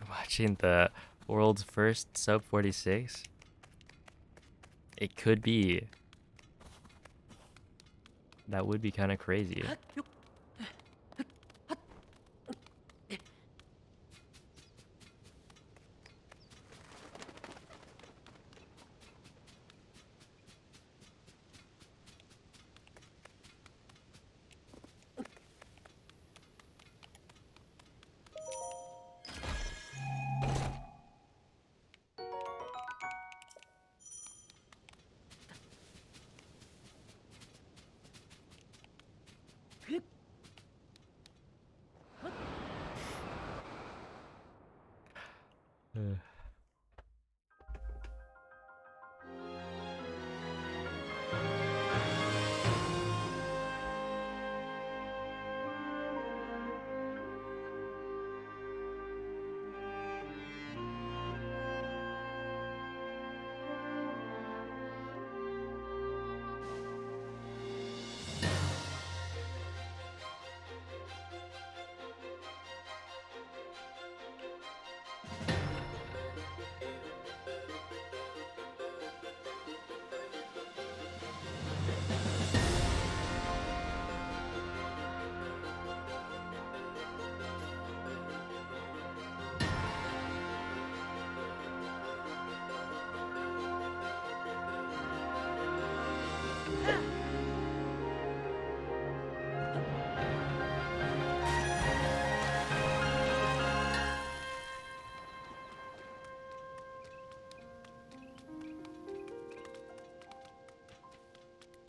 Watching the world's first sub 46. It could be. That would be kind of crazy.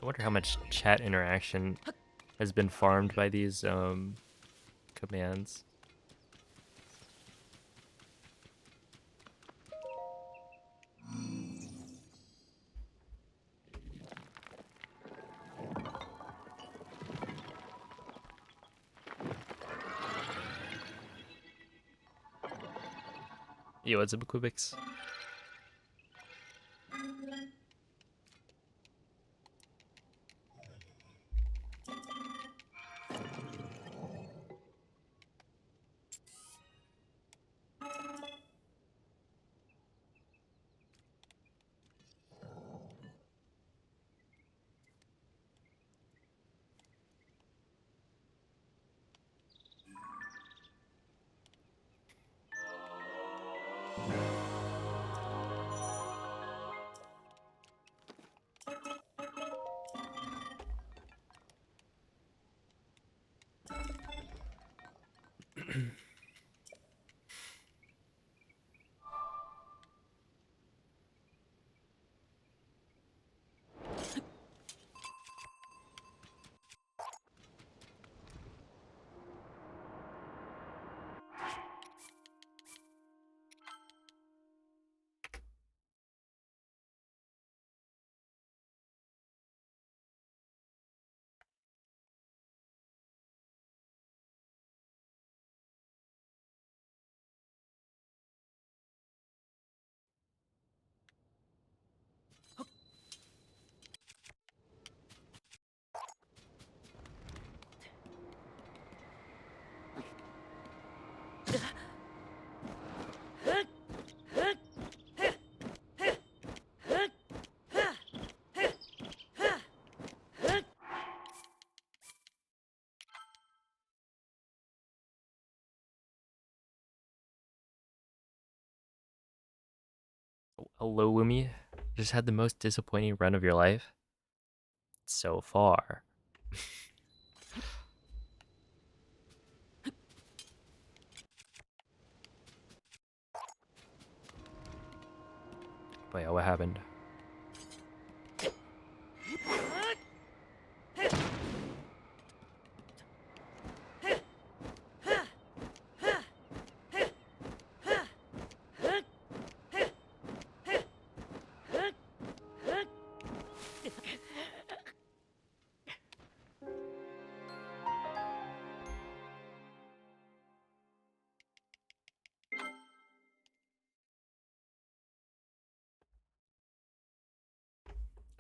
I wonder how much chat interaction has been farmed by these commands. Yo, what's up, Kubix? Hello, Wumi. Just had the most disappointing run of your life so far. Wait, what happened?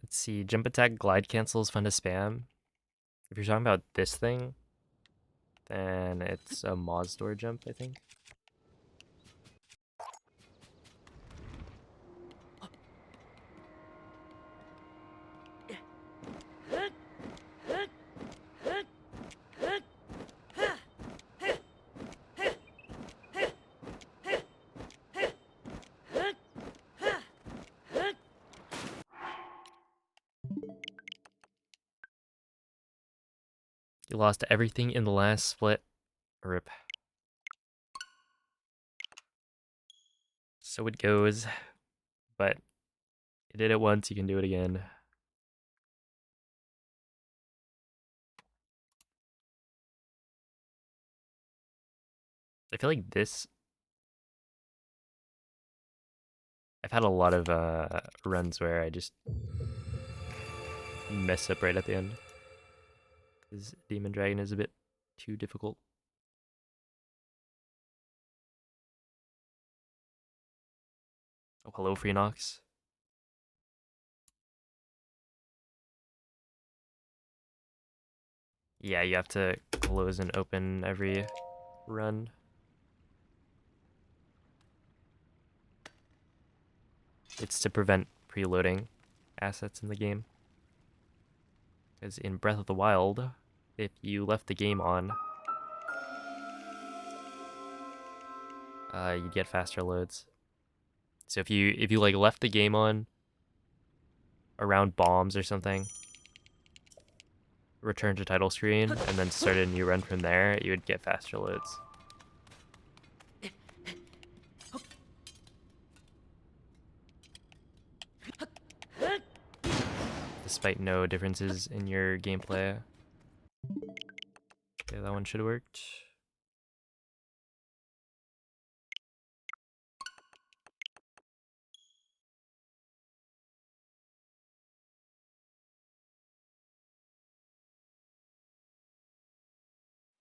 Let's see. Jump attack, glide cancel is fun to spam. If you're talking about this thing, then it's a Moz door jump, I think. You lost everything in the last split. Rip. So it goes. But you did it once, you can do it again. I feel like this... I've had a lot of runs where I just mess up right at the end. Because Demon Dragon is a bit too difficult. Oh, hello, Freenox. Yeah, you have to close and open every run. It's to prevent preloading assets in the game. Because in Breath of the Wild, if you left the game on, you get faster loads. So if you like left the game on around bombs or something, return to title screen, and then start a new run from there, you would get faster loads. Despite no differences in your gameplay. Okay, that one should have worked.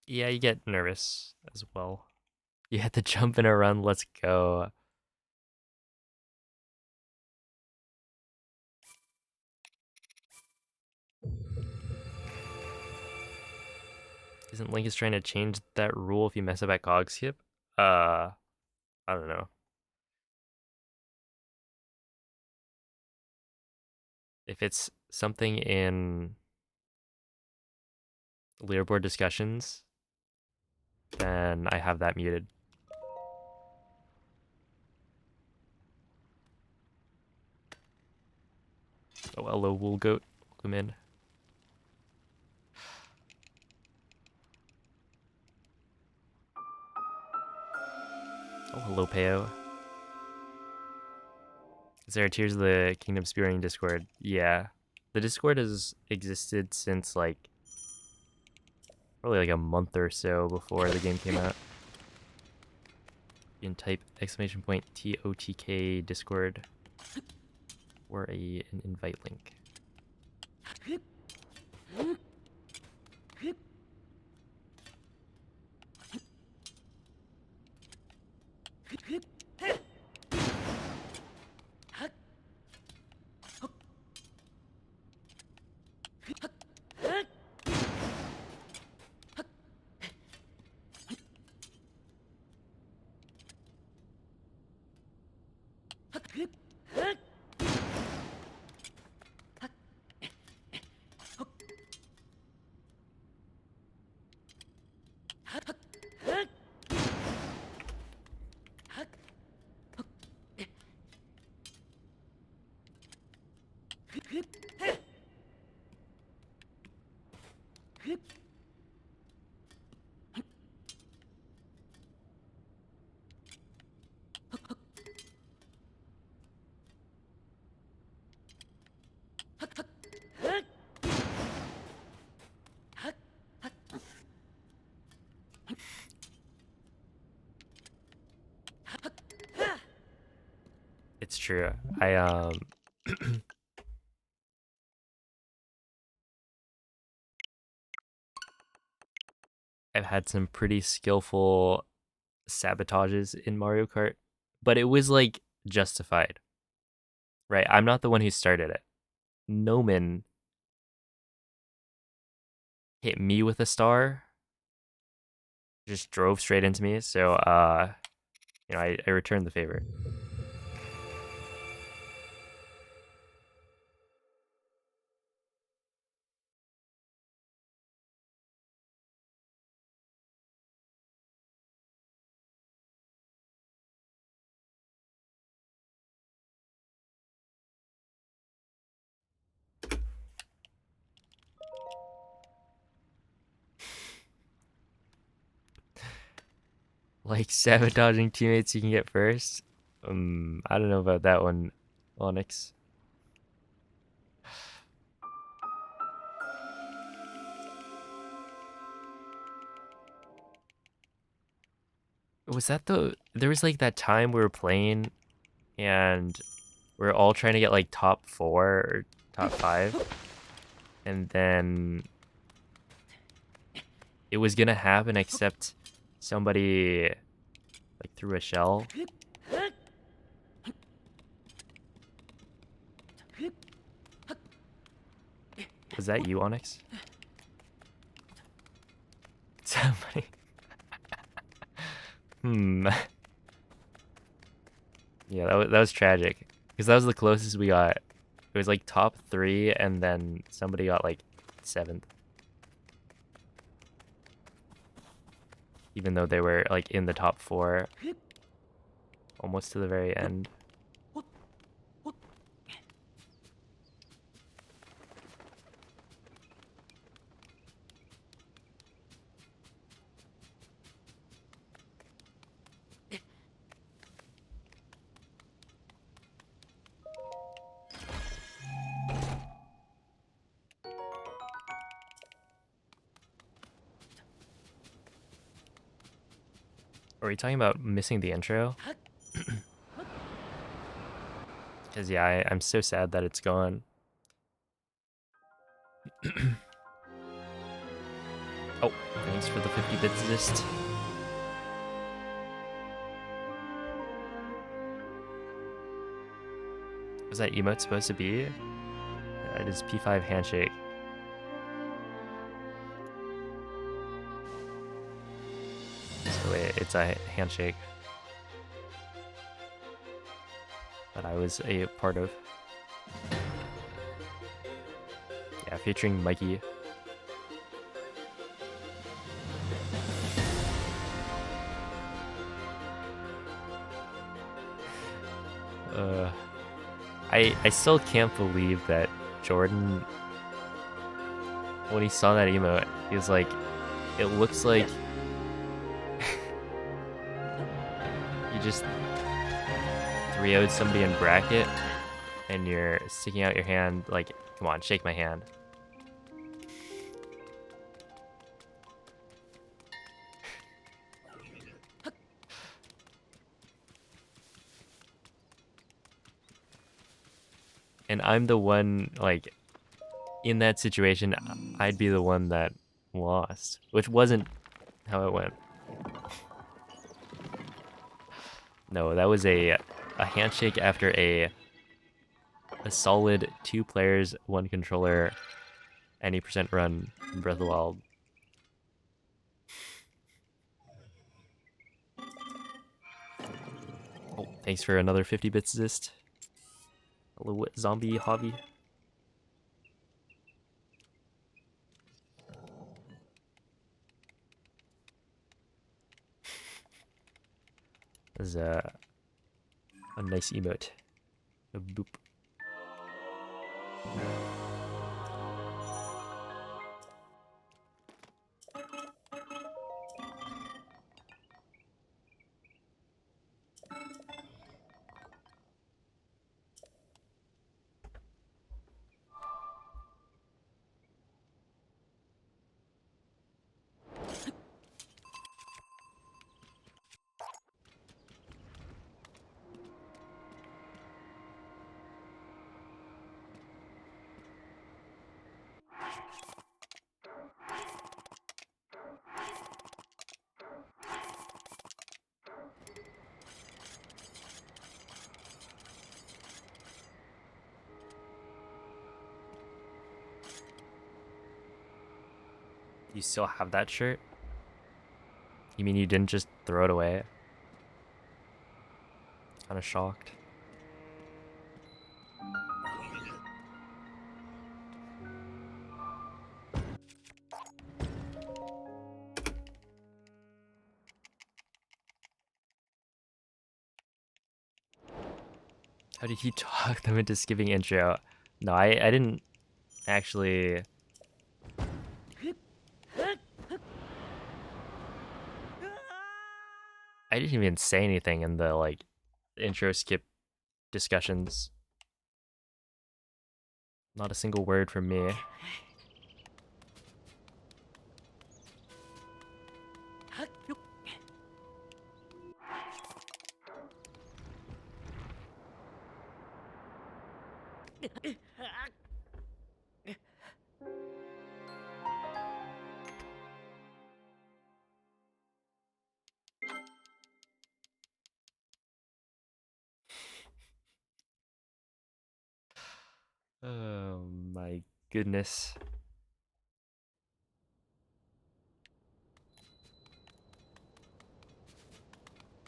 Yeah, you get nervous as well. You had to jump in a run, let's go. Isn't Link is trying to change that rule if you mess up at cog skip? I don't know. If it's something in leaderboard discussions, then I have that muted. Oh, hello, Wool Goat. Welcome in. Oh, hello, Peo. Is there a Tears of the Kingdom Spearing Discord? Yeah. The Discord has existed since like probably like a month or so before the game came out. You can type !TOTK Discord or an invite link. It's true. I've had some pretty skillful sabotages in Mario Kart, but it was like justified, right? I'm not the one who started it. Noman hit me with a star, just drove straight into me. So, I returned the favor. Like sabotaging teammates you can get first. I don't know about that one, Onyx. Was that there was like that time we were playing and we are all trying to get like top 4 or top 5, and then it was gonna happen except somebody like threw a shell. Was that you, Onyx? Somebody. Yeah, that was tragic because that was the closest we got. It was like top 3, and then somebody got like 7th, even though they were like in the top 4, almost to the very end. Are we talking about missing the intro? Because yeah, I'm so sad that it's gone. Oh, thanks for the 50 bits assist. Was that emote supposed to be? It is P5 handshake. So it's a handshake that I was a part of. Yeah, featuring Mikey. I still can't believe that Jordan, when he saw that emote, he was like, it looks like you just 3-0'd somebody in bracket and you're sticking out your hand like, come on, shake my hand. And I'm the one, like, in that situation, I'd be the one that lost, which wasn't how it went. No, that was a handshake after a solid 2 players, 1 controller, any percent run in Breath of the Wild. Oh, thanks for another 50 bits assist. Hello, zombie hobby. This is a nice emote. A boop. You still have that shirt? You mean you didn't just throw it away? Kind of shocked. How did you talk them into skipping intro? No, I didn't actually. I didn't even say anything in the like intro skip discussions. Not a single word from me. Oh my goodness.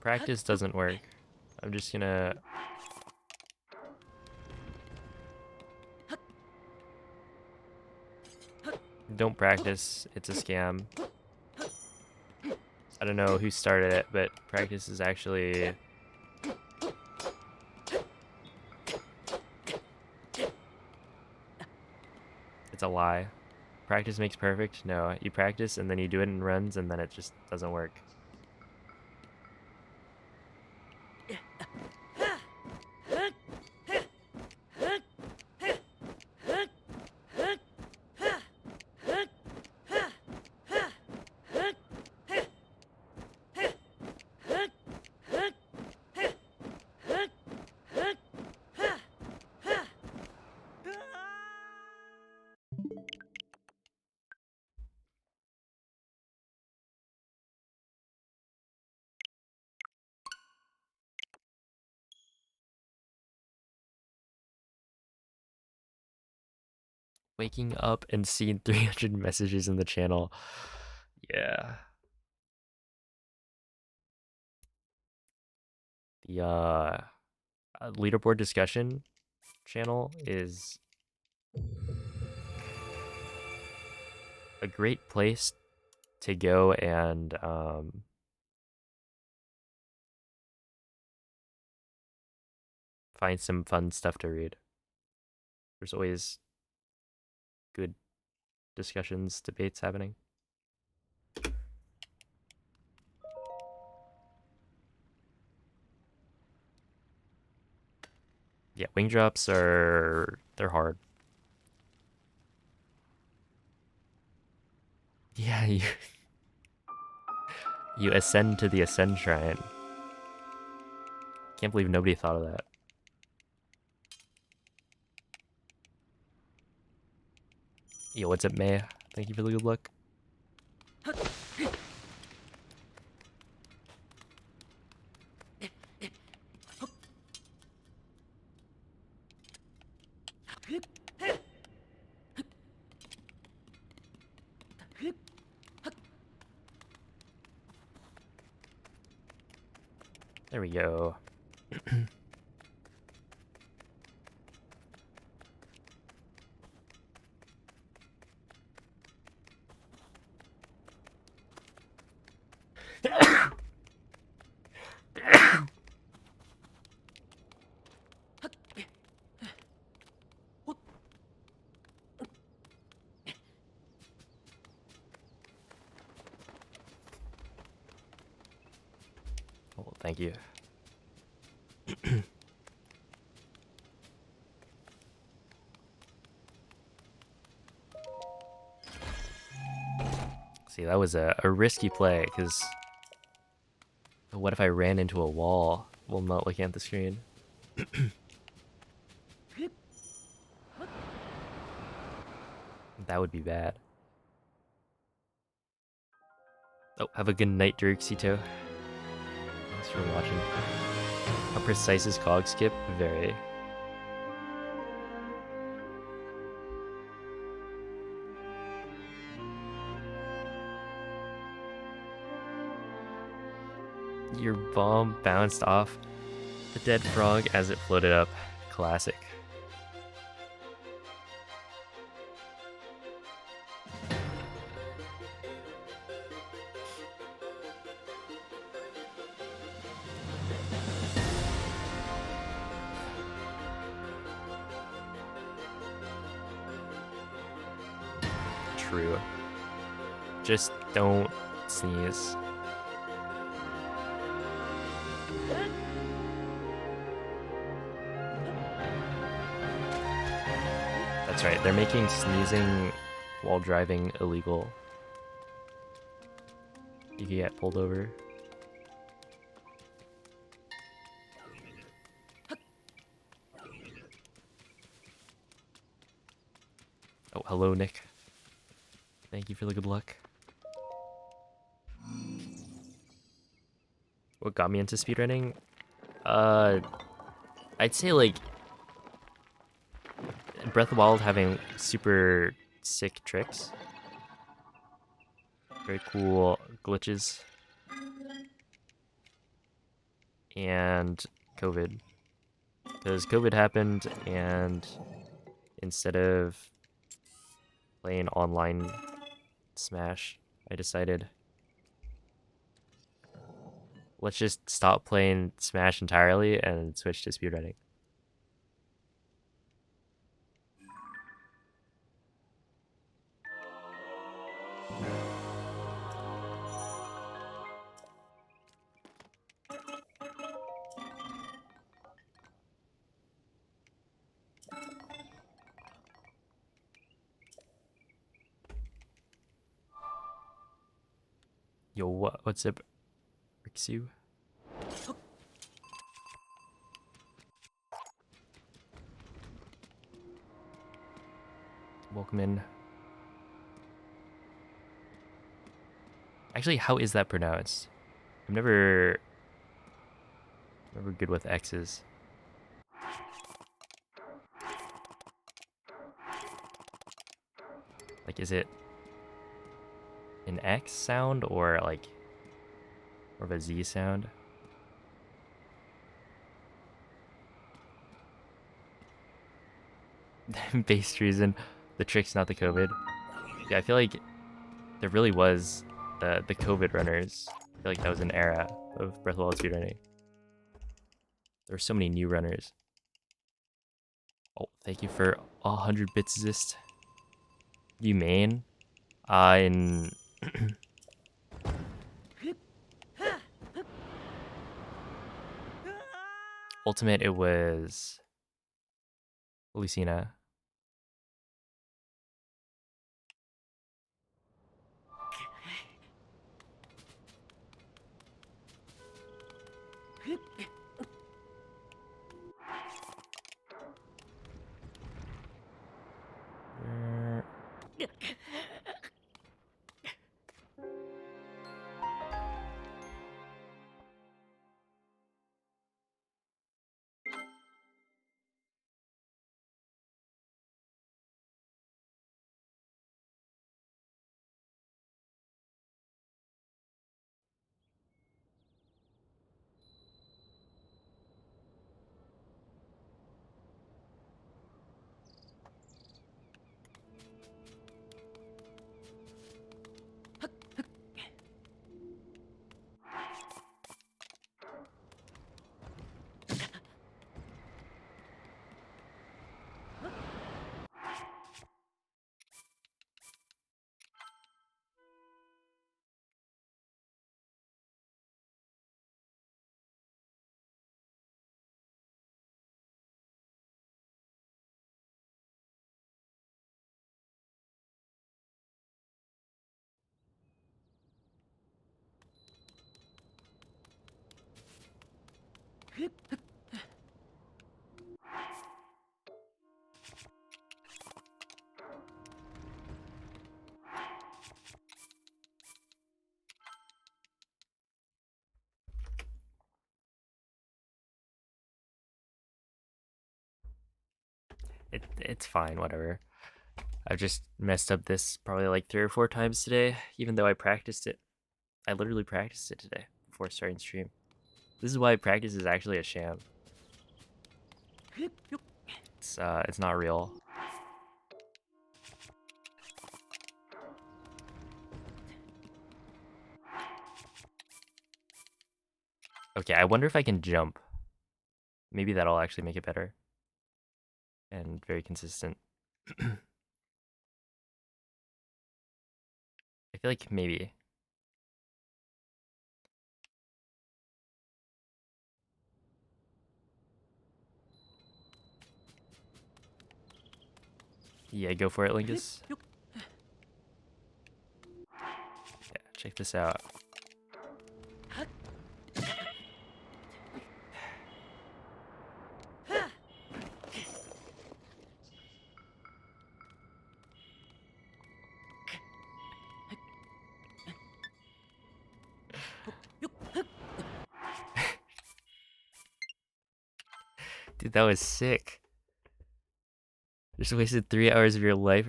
Practice doesn't work. I'm just gonna. Don't practice. It's a scam. I don't know who started it, but practice is actually. It's a lie. Practice makes perfect? No, you practice and then you do it in runs and then it just doesn't work. Waking up and seeing 300 messages in the channel. Yeah. The leaderboard discussion channel is a great place to go and find some fun stuff to read. There's always good discussions, debates happening. Yeah, wing drops they're hard. Yeah, you ascend to the Ascend Shrine. Can't believe nobody thought of that. Yo, what's up, May? Thank you for the good luck. There we go. Oh, thank you. See, that was a risky play, because what if I ran into a wall while not looking at the screen? That would be bad. Oh, have a good night, Dirksito. Thanks for watching. How precise is Cog Skip? Very. Your bomb bounced off the dead frog as it floated up. Classic. True. Just don't sneeze. That's right, they're making sneezing while driving illegal. You can get pulled over. Oh, hello, Nick. Thank you for the good luck. What got me into speedrunning? I'd say like Breath of the Wild having super sick tricks. Very cool glitches. And COVID. Because COVID happened and instead of playing online Smash, I decided let's just stop playing Smash entirely and switch to speedrunning. Yo, what's up, Rixu? Welcome in. Actually, how is that pronounced? I'm never good with X's. Like, is it an X sound or like more of a Z sound? Based reason, the trick's not the COVID. Yeah, I feel like there really was the COVID runners. I feel like that was an era of Breath of the Wild speedrunning. There were so many new runners. Oh, thank you for 100 bits assist. You main? In Ultimate, it was Lucina. It's fine, whatever. I've just messed up this probably like 3 or 4 times today, even though I practiced it. I literally practiced it today before starting stream. This is why practice is actually a sham. It's not real. Okay, I wonder if I can jump. Maybe that'll actually make it better. And very consistent. I feel like maybe. Yeah, go for it, Lingus. Yeah, check this out. Dude, that was sick. Just wasted 3 hours of your life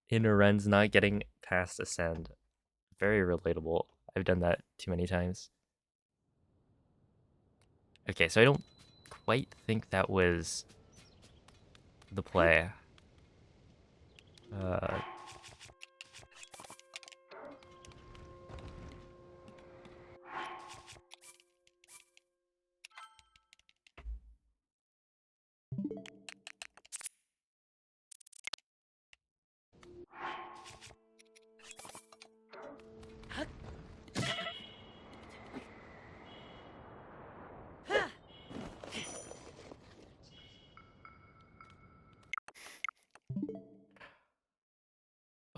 in runs not getting past Ascend. Very relatable. I've done that too many times. Okay, so I don't quite think that was the play. Uh,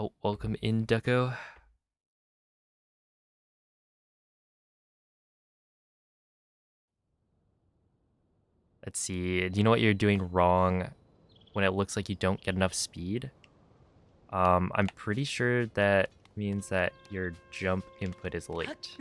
oh, welcome in, Ducko. Let's see. Do you know what you're doing wrong when it looks like you don't get enough speed? I'm pretty sure that means that your jump input is late.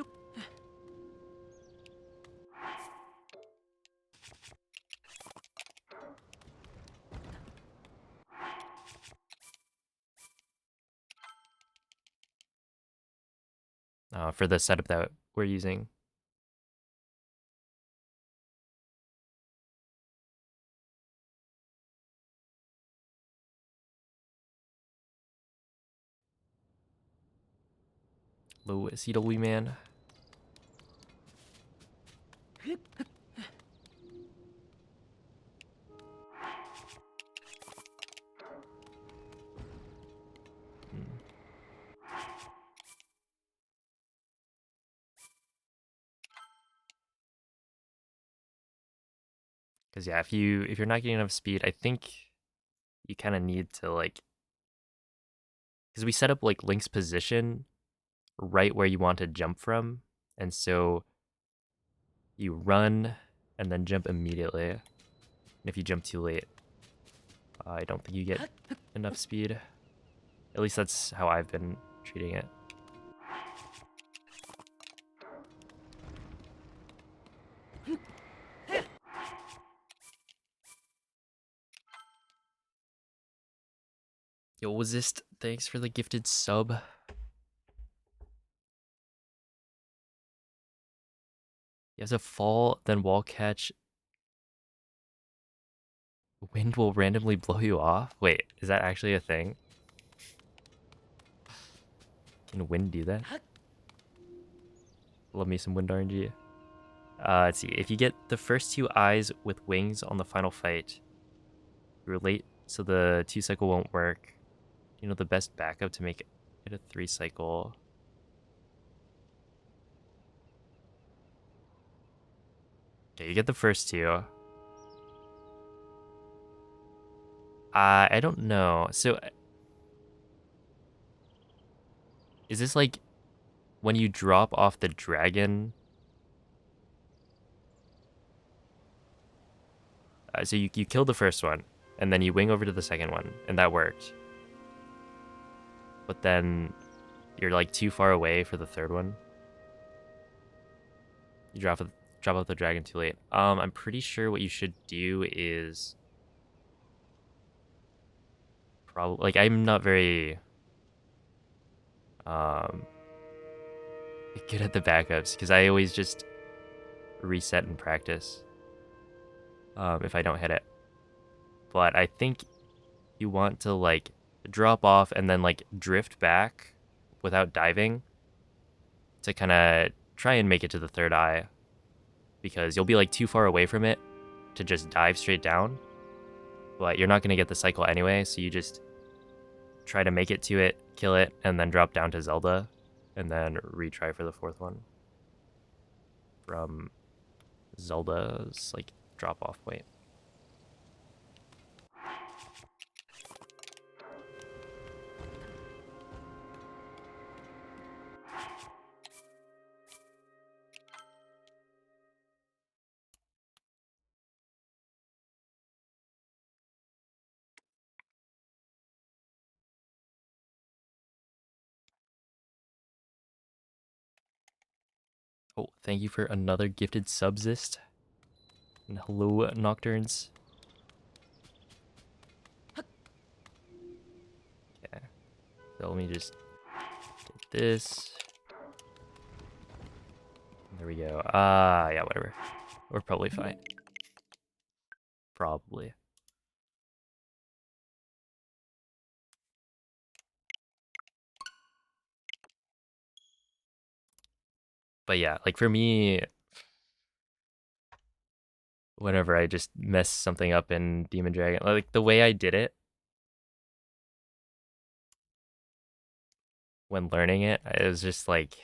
For the setup that we're using. Low CW man. Because yeah, if you're not getting enough speed, I think you kind of need to like, because we set up like Link's position right where you want to jump from, and so you run and then jump immediately. And if you jump too late, I don't think you get enough speed. At least that's how I've been treating it. Yo, Resist, thanks for the gifted sub. You have to fall, then wall catch. Wind will randomly blow you off? Wait, is that actually a thing? Can wind do that? Love me some wind RNG. Let's see. If you get the first 2 eyes with wings on the final fight, you're late, so the 2 cycle won't work. You know the best backup to make it a 3 cycle. Okay, you get the first 2. I don't know. So, is this like when you drop off the dragon? So you kill the first one, and then you wing over to the second one, and that worked. But then you're like too far away for the third one. You drop off the dragon too late. I'm pretty sure what you should do is probably like I'm not very good at the backups because I always just reset and practice if I don't hit it. But I think you want to like drop off and then like drift back without diving to kind of try and make it to the third eye, because you'll be like too far away from it to just dive straight down, but you're not going to get the cycle anyway, so you just try to make it to it, kill it, and then drop down to Zelda, and then retry for the fourth one from Zelda's like drop off point. Oh, thank you for another gifted subsist. And hello, Nocturnes. Okay. So let me just get this. There we go. Yeah, whatever. We're probably fine. Probably. But yeah, like for me, whenever I just mess something up in Demon Dragon, like the way I did it when learning it, it was just like,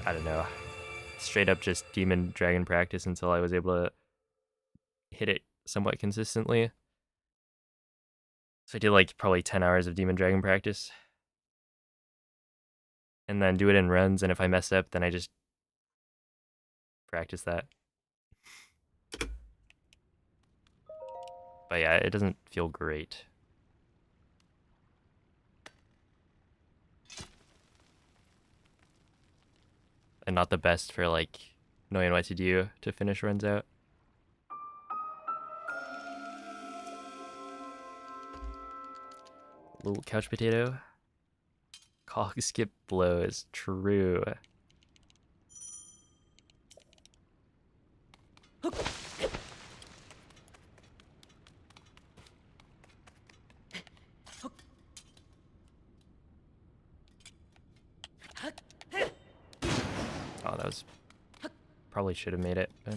I don't know, straight up just Demon Dragon practice until I was able to hit it somewhat consistently. So I did like probably 10 hours of Demon Dragon practice. And then do it in runs, and if I mess up, then I just practice that. But yeah, it doesn't feel great. And not the best for like knowing what to do to finish runs out. Little couch potato. Cog skip blows. True. Oh, that was... Probably should have made it. But...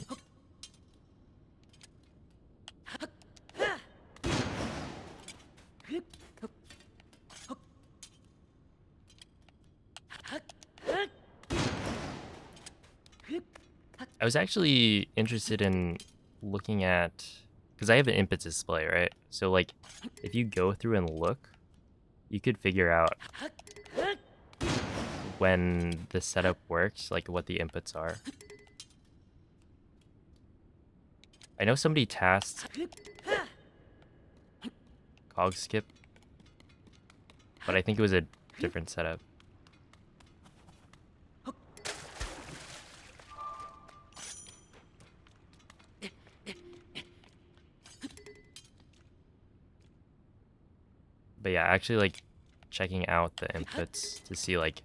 I was actually interested in looking at... Because I have an input display, right? So, like, if you go through and look, you could figure out when the setup works, like what the inputs are. I know somebody tasked Cog skip, but I think it was a different setup. But yeah, actually like checking out the inputs to see like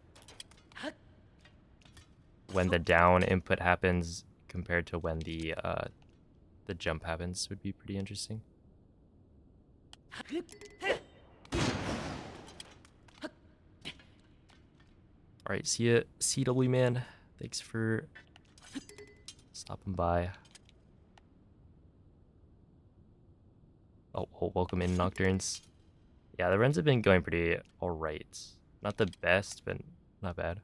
when the down input happens compared to when the jump happens would be pretty interesting. All right, see ya, CW man. Thanks for stopping by. Oh, welcome in, Nocturnes. Yeah, the runs have been going pretty all right. Not the best, but not bad.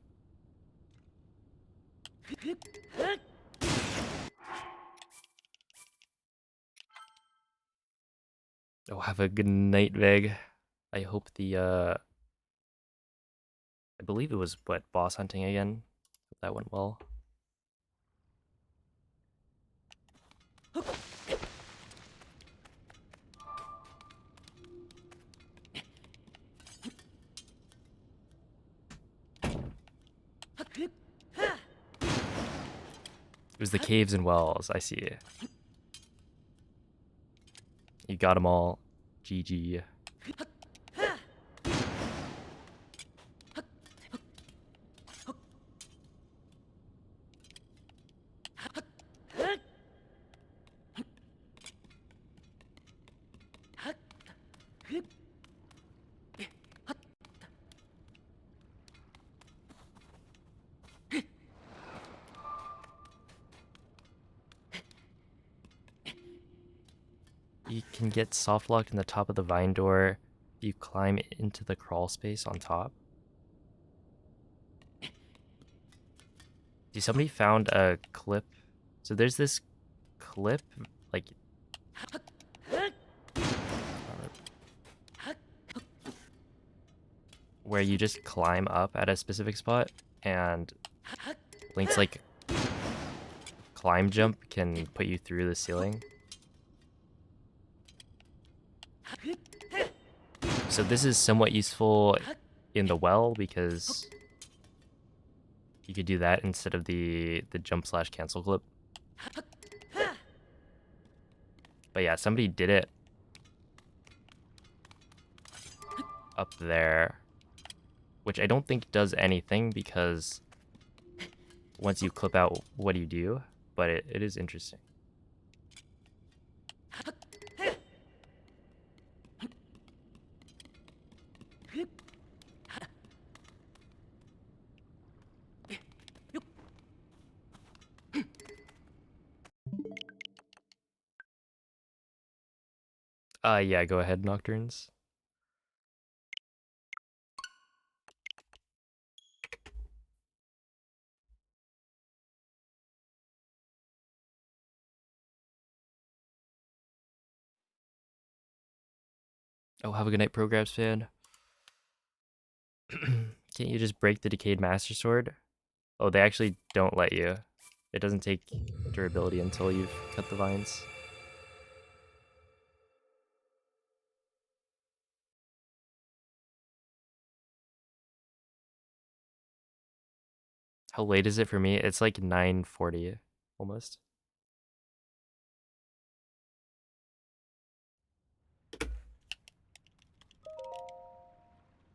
Oh, have a good night, Veg. I hope the I believe it was what, boss hunting again. Hope that went well. It was the caves and wells. I see. You got them all. GG. can get soft locked in the top of the vine door if you climb into the crawl space on top. See, somebody found a clip. So there's this clip, like, where you just climb up at a specific spot, and Link's like climb jump can put you through the ceiling. So this is somewhat useful in the well because you could do that instead of the jump slash cancel clip. But yeah, somebody did it up there, which I don't think does anything because once you clip out, what do you do? But it is interesting. Yeah, go ahead, Nocturnes. Oh, have a good night, Programs fan. Can't you just break the Decayed Master Sword? Oh, they actually don't let you. It doesn't take durability until you've cut the vines. How late is it for me? It's like 9:40, almost.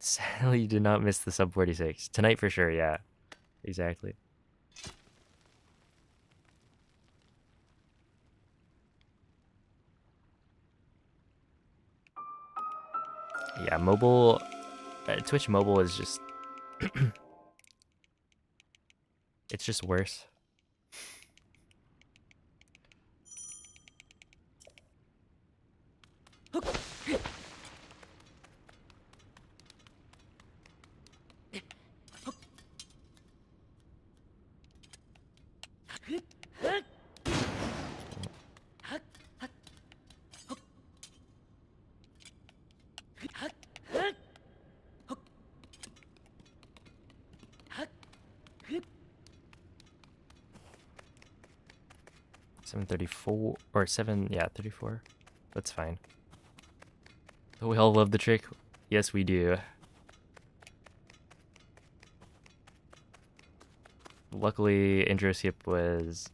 Sadly, you did not miss the sub 46. Tonight for sure, yeah. Exactly. Yeah, mobile... Twitch mobile is just... it's just worse. $734 or 34. That's fine. We all love the trick. Yes, we do. Luckily, intro skip was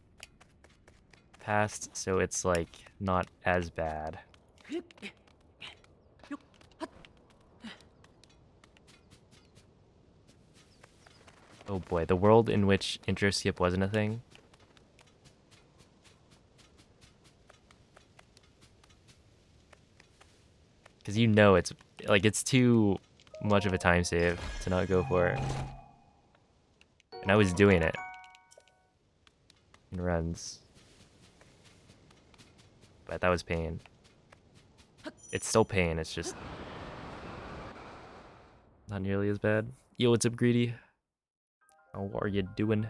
passed, so it's like not as bad. Oh boy, the world in which intro skip wasn't a thing. Because you know it's like it's too much of a time save to not go for it. And I was doing it in runs. But that was pain. It's still pain, it's just not nearly as bad. Yo, what's up, Greedy? How are you doing?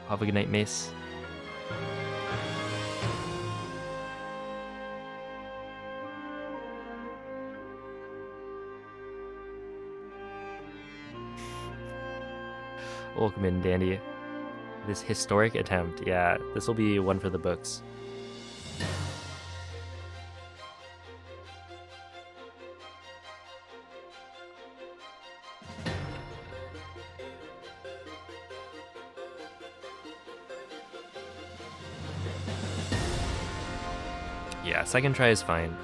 Have a good night, Mace. Welcome in, Dandy. This historic attempt. Yeah, this will be one for the books. Yeah, second try is fine.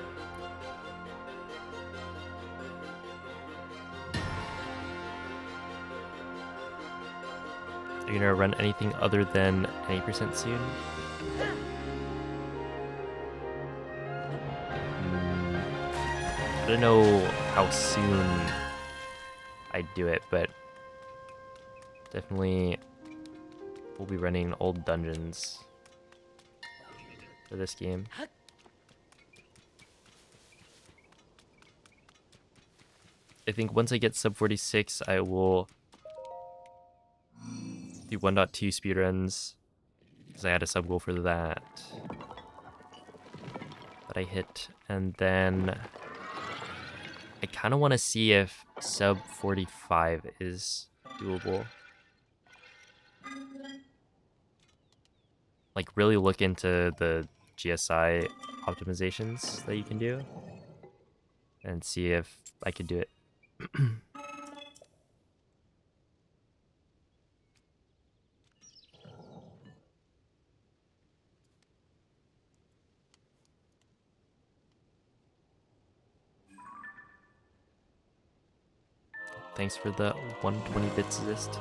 Are you gonna run anything other than 80% soon? I don't know how soon I'd do it, but definitely we'll be running old dungeons for this game. I think once I get sub 46, I will do 1.2 speedruns, because I had a sub goal for that I hit, and then I kind of want to see if sub 45 is doable. Like really look into the GSI optimizations that you can do and see if I could do it. Thanks for the 120 bits assist.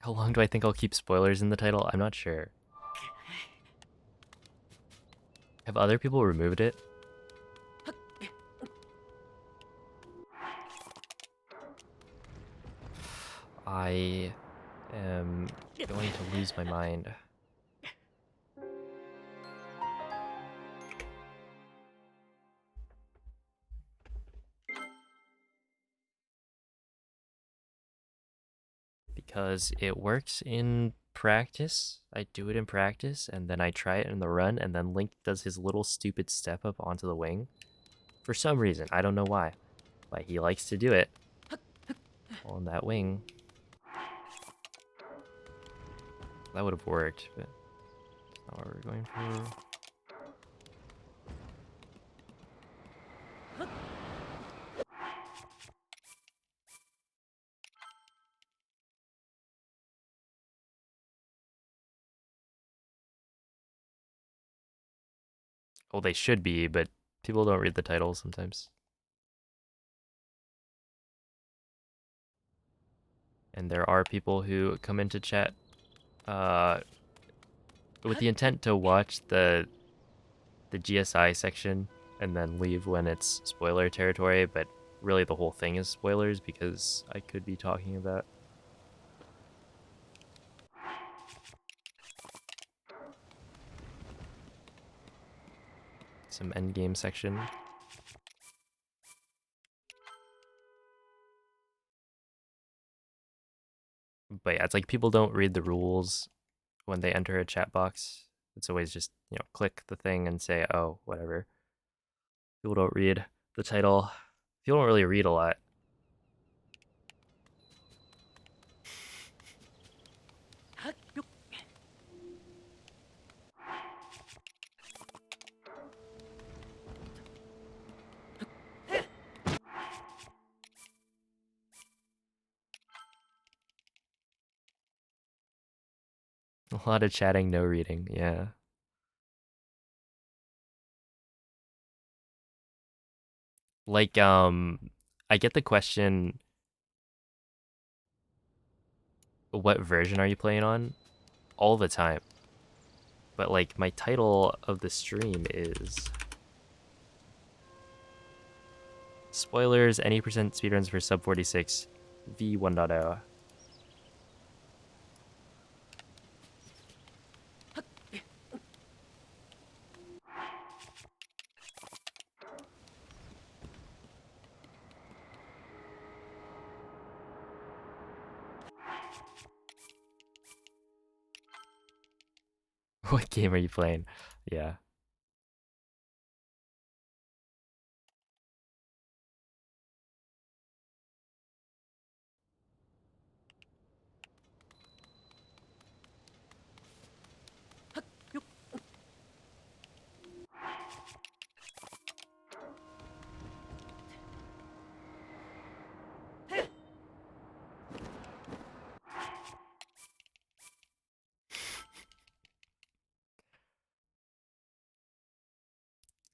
How long do I think I'll keep spoilers in the title? I'm not sure. Have other people removed it? I am going to lose my mind. Because it works in practice. I do it in practice, and then I try it in the run, and then Link does his little stupid step up onto the wing. For some reason, I don't know why, but he likes to do it on that wing. That would have worked, but that's not what we're going for. Well, they should be, but people don't read the titles sometimes. And there are people who come into chat with the intent to watch the GSI section and then leave when it's spoiler territory, but really the whole thing is spoilers because I could be talking about some endgame section. But yeah, it's like people don't read the rules when they enter a chat box. It's always just, click the thing and say, oh, whatever. People don't read the title. People don't really read a lot. A lot of chatting, no reading, yeah. Like, I get the question, what version are you playing on? All the time. But like, my title of the stream is Spoilers, any percent speedruns for sub 46 V 1.0. What game are you playing? Yeah.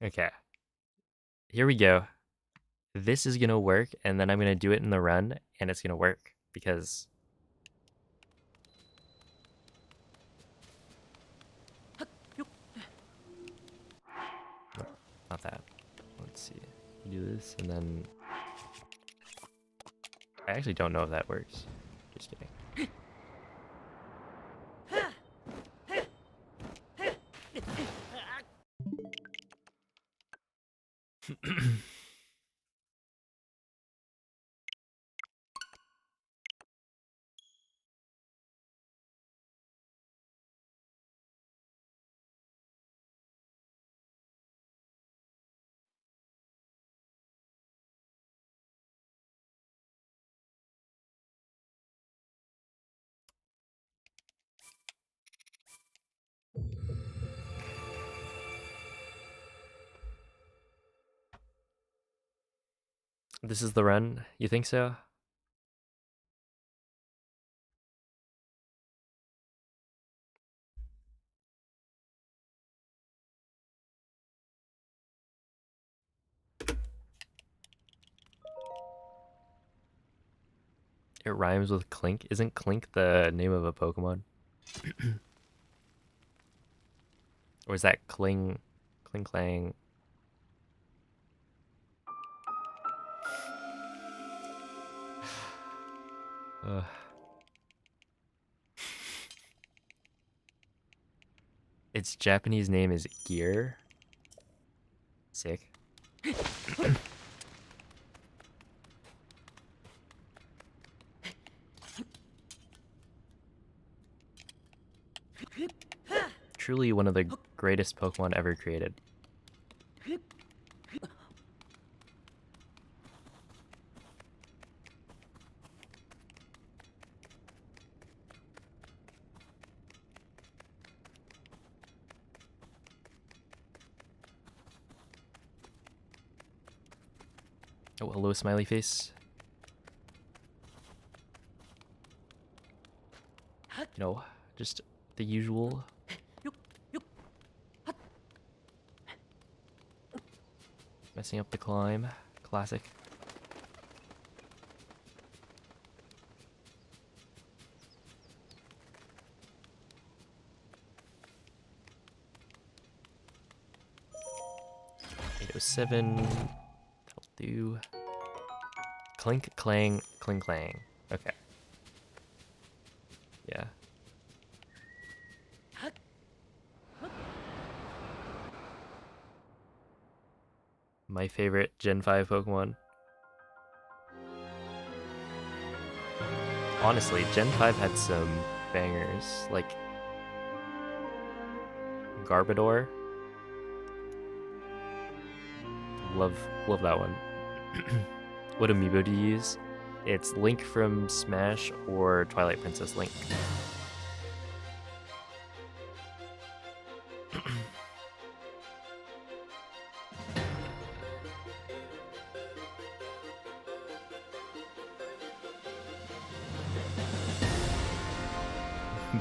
Okay. Here we go. This is gonna work, and then I'm gonna do it in the run, and it's gonna work because not that. Let's see. You do this, and then I actually don't know if that works. Just kidding. This is the run. You think so? It rhymes with Clink. Isn't Clink the name of a Pokemon? Or is that Kling, Kling Clang? Uh, its Japanese name is Gear. Sick. Truly one of the greatest Pokemon ever created. Oh, hello, smiley face. You know, just the usual. Messing up the climb. Classic. #807. That'll do. Clink, clang, cling, clang. Okay. Yeah. My favorite Gen 5 Pokemon. Honestly, Gen 5 had some bangers, like Garbodor. Love that one. What amiibo do you use? It's Link from Smash or Twilight Princess Link.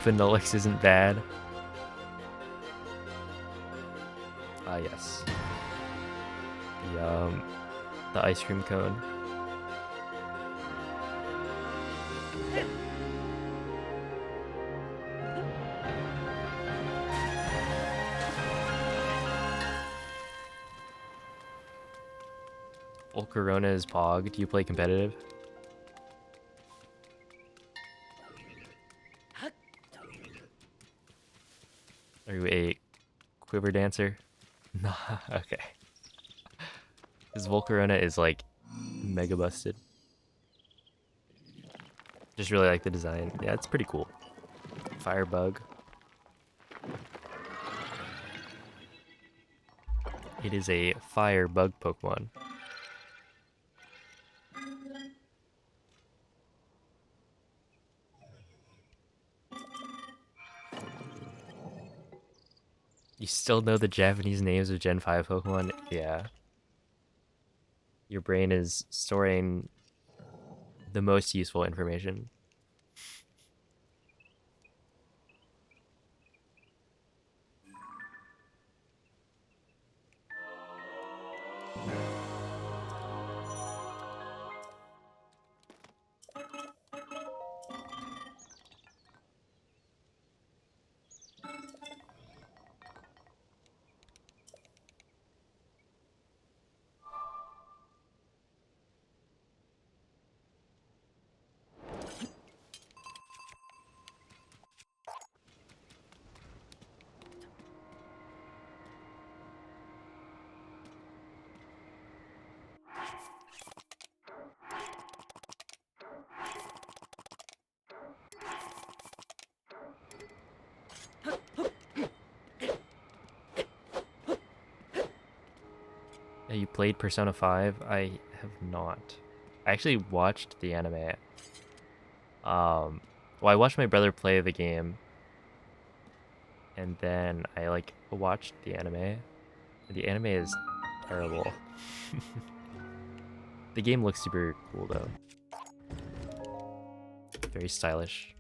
Vanillix isn't bad. Ah, yes. The ice cream cone. Volcarona is Pog. Do you play competitive? Are you a quiver dancer? Nah, okay. This Volcarona is like mega busted. Just really like the design. Yeah, it's pretty cool. Firebug. It is a fire bug Pokemon. You still know the Japanese names of Gen 5 Pokemon? Yeah. Your brain is storing the most useful information. You played Persona 5? I have not. I actually watched the anime. Well, I watched my brother play the game, and then I like watched the anime. The anime is terrible. The game looks super cool though. Very stylish.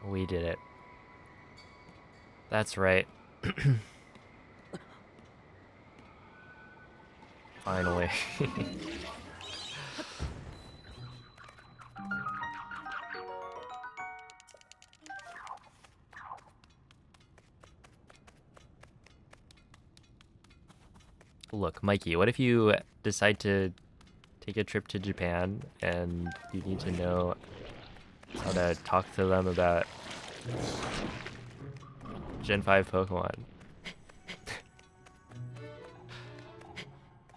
We did it. That's right. Finally. Look, Mikey, what if you decide to take a trip to Japan and you need to know how to talk to them about Gen 5 Pokemon?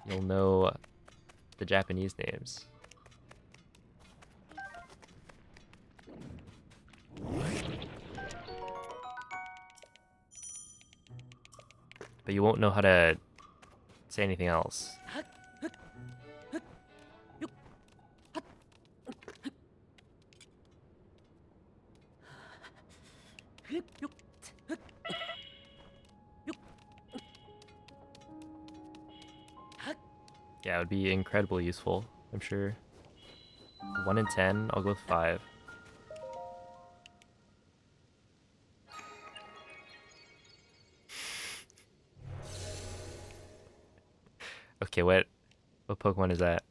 You'll know the Japanese names. But you won't know how to say anything else. Yeah, it would be incredibly useful, I'm sure. 1 in 10, I'll go with 5. Okay, what Pokemon is that?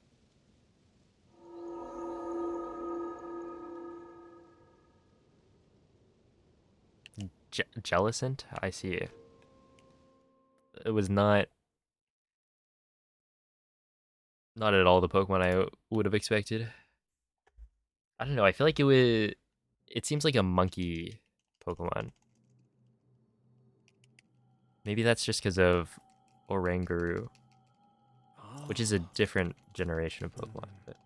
Jellicent? I see. It was not at all the Pokemon I would have expected. I don't know, I feel like it seems like a monkey Pokemon. Maybe that's just because of Oranguru, which is a different generation of Pokemon. But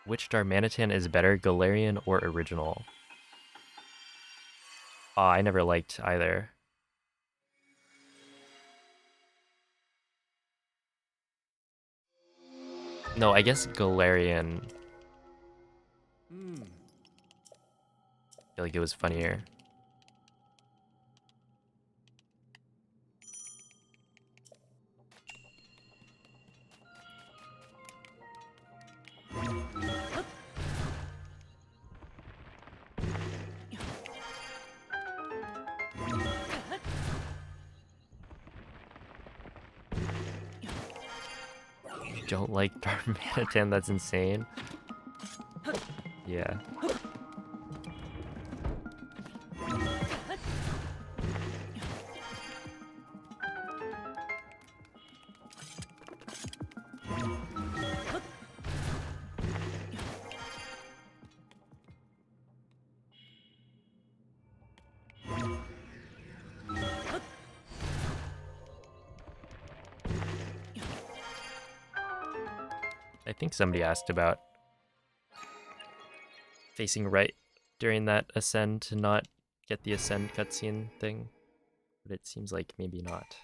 which Darmanitan is better, Galarian or original? I never liked either. No, I guess Galarian. I feel like it was funnier. don't like Darmanitan, that's insane. Yeah. I think somebody asked about facing right during that ascend to not get the ascend cutscene thing, but it seems like maybe not.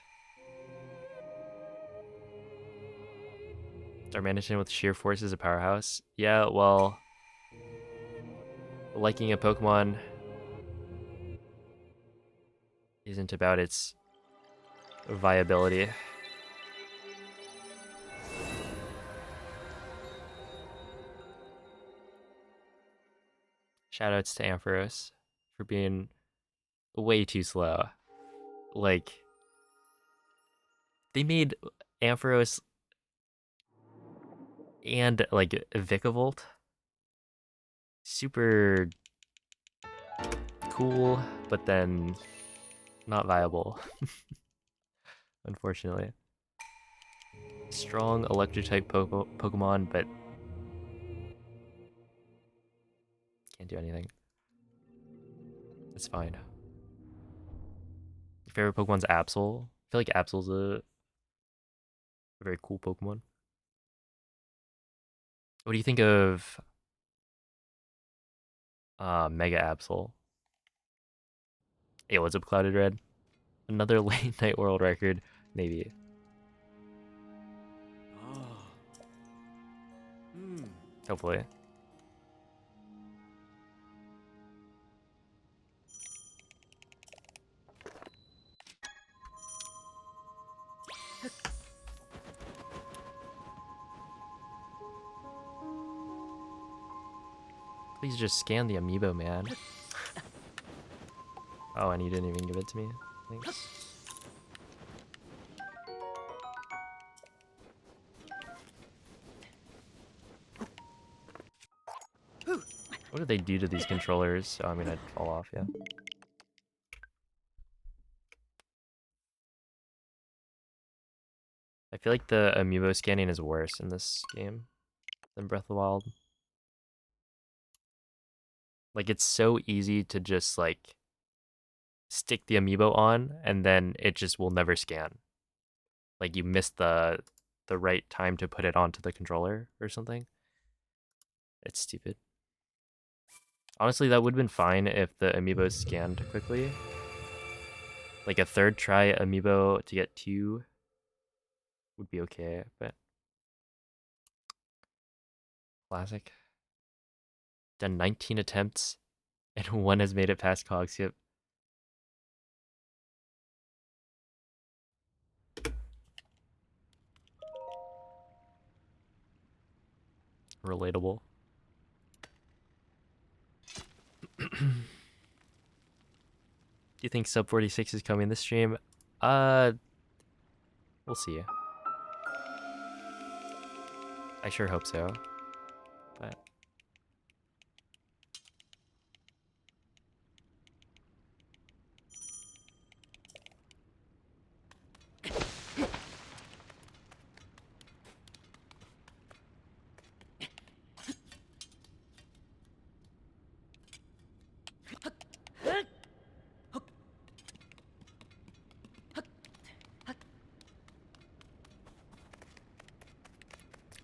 Darmanitan with sheer force is a powerhouse. Yeah, well, liking a Pokemon isn't about its viability. Shoutouts to Ampharos for being way too slow. Like, they made Ampharos and, like, Vikavolt super cool, but then not viable, unfortunately. Strong electric-type Pokemon, but can't do anything. It's fine. Your favorite Pokemon's Absol? I feel like Absol's a very cool Pokemon. What do you think of Mega Absol? Hey, what's up, Clouded Red? Another late night world record, maybe. Hopefully. Please just scan the amiibo, man. Oh, and you didn't even give it to me? Thanks. What do they do to these controllers? Oh, I mean, I'd fall off, yeah. I feel like the amiibo scanning is worse in this game than Breath of the Wild. Like, it's so easy to just, like, stick the amiibo on, and then it just will never scan. Like, you missed the right time to put it onto the controller or something. It's stupid. Honestly, that would have been fine if the amiibos scanned quickly. Like, a third try amiibo to get 2 would be okay, but... Classic. Done 19 attempts, and 1 has made it past Cogskip. Relatable. Do you think sub 46 is coming this stream? We'll see. I sure hope so. But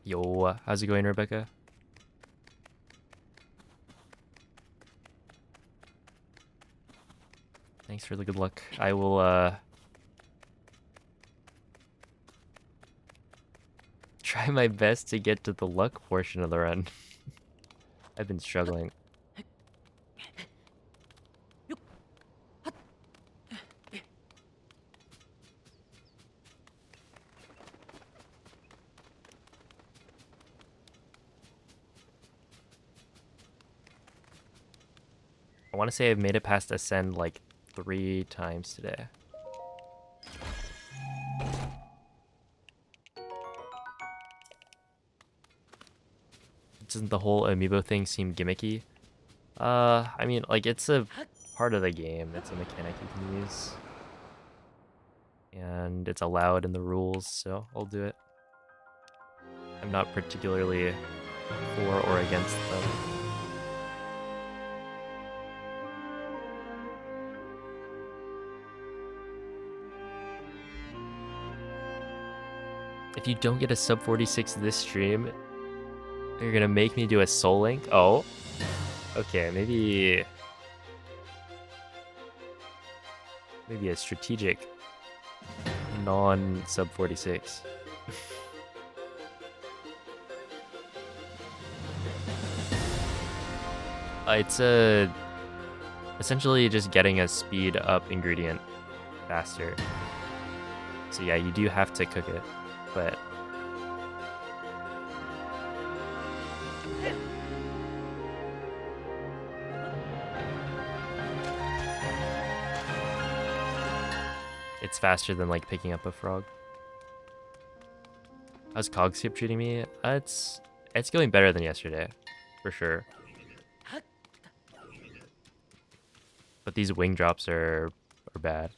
yo, how's it going, Rebecca? Thanks for the good luck. I will try my best to get to the luck portion of the run. I've been struggling. I want to say I've made it past Ascend like 3 times today. doesn't the whole amiibo thing seem gimmicky? I mean, like, it's a part of the game. It's a mechanic you can use. And it's allowed in the rules, so I'll do it. I'm not particularly for or against them. If you don't get a sub 46 this stream, you're gonna make me do a Soul Link? Oh. Okay, maybe a strategic non-sub 46. It's essentially just getting a speed up ingredient faster. So yeah, you do have to cook it, but it's faster than like picking up a frog. How's Cogskip treating me? It's going better than yesterday, for sure. But these wing drops are bad.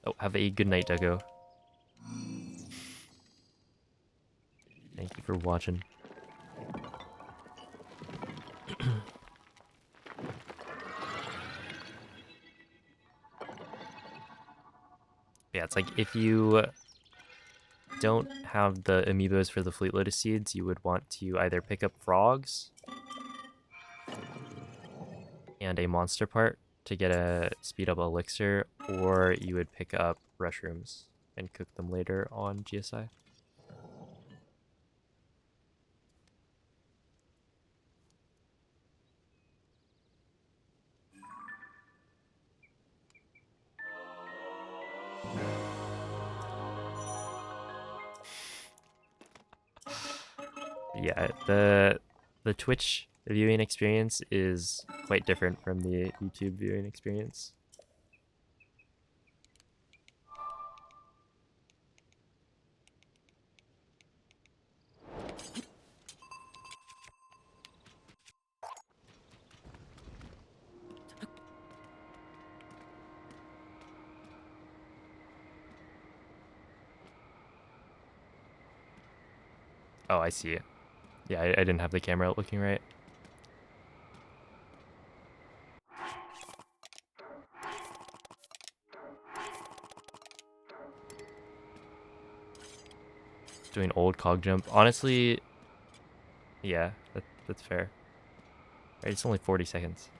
Oh, have a good night, Duggo. Thank you for watching. Yeah, it's like if you don't have the amiibos for the Fleet Lotus seeds, you would want to either pick up frogs and a monster part to get a speed up elixir, or you would pick up mushrooms and cook them later on GSI. Yeah, the Twitch viewing experience is quite different from the YouTube viewing experience. Oh, I see it. Yeah, I didn't have the camera looking right. Doing old cog jump. Honestly, yeah, that's fair. Right, it's only 40 seconds.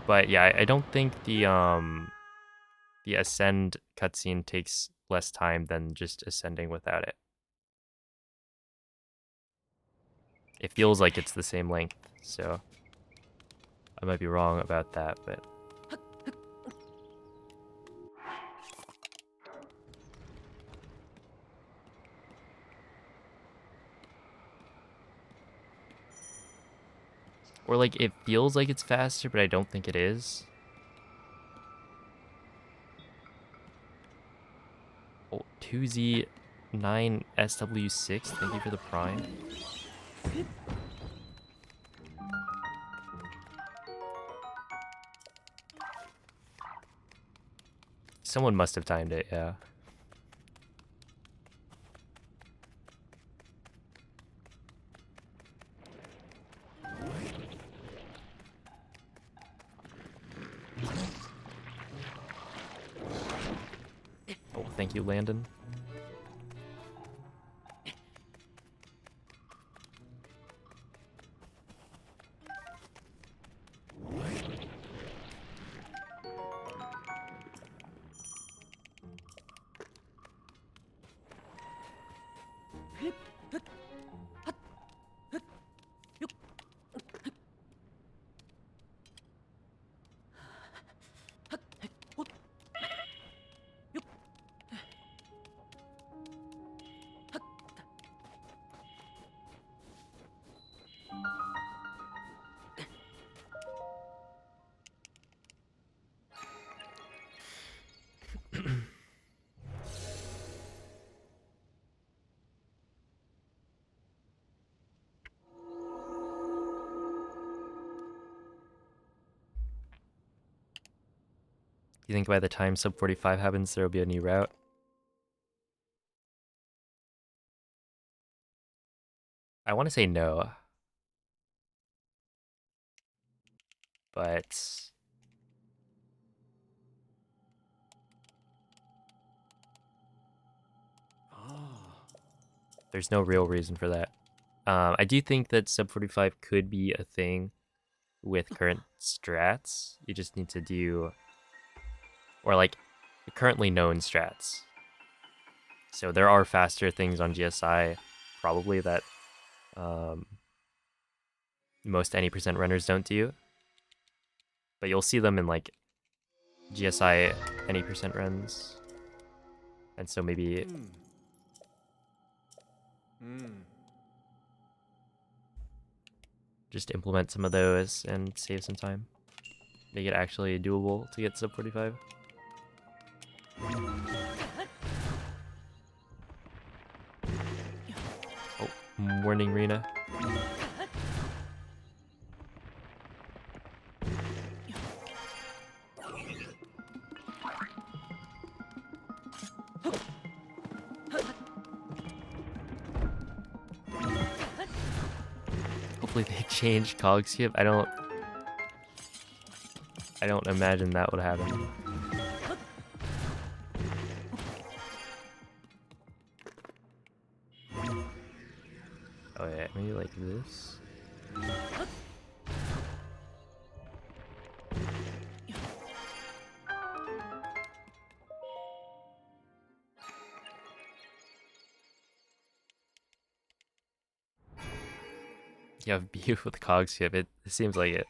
But yeah, I don't think the ascend cutscene takes less time than just ascending without it. It feels like it's the same length, so I might be wrong about that, but or like it feels like it's faster, but I don't think it is. Oh, 2Z9SW6, thank you for the prime. Someone must have timed it, yeah. Oh, thank you, Landon. you think by the time sub 45 happens, there will be a new route? I want to say no. But there's no real reason for that. I do think that sub 45 could be a thing with current strats. You just need to do, or like currently known strats. So there are faster things on GSI, probably that most any percent runners don't do. But you'll see them in like GSI any percent runs. And so maybe just implement some of those and save some time. Make it actually doable to get sub 45. Oh, warning Rena. Hopefully they change cog skip. I don't imagine that would happen. Oh yeah, maybe like this. You have beef with cog skip. It seems like it.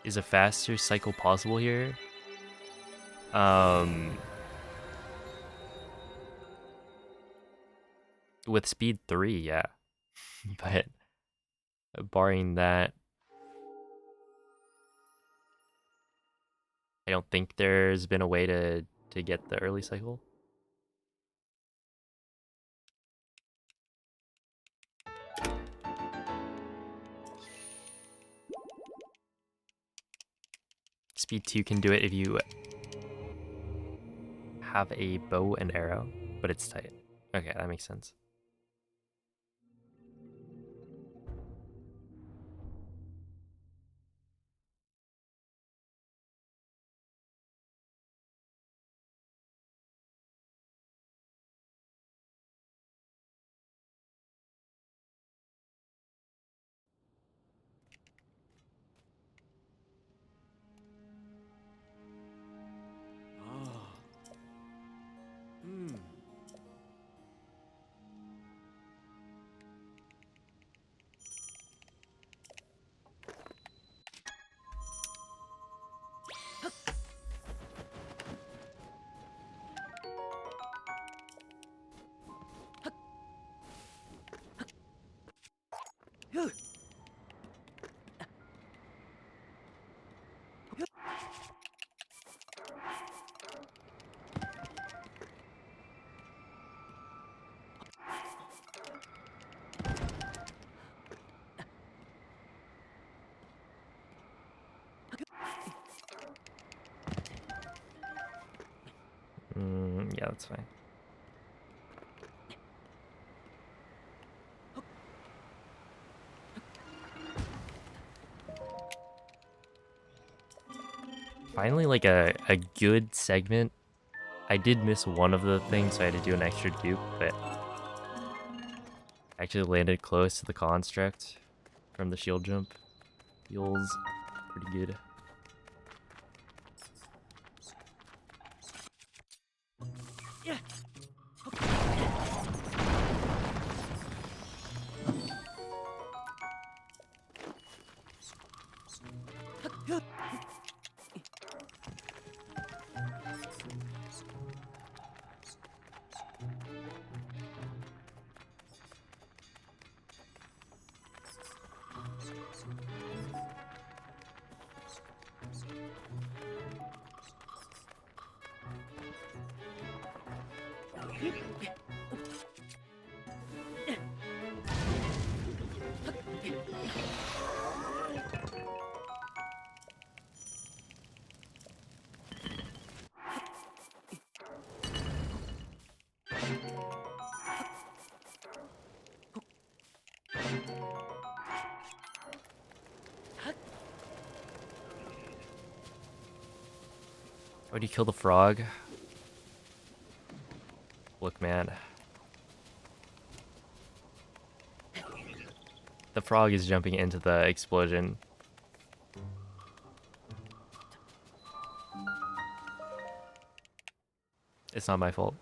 Is a faster cycle possible here? With speed 3, yeah. But barring that, I don't think there's been a way to get the early cycle. Speed 2 can do it if you have a bow and arrow, but it's tight. Okay, that makes sense. Yeah, that's fine. Finally, like a good segment. I did miss one of the things, so I had to do an extra dupe, but actually landed close to the construct from the shield jump. Feels pretty good. Why do you kill the frog? Look, man. The frog is jumping into the explosion. It's not my fault.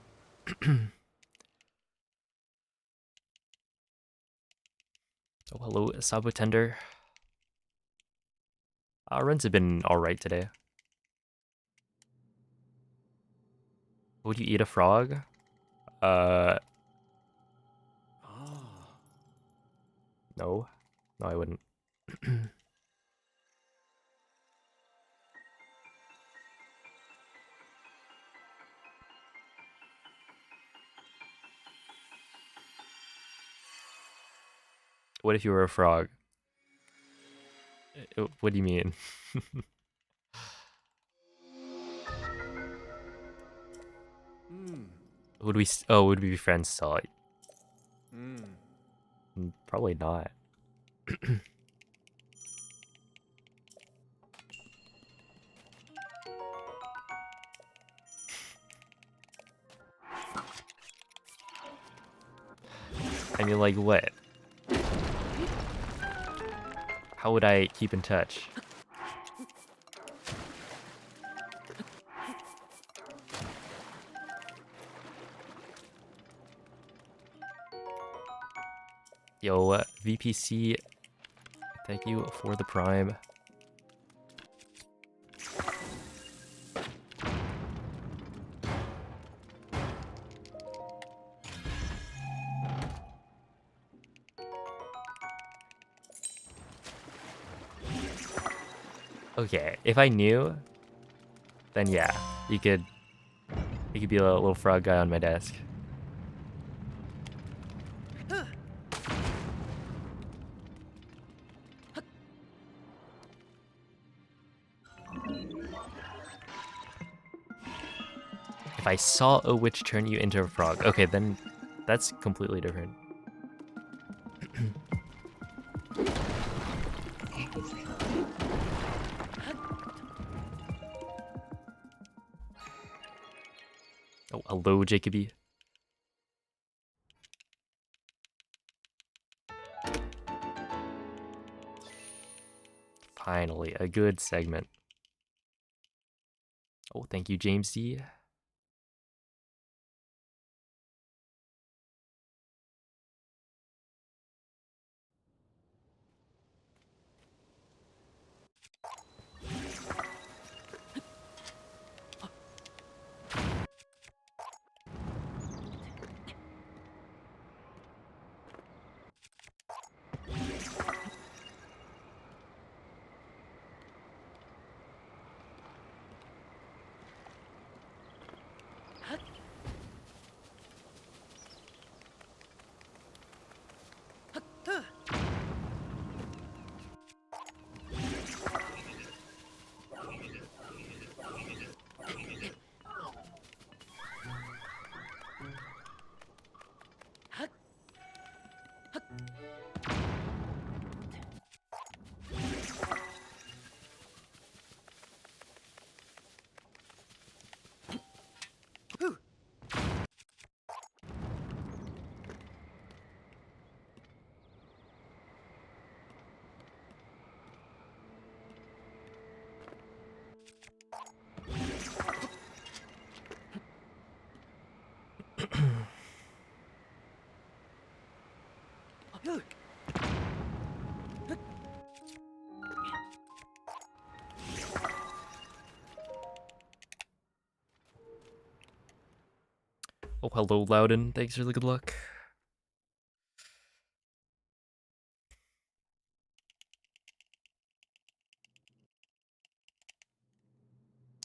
Oh, hello, Sabo Tender. Runs have been alright today. Would you eat a frog? No. No, I wouldn't. What if you were a frog? What do you mean? Would we? Oh, would we be friends still? Probably not. I mean, like what? How would I keep in touch? Yo, VPC, thank you for the prime. Okay, if I knew, then yeah, you could be a little frog guy on my desk. If I saw a witch turn you into a frog, okay, then that's completely different. Oh, hello, Jacoby. Finally, a good segment. Oh, thank you, James D. Oh, hello, Loudon. Thanks for the good luck.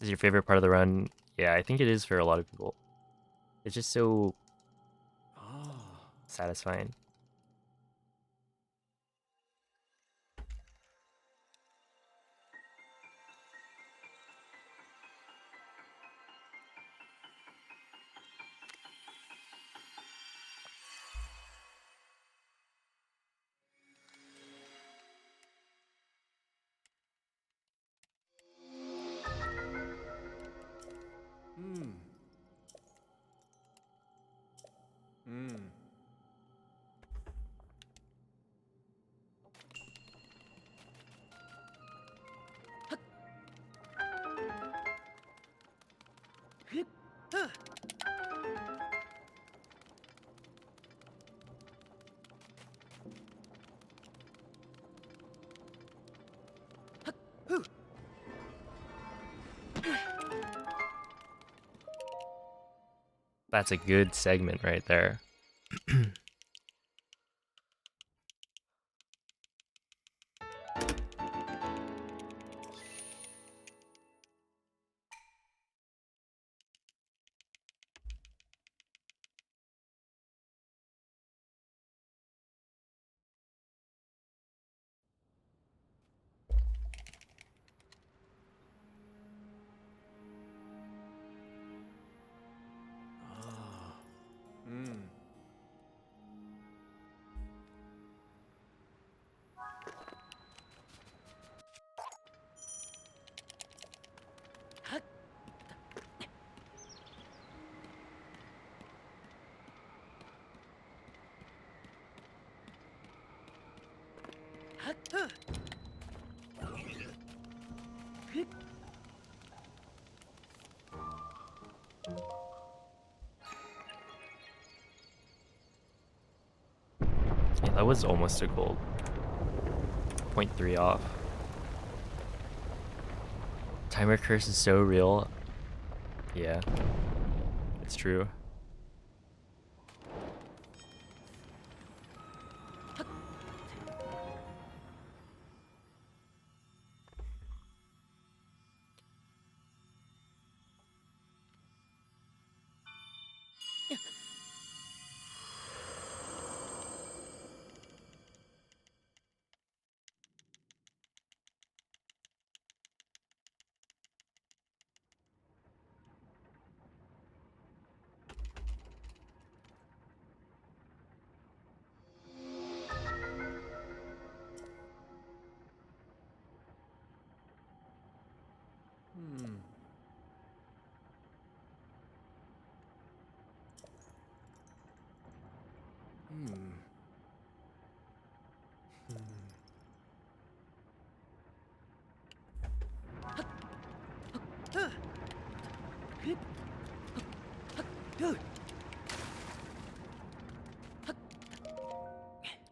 Is your favorite part of the run? Yeah, I think it is for a lot of people. It's just so satisfying. That's a good segment right there. Yeah, that was almost a gold. 0.3 off. Timer curse is so real. Yeah, it's true.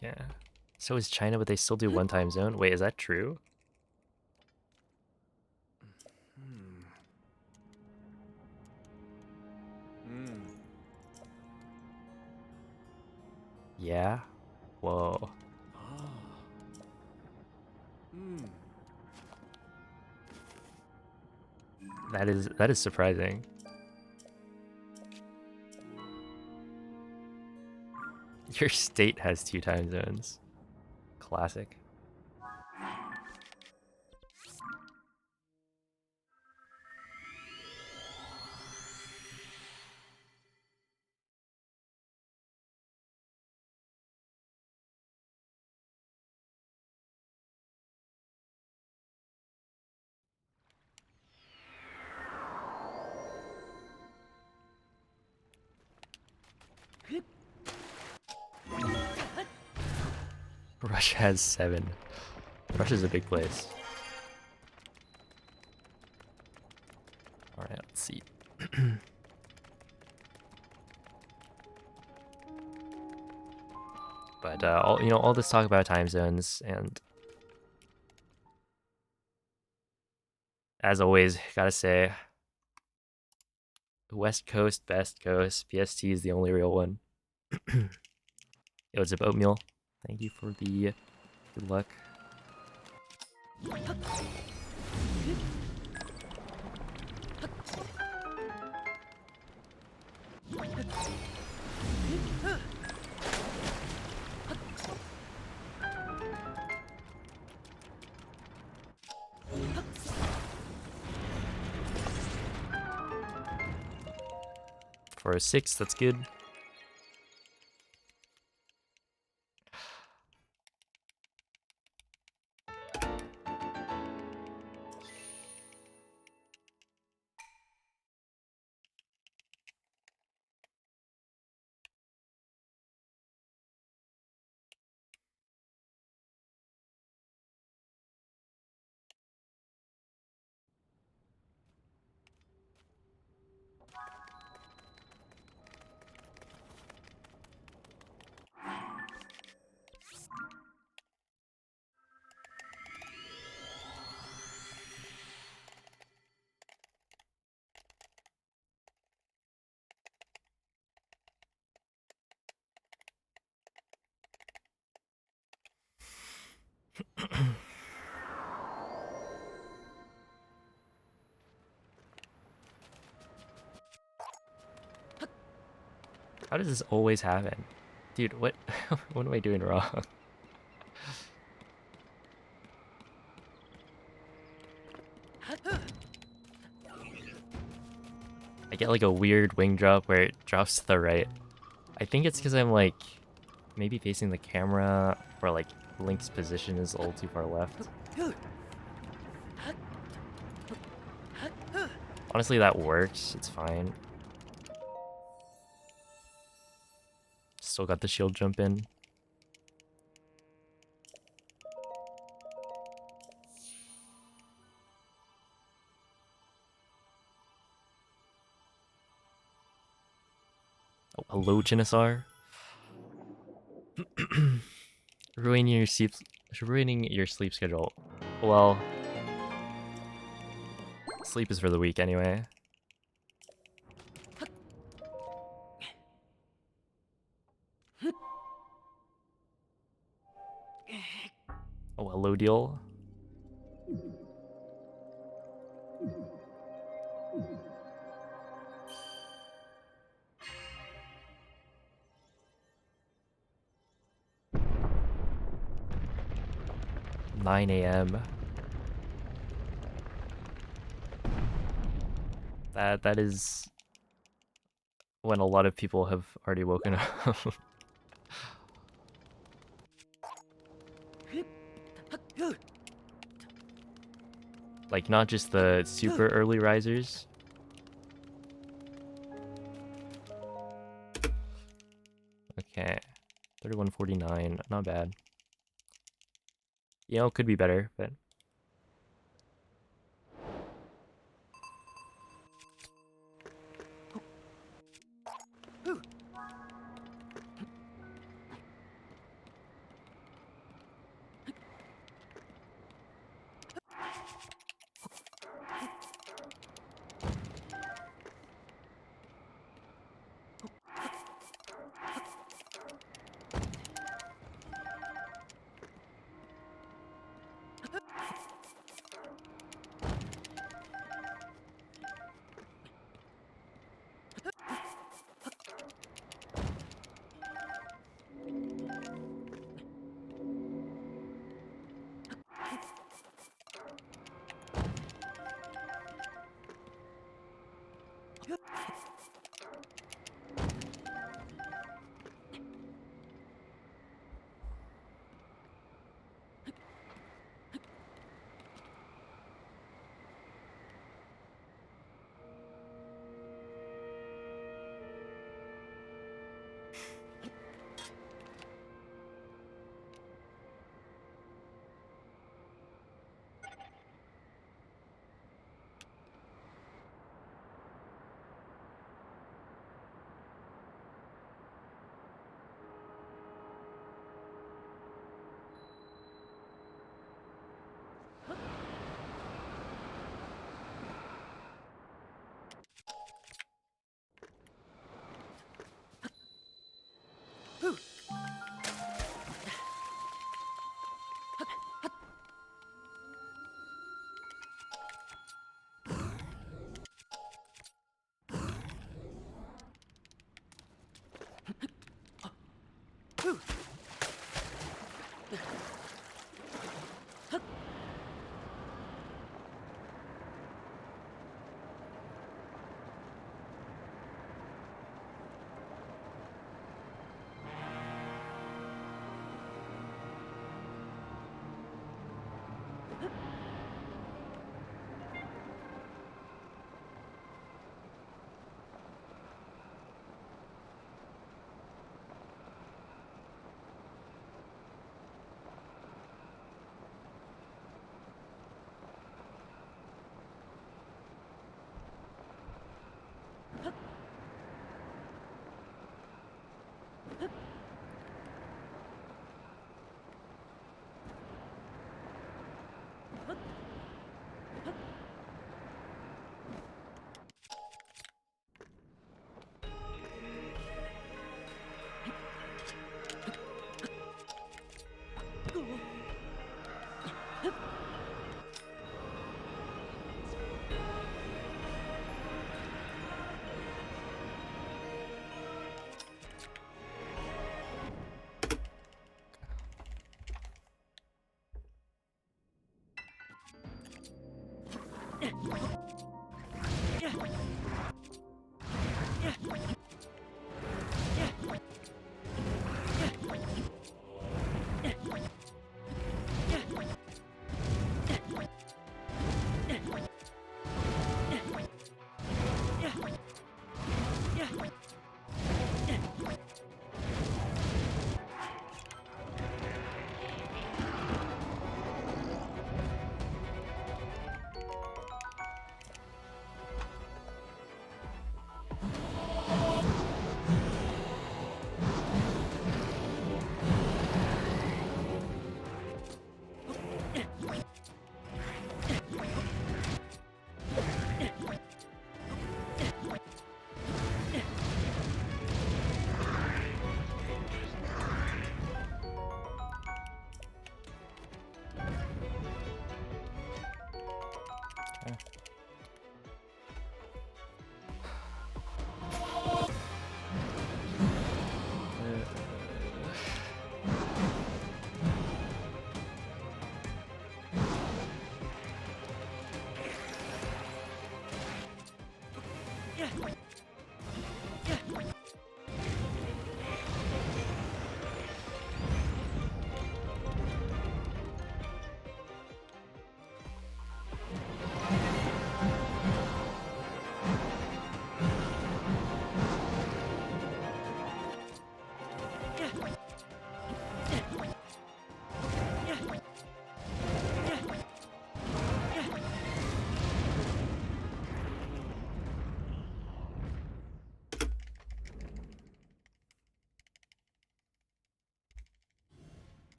Yeah. So is China, but they still do one time zone? Wait, is that true? Yeah? Whoa. That is surprising. Your state has 2 time zones. Classic. Russia has 7. Russia's a big place. Alright, let's see. But all this talk about time zones, and as always, gotta say, West Coast, best coast. PST is the only real one. Yo, it's about oatmeal. Thank you for the good luck. 406, that's good. How does this always happen? Dude, what what am I doing wrong? I get like a weird wing drop where it drops to the right. I think it's because I'm like maybe facing the camera or like Link's position is a little too far left. Honestly, that works. It's fine. Still got the shield jump in. Oh, hello, Genisar. Ruining your sleep schedule. Well, sleep is for the weak anyway. Oh, hello, deal. $9 a.m. That is when a lot of people have already woken up. Like not just the super early risers. Okay. 3149, not bad. You know, could be better, but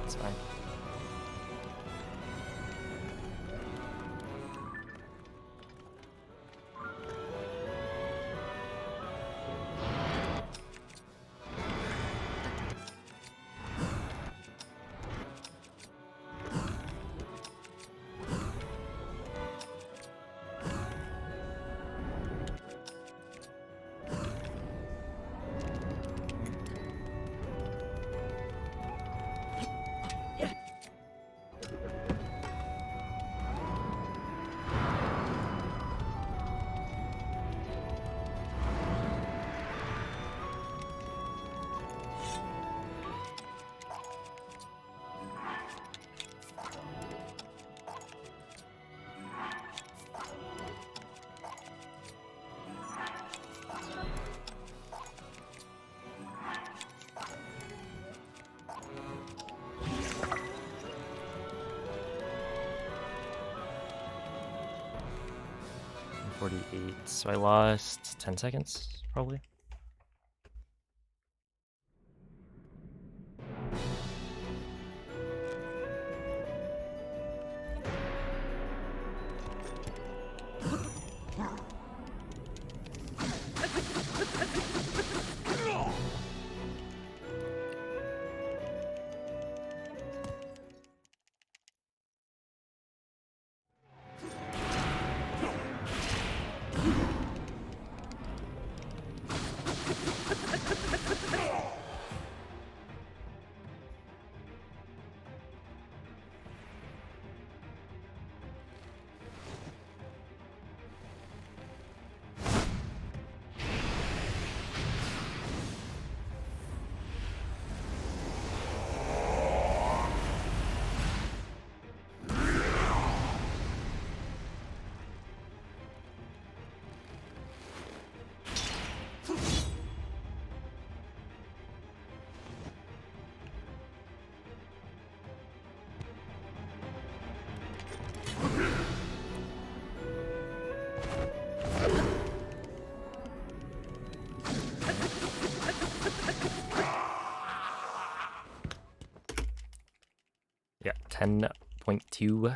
It's fine. .48, so I lost 10 seconds, probably. 10.2.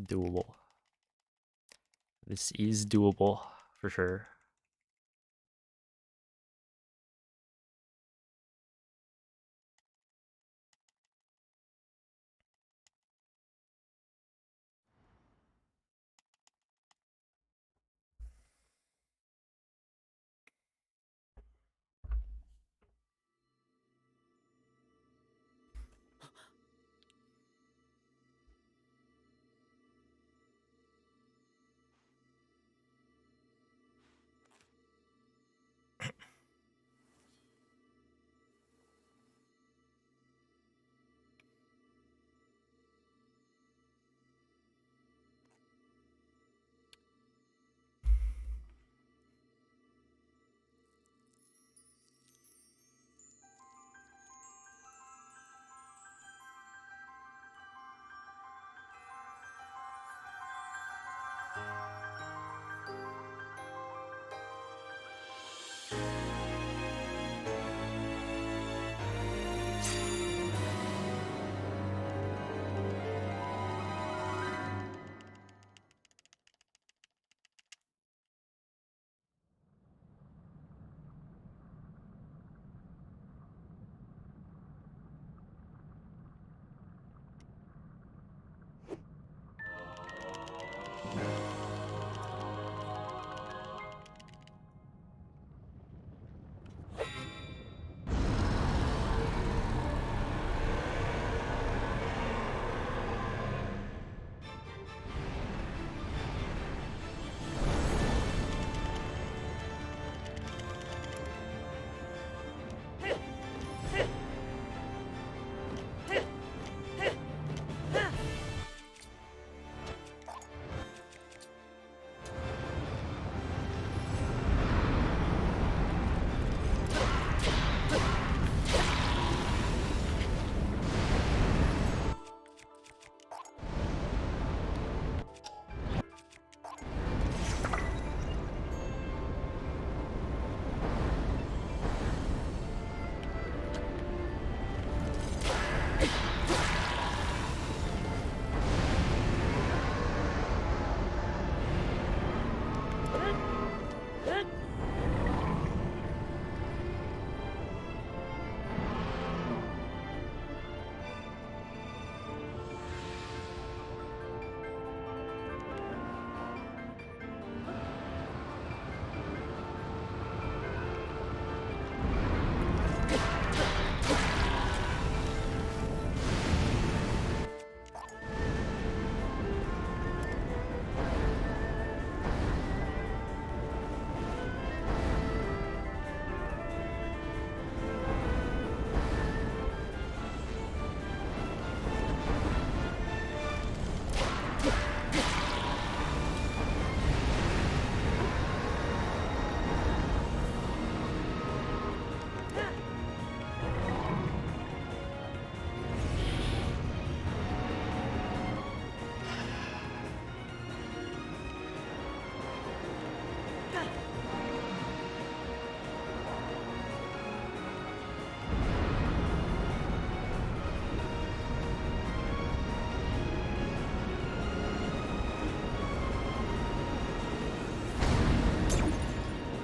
Doable. This is doable for sure.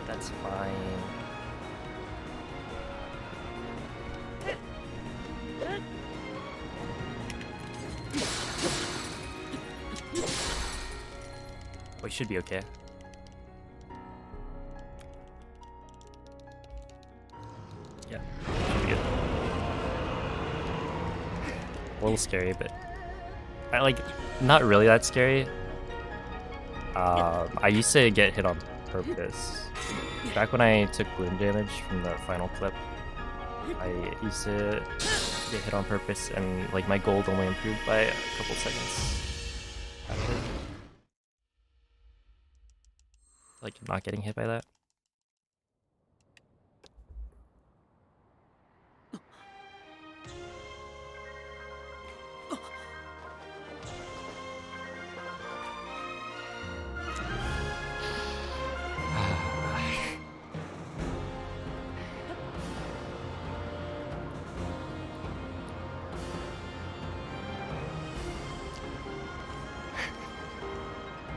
That's fine. We should be okay. Yeah, should be good. A little scary, but not really that scary. I used to get hit on purpose. Back when I took wound damage from the final clip, I used to get hit on purpose, and like my gold only improved by a couple seconds after. Like not getting hit by that.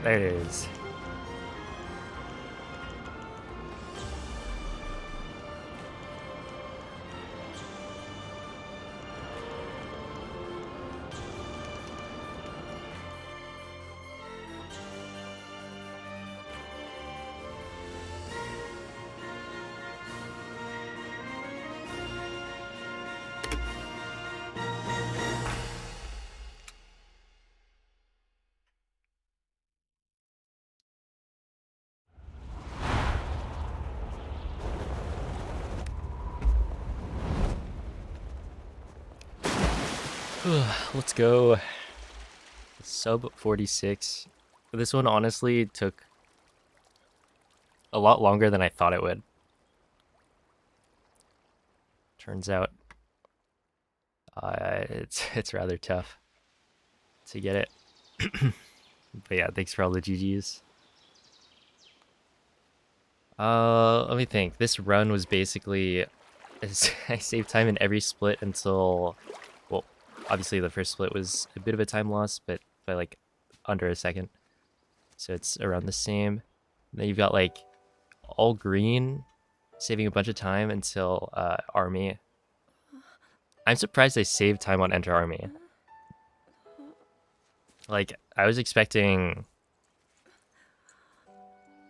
There it is. Let's go. Sub 46. This one honestly took a lot longer than I thought it would. Turns out it's rather tough to get it. But yeah, thanks for all the GGs. Let me think. This run was basically I saved time in every split until, well, obviously the first split was a bit of a time loss, but by like under a second. So it's around the same. And then you've got like all green, saving a bunch of time until army. I'm surprised I saved time on enter army. Like, I was expecting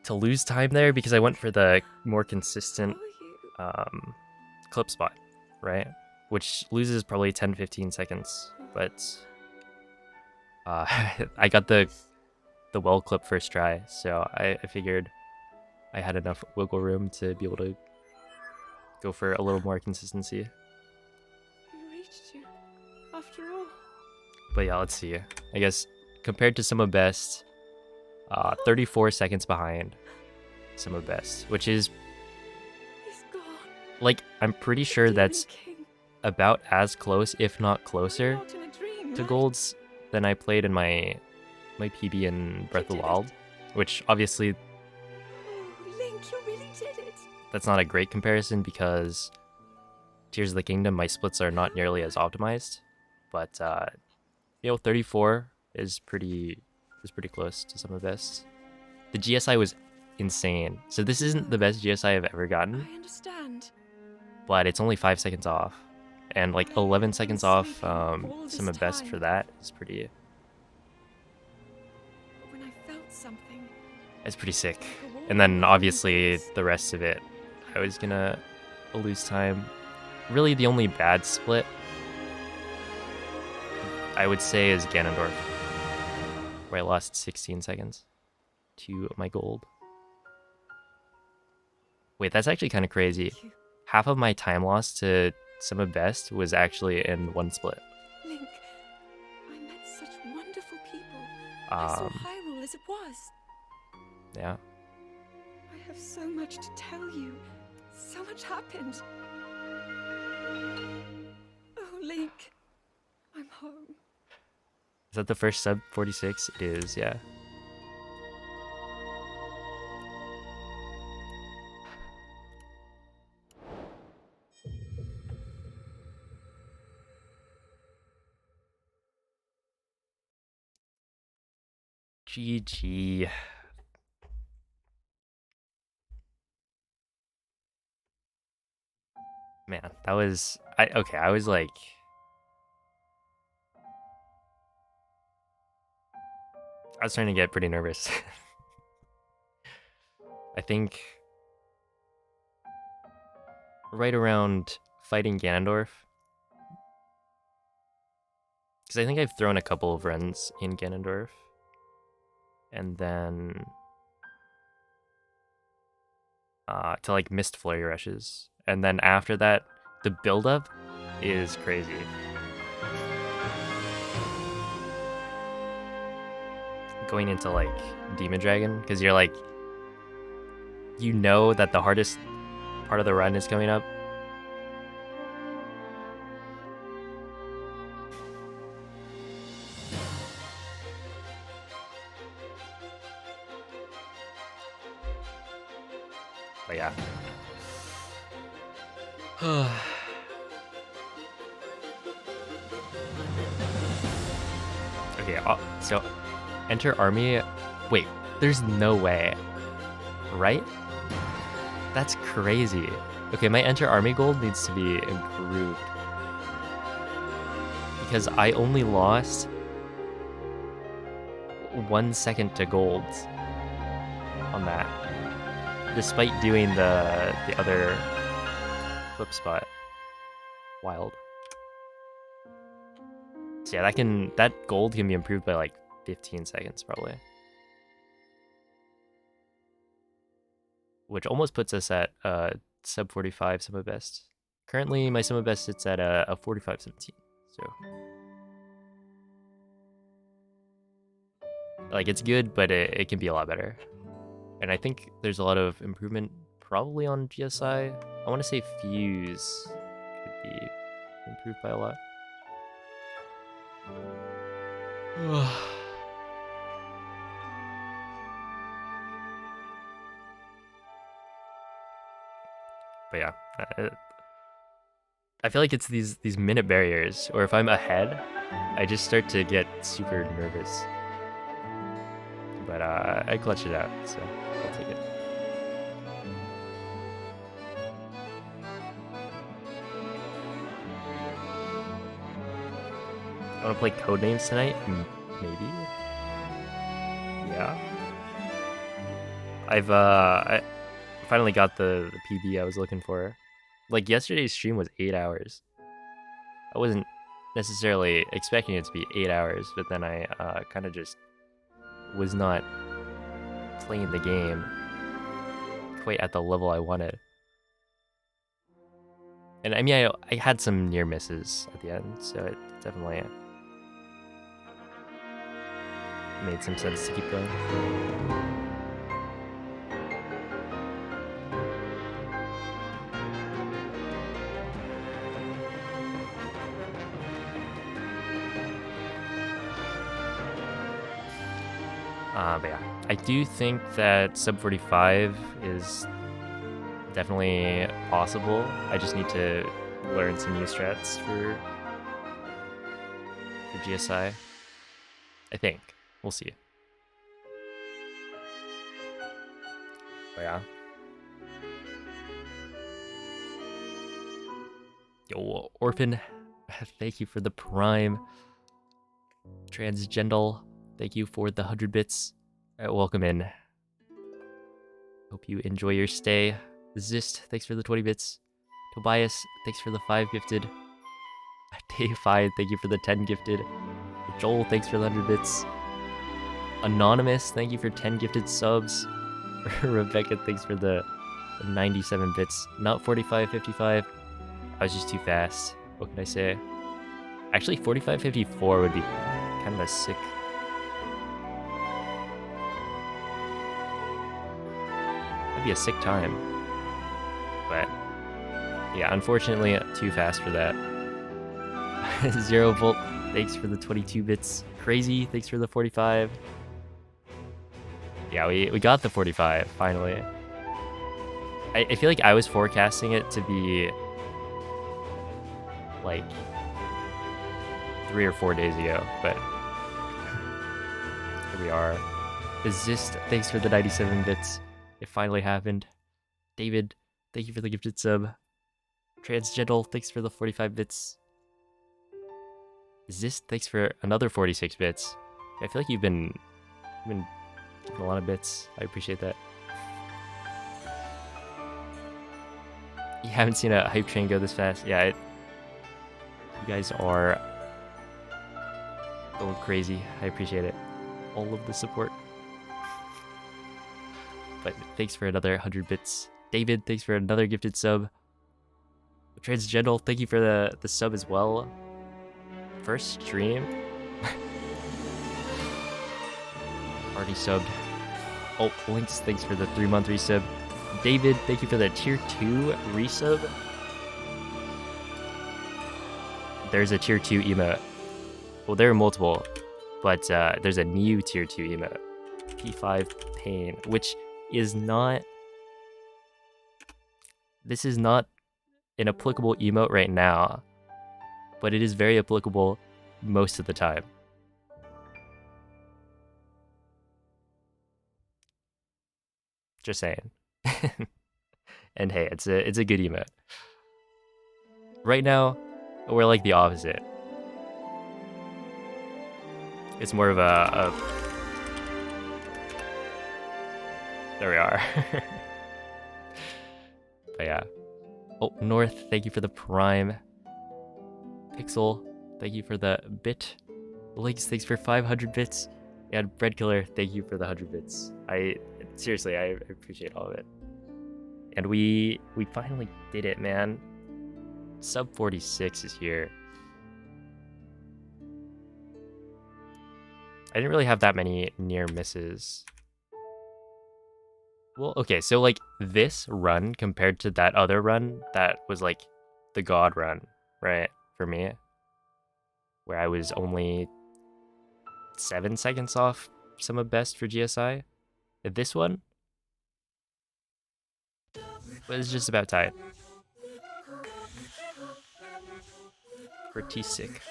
to lose time there because I went for the more consistent clip spot, right? Which loses probably 10-15 seconds, but I got the well clip first try, so I figured I had enough wiggle room to be able to go for a little more consistency. We reached you, after all. But yeah, let's see. I guess compared to Summa Best, 34 seconds behind Summa Best, which is He's gone. like, I'm pretty sure that's King. about as close, if not closer, Not in a dream, to right? golds than I played in my PB in Breath of the Wild, which obviously Oh, Link, you really did it. that's not a great comparison because Tears of the Kingdom, my splits are not nearly as optimized, but 34 is pretty close to Summa Best. The GSI was insane, so this isn't the best GSI I've ever gotten, I understand. but it's only 5 seconds off, and like 11 seconds off Sleeping all this Summa Best time. for that is pretty. But when I felt something, It's pretty sick. like a wall And then opened in obviously place. the rest of it, I was gonna lose time. Really, the only bad split I would say is Ganondorf, where I lost 16 seconds to my gold. Wait, that's actually kind of crazy. You, Half of my time loss to Summa Best was actually in one split. Link, I met such wonderful people. I saw Hyrule as it was. Yeah. I have so much to tell you. So much happened. Oh, Link, I'm home. Is that the first sub 46? It is, yeah. GG. Man, that was I was like I was starting to get pretty nervous. I think right around fighting Ganondorf, because I think I've thrown a couple of runs in Ganondorf, and then to like missed flurry rushes, and then after that, the buildup is crazy. Going into like Demon Dragon, because you're like, you know that the hardest part of the run is coming up. But yeah. Okay, so enter army. Wait, there's no way. Right? That's crazy. Okay, my enter army gold needs to be improved. Because I only lost 1 second to golds on that. Despite doing the other flip spot. Wild. So yeah, that gold can be improved by like 15 seconds probably. Which almost puts us at sub 45 summa best. Currently, my summa best sits at a 45.17. So, like, it's good, but it can be a lot better. And I think there's a lot of improvement probably on GSI. I want to say Fuse could be improved by a lot. But yeah, I feel like it's these minute barriers, or if I'm ahead, I just start to get super nervous. But I clutched it out, so I'll take it. I want to play Codenames tonight? Maybe? Yeah. I finally got the PB I was looking for. Like, yesterday's stream was 8 hours. I wasn't necessarily expecting it to be 8 hours, but then I kind of just was not playing the game quite at the level I wanted. And I mean, I had some near misses at the end, so it definitely made some sense to keep going. But yeah, I do think that sub 45 is definitely possible. I just need to learn some new strats for GSI. I think. We'll see. But yeah. Yo, Orphan, thank you for the Prime. Transgendal, thank you for the 100 bits. Alright, welcome in. Hope you enjoy your stay. Zist, thanks for the 20 bits. Tobias, thanks for the 5 gifted. Day5, thank you for the 10 gifted. Joel, thanks for the 100 bits. Anonymous, thank you for 10 gifted subs. Rebecca, thanks for the 97 bits. Not 45.55. I was just too fast. What can I say? Actually, 45.54 would be kind of a sick. That'd be a sick time. But yeah, unfortunately, too fast for that. 0 Volt, thanks for the 22 bits. Crazy, thanks for the 45. Yeah, we got the 45 finally. I feel like I was forecasting it to be like 3 or 4 days ago, but here we are. Zist, thanks for the 97 bits. It finally happened. David, thank you for the gifted sub. Transgentle, thanks for the 45 bits. Zist, thanks for another 46 bits. I feel like you've been giving a lot of bits. I appreciate that. You haven't seen a hype train go this fast. Yeah, you guys are going crazy. I appreciate it. All of the support. But thanks for another 100 bits. David, thanks for another gifted sub. Transgentle, thank you for the sub as well. First stream. Already subbed. Oh, Lynx, thanks for the 3-month resub. David, thank you for the tier 2 resub. There's a tier 2 emote. Well, there are multiple, but there's a new tier 2 emote. P5 Pain, which is not... This is not an applicable emote right now, but it is very applicable most of the time. Just saying. And hey, it's a good emote. Right now, we're like the opposite. It's more of a there we are. But yeah. Oh, North, thank you for the Prime. Pixel, thank you for the bit. Legs, thanks for 500 bits. And Bread Killer, thank you for the 100 bits. Seriously, I appreciate all of it. And we finally did it, man. Sub 46 is here. I didn't really have that many near misses. Well, okay, so like this run compared to that other run that was like the God run, right? For me, where I was only 7 seconds off some of best for GSI. This one was just about tied. Pretty sick.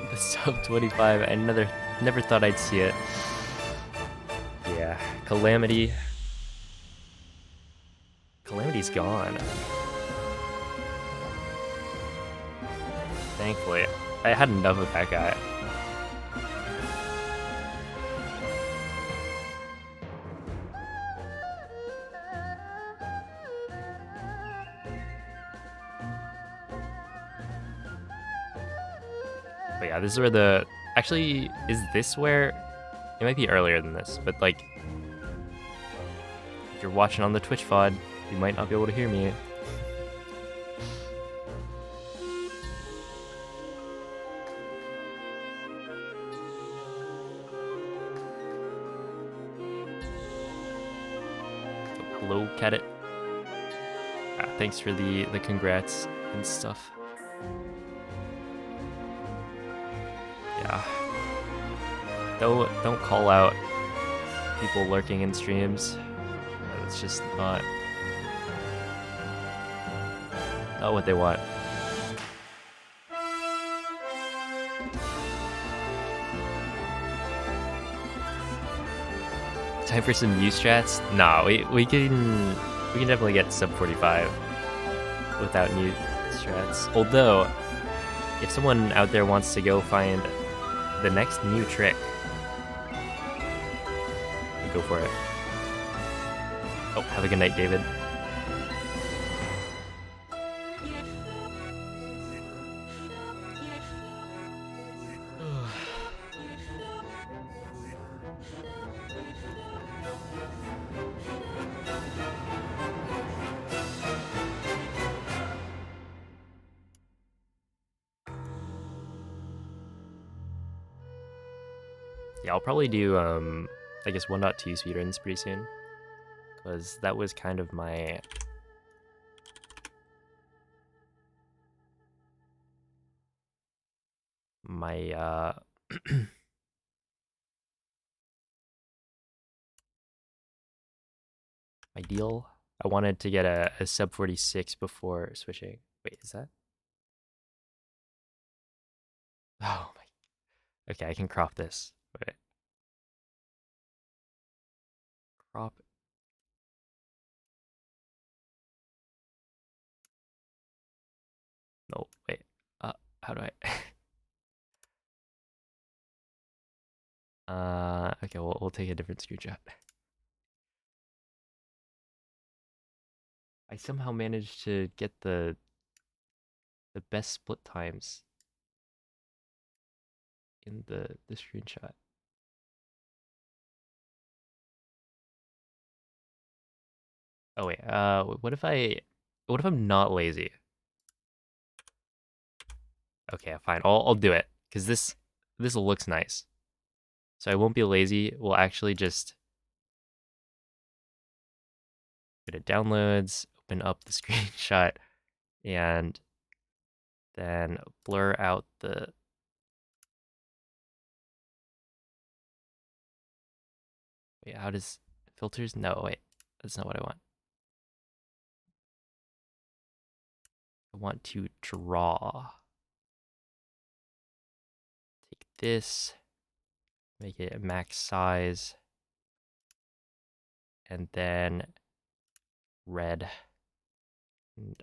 The sub 25, I never thought I'd see it. Yeah, Calamity. Calamity's gone. Thankfully, I had enough of that guy. But yeah, this is where the... Actually, is this where... It might be earlier than this, but like... If you're watching on the Twitch VOD, you might not be able to hear me. Hello, Cadet. Thanks for the congrats and stuff. Yeah. Don't call out people lurking in streams. It's just not what they want. Time for some new strats? Nah, we can definitely get sub 45 without new strats. Although, if someone out there wants to go find the next new trick, go for it. Oh, have a good night, David. Yeah, I'll probably do, I guess 1.2 speedruns pretty soon. Because that was kind of my... my deal. I wanted to get a sub 46 before switching. Wait, is that? Oh my... Okay, I can crop this. Wait. Crop. No, wait. How do I... okay, we'll take a different screenshot. I somehow managed to get the best split times in the screenshot. Oh wait, what if I'm not lazy? Okay, fine. I'll do it because this looks nice. So I won't be lazy. We'll actually just go to downloads, open up the screenshot, and then blur out the Wait, how does filters? No, wait, that's not what I want. I want to draw. Take this, make it max size, and then red. And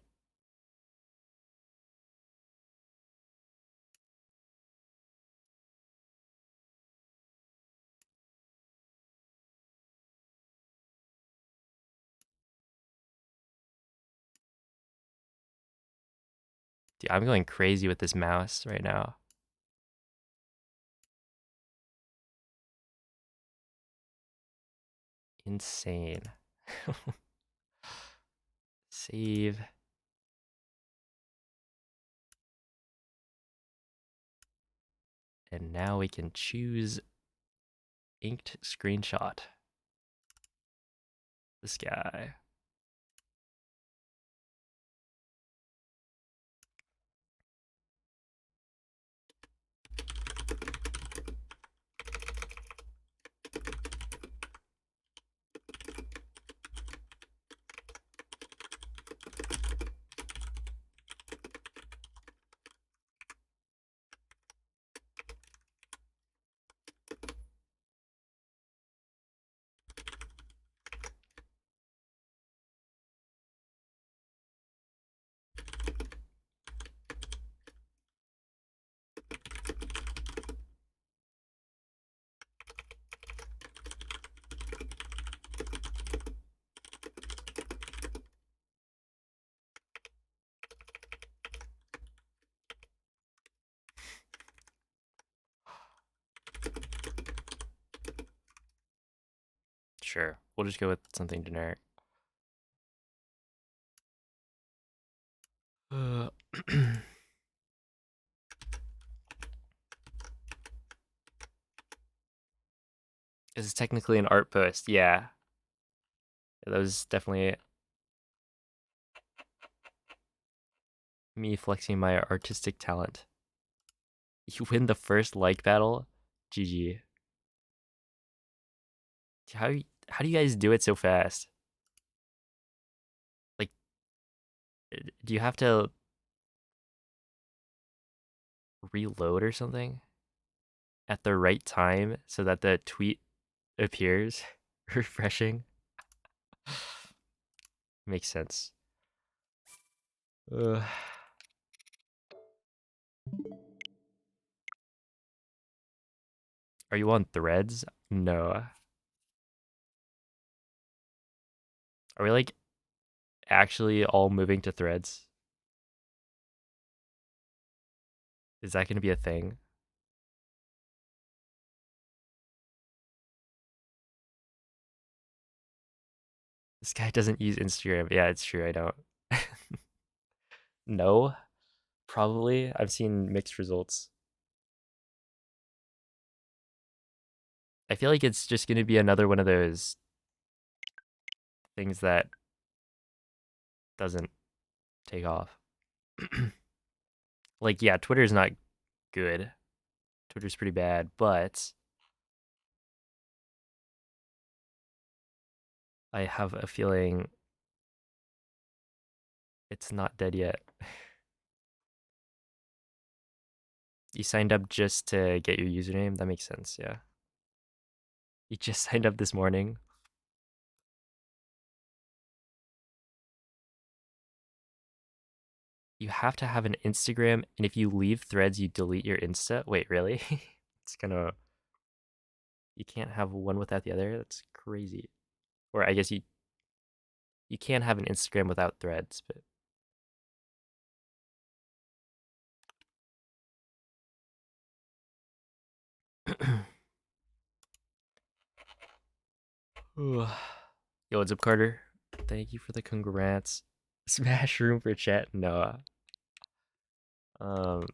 dude, I'm going crazy with this mouse right now. Insane. Save. And now we can choose inked screenshot. This guy. Sure, we'll just go with something generic. This is technically an art post, yeah. That was definitely me flexing my artistic talent. You win the first like battle? GG. How do you guys do it so fast? Like, do you have to reload or something at the right time so that the tweet appears? Refreshing. Makes sense. Ugh. Are you on Threads? No. Are we like actually all moving to Threads? Is that going to be a thing? This guy doesn't use Instagram. Yeah, it's true. I don't. No, probably. I've seen mixed results. I feel like it's just going to be another one of those things that doesn't take off. Like, yeah, Twitter's not good. Twitter's pretty bad, but I have a feeling it's not dead yet. You signed up just to get your username? That makes sense, yeah. You just signed up this morning? You have to have an Instagram, and if you leave Threads, you delete your Insta? Wait, really? It's gonna... You can't have one without the other? That's crazy. Or I guess you can't have an Instagram without Threads, but... Yo, what's up, Carter? Thank you for the congrats. Smash room for chat? No. Um,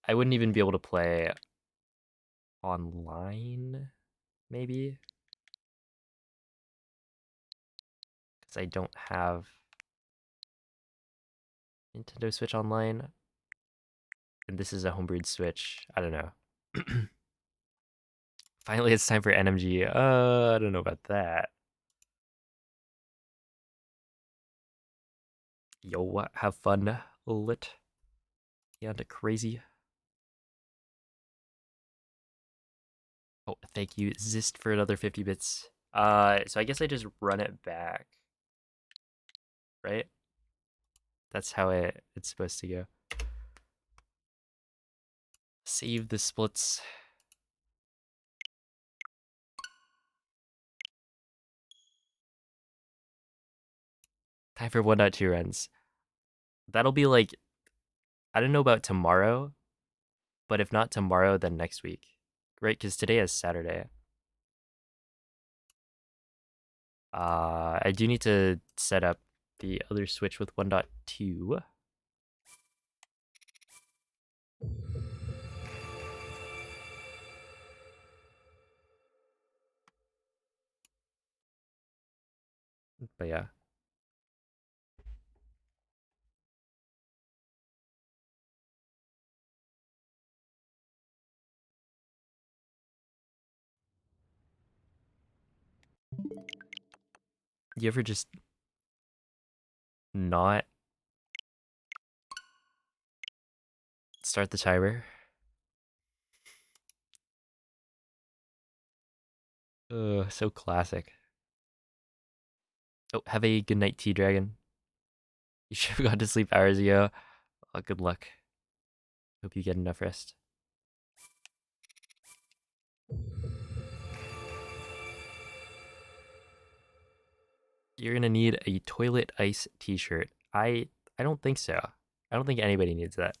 I wouldn't even be able to play online, maybe, because I don't have Nintendo Switch Online, and this is a homebrewed Switch. I don't know. Finally, it's time for NMG. I don't know about that. Yo, have fun, lit. Yeah, crazy. Oh, thank you, Zist, for another 50 bits. So I guess I just run it back, right? That's how it's supposed to go. Save the splits. Time for 1.2 runs. That'll be like, I don't know about tomorrow, but if not tomorrow, then next week. Right? Because today is Saturday. I do need to set up the other switch with 1.2. But yeah. You ever just not start the timer? Ugh, so classic. Oh, have a good night, T-Dragon. You should have gone to sleep hours ago. Oh, good luck. Hope you get enough rest. You're gonna need a toilet ice t-shirt. I don't think so. I don't think anybody needs that.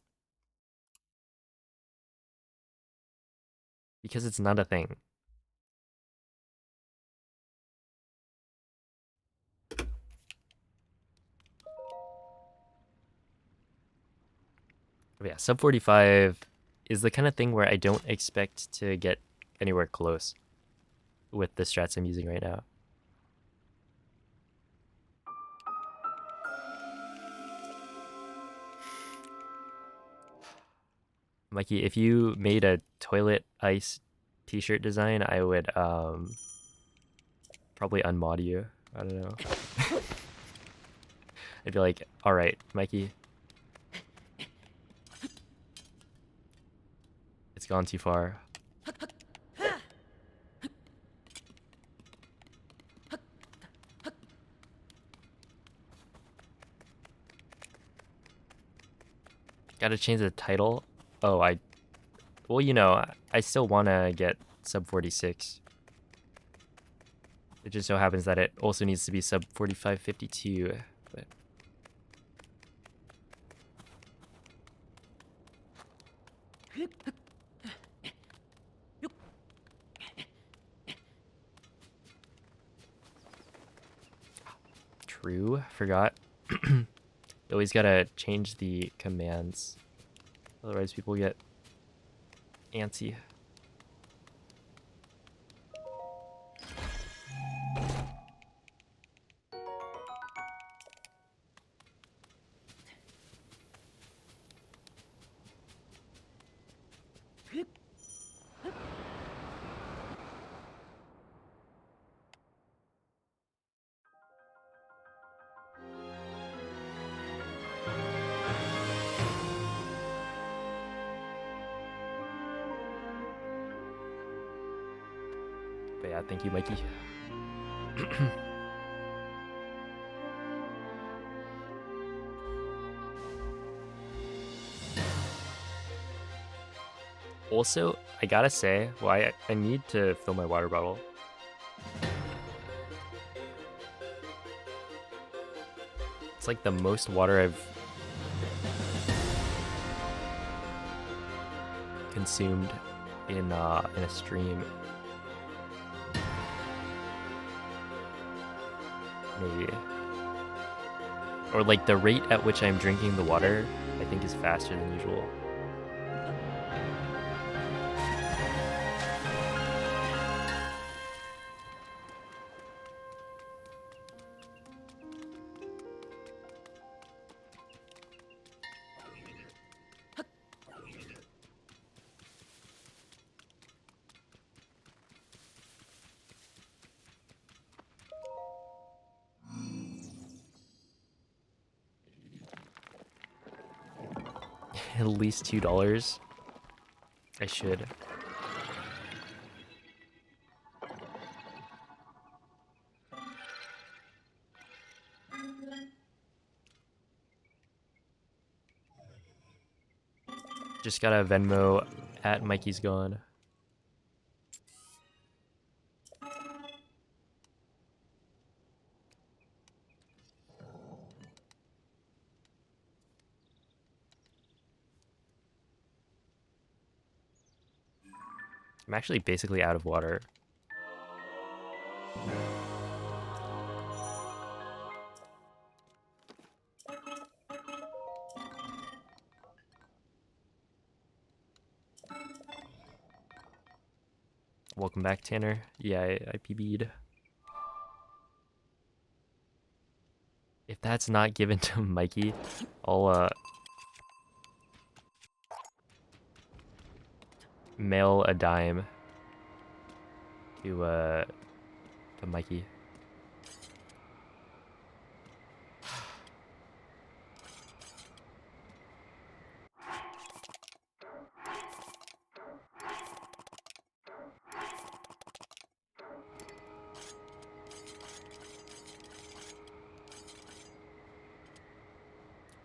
Because it's not a thing. But yeah, sub 45 is the kind of thing where I don't expect to get anywhere close with the strats I'm using right now. Mikey, if you made a toilet ice t-shirt design, I would probably unmod you. I don't know. I'd be like, all right, Mikey, it's gone too far. Gotta change the title. Oh, well, you know, I still wanna get sub 46. It just so happens that it also needs to be sub 4552. But true, forgot. You always gotta change the commands, otherwise people get antsy. But yeah, thank you, Mikey. Also, I gotta say, well, I need to fill my water bottle. It's like the most water I've consumed in a stream. Maybe. Or like the rate at which I'm drinking the water, I think is faster than usual. at least $2. I should. Just got a Venmo at Mikey's Gone. I'm actually basically out of water. Welcome back, Tanner. Yeah, I PB'd. If that's not given to Mikey, I'll mail a dime to Mikey.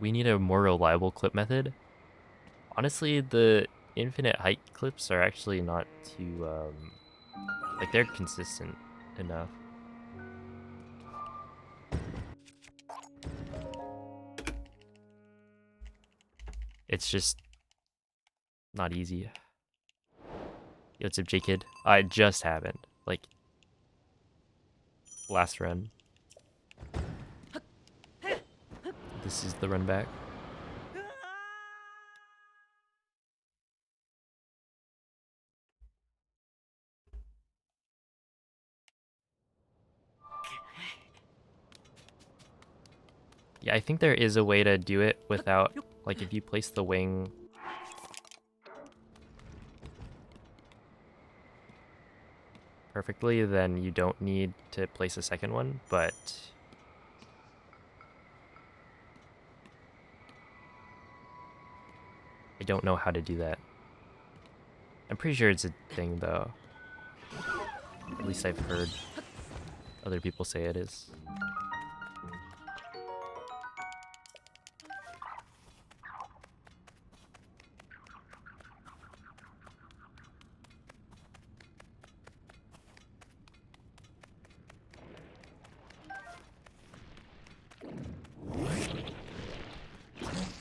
We need a more reliable clip method. Honestly, the infinite height clips are actually not too like they're consistent enough. It's just not easy. Yo, what's up, J-Kid? I just happened. Like, last run. This is the run back. Yeah, I think there is a way to do it without, like, if you place the wing perfectly, then you don't need to place a second one, but I don't know how to do that. I'm pretty sure it's a thing, though. At least I've heard other people say it is.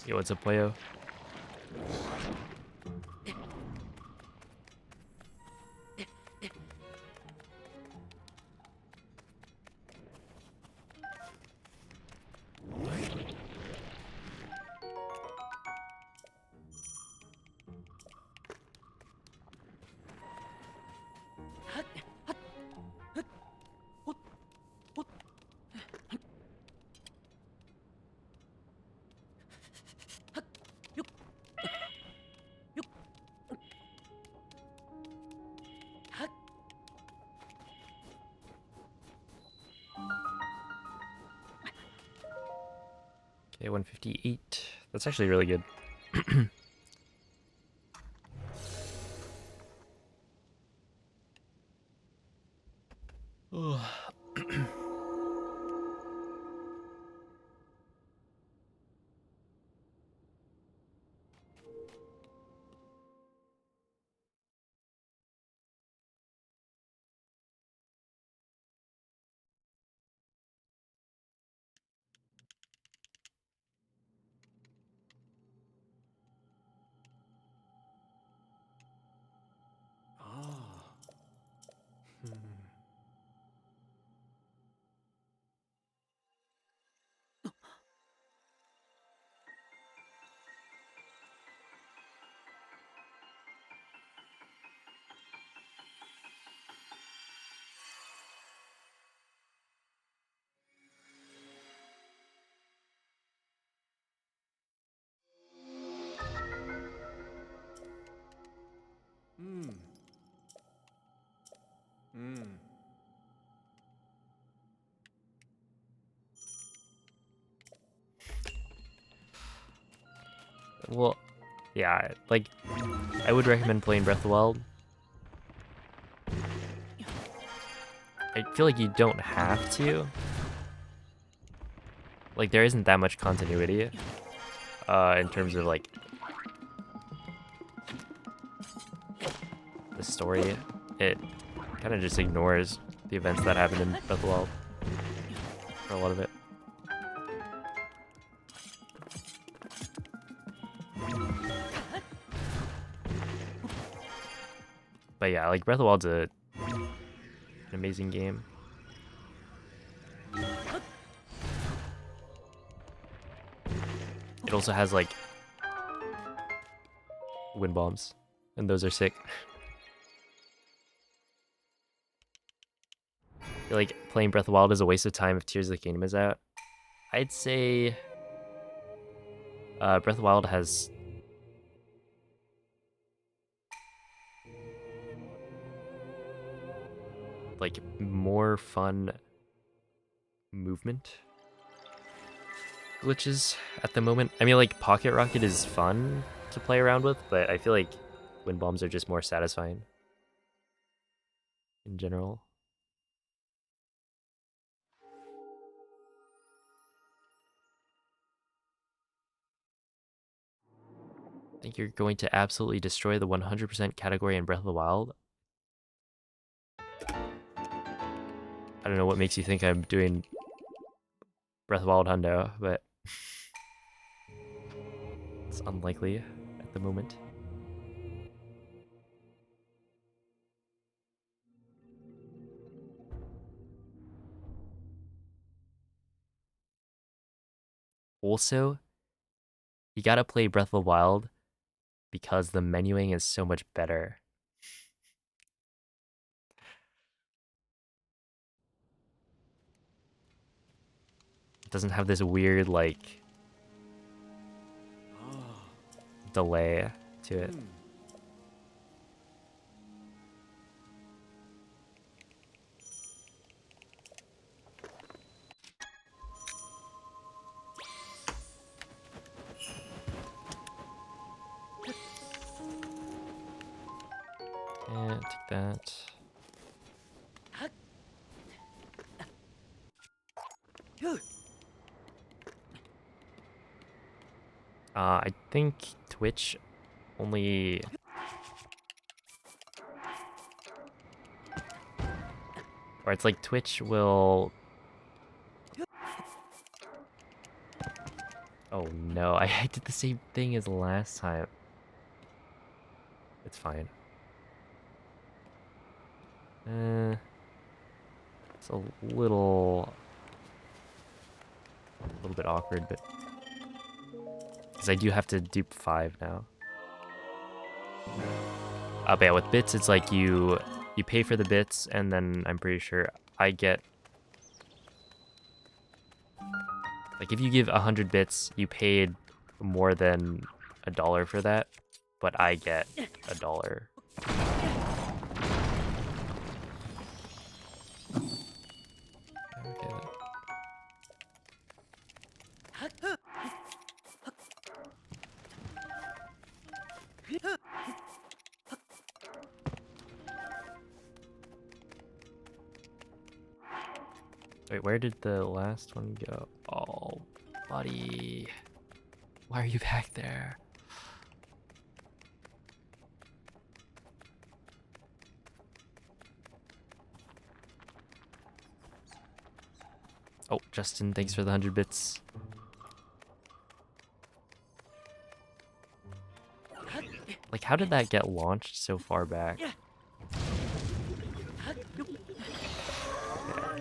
Yo, what's up, Poyo? Okay, 158. That's actually really good. Well, Yeah, like, I would recommend playing Breath of the Wild. I feel like you don't have to. Like, there isn't that much continuity in terms of, like, the story. It kind of just ignores the events that happened in Breath of the Wild for a lot of it. But yeah, like, Breath of the Wild's an amazing game. It also has, like, wind bombs, and those are sick. I feel like playing Breath of the Wild is a waste of time if Tears of the Kingdom is out. I'd say Breath of the Wild has like more fun movement glitches at the moment. I mean, like, Pocket Rocket is fun to play around with, but I feel like wind bombs are just more satisfying in general. I think you're going to absolutely destroy the 100% category in Breath of the Wild. I don't know what makes you think I'm doing Breath of the Wild hundo, but it's unlikely at the moment. Also, you gotta play Breath of the Wild because the menuing is so much better. It doesn't have this weird, like, delay to it. And take that. I think Twitch only... Or it's like Twitch will... Oh no, I did the same thing as last time. It's fine. It's a little bit awkward, but... Because I do have to dupe 5 now. But yeah, with bits, it's like you pay for the bits, and then I'm pretty sure I get... Like, if you give 100 bits, you paid more than $1 for that, but I get $1. Okay. Wait, where did the last one go? Oh, buddy. Why are you back there? Oh, Justin, thanks for the 100 bits. Like, how did that get launched so far back? Okay,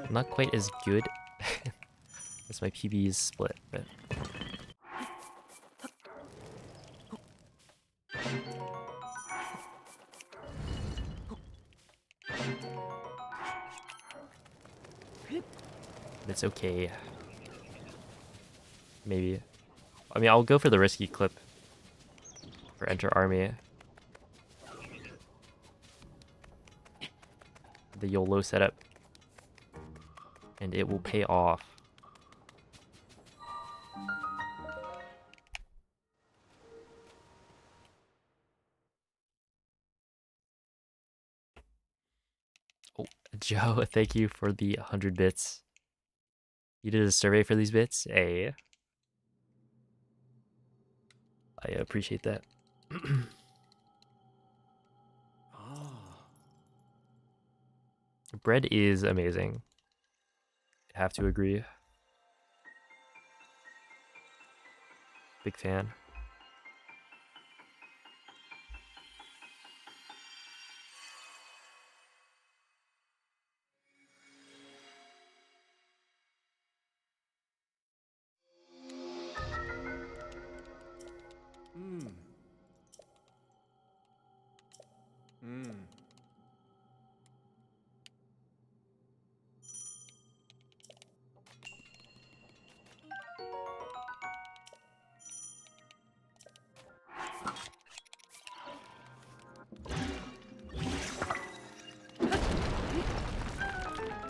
not quite as good as my PB's split, but... It's okay. Maybe. I mean, I'll go for the risky clip for Enter Army. The YOLO setup. And it will pay off. Joe, thank you for the 100 bits. You did a survey for these bits? Hey. I appreciate that. Bread is amazing. I have to agree. Big fan.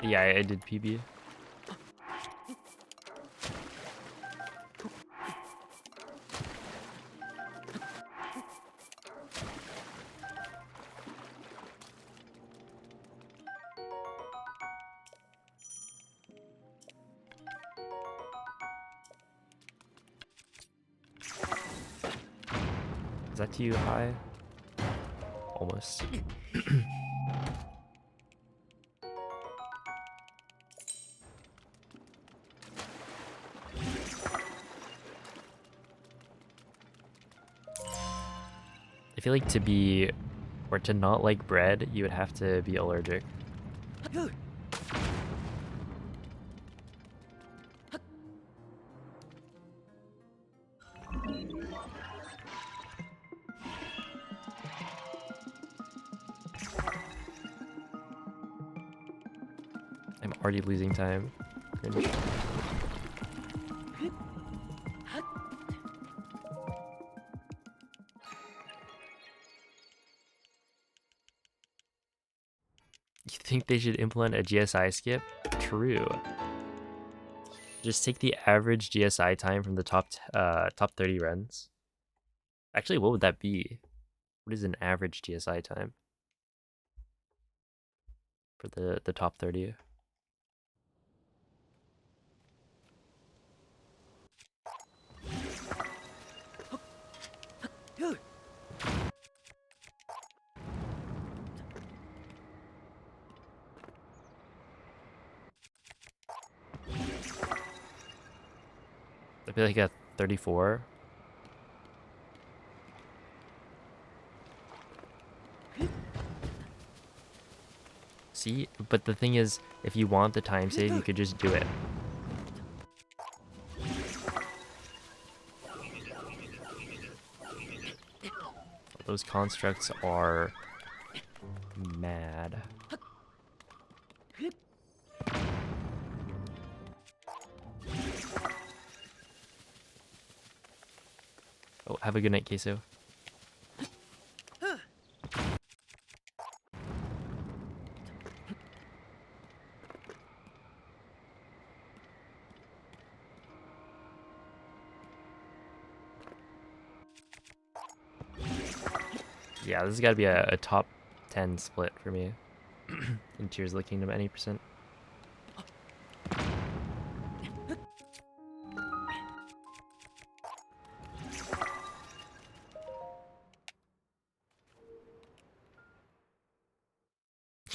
Yeah, I did PB. Is that too high? Almost. I feel like to be, or to not like bread, you would have to be allergic. I'm already losing time. Cringe. You think they should implement a GSI skip? True. Just take the average GSI time from the top 30 runs. Actually, what would that be? What is an average GSI time for the top 30? I feel like a 34. See, but the thing is, if you want the time save, you could just do it. Those constructs are mad. Oh, have a good night, Queso. Yeah, this has got to be a top 10 split for me in Tears of the Kingdom, any percent.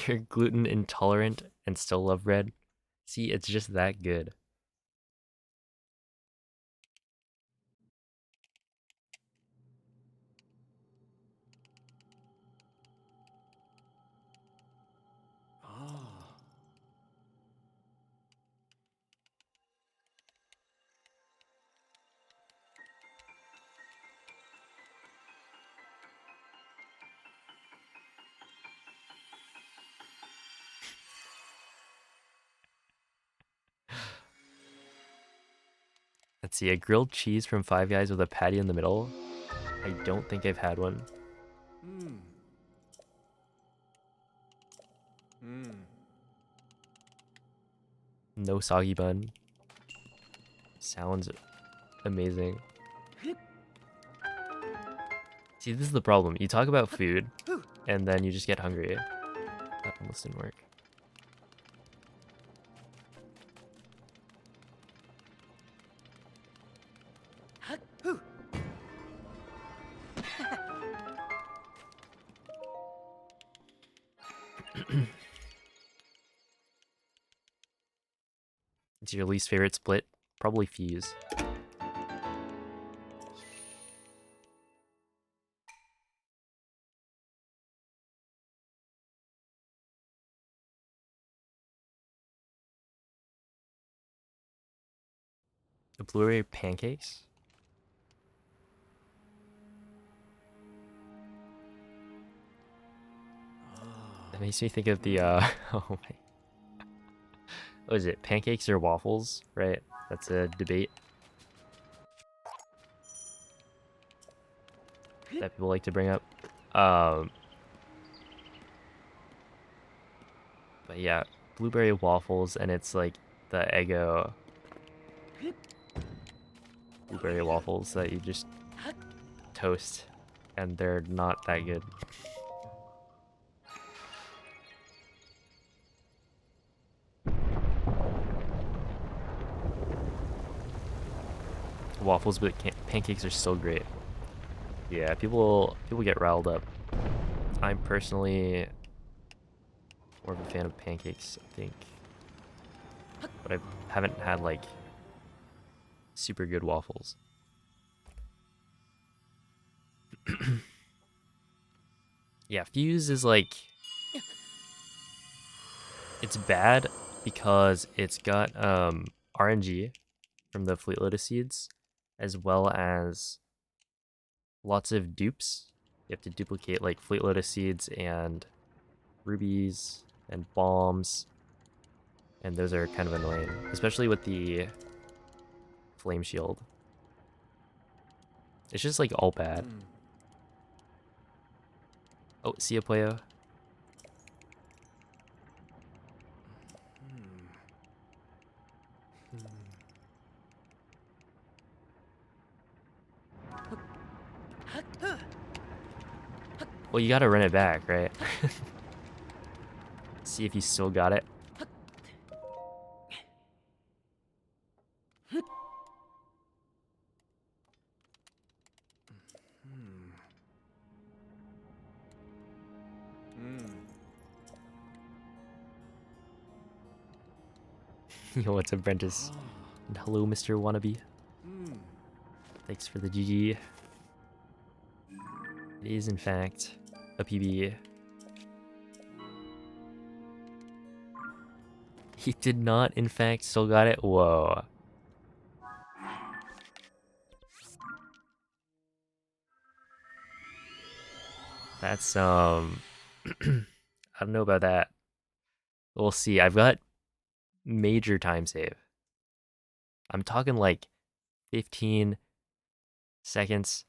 You're gluten intolerant and still love bread? See, it's just that good. Let's see, a grilled cheese from Five Guys with a patty in the middle? I don't think I've had one. No soggy bun. Sounds amazing. See, this is the problem. You talk about food, and then you just get hungry. That almost didn't work. It's your least favorite split? Probably Fuse. The blueberry pancakes? That makes me think of the oh my, what is it? Pancakes or waffles, right? That's a debate that people like to bring up. But yeah, blueberry waffles, and it's like the Eggo blueberry waffles that you just toast, and they're not that good. Waffles, but pancakes are still great. Yeah, people get riled up. I'm personally more of a fan of pancakes, I think, but I haven't had like super good waffles. Yeah, Fuse is like, it's bad because it's got RNG from the Fleet Lotus seeds, as well as lots of dupes. You have to duplicate like Fleet Lotus seeds and rubies and bombs, and those are kind of annoying, especially with the flame shield. It's just like all bad. Oh, see ya, Puyo. Well, you gotta run it back, right? See if you still got it. Yo, what's up, Brentus? And hello, Mr. Wannabe. Thanks for the GG. It is, in fact, a PB. He did not, in fact, still got it? Whoa. That's, I don't know about that. We'll see. I've got major time save. I'm talking like 15 seconds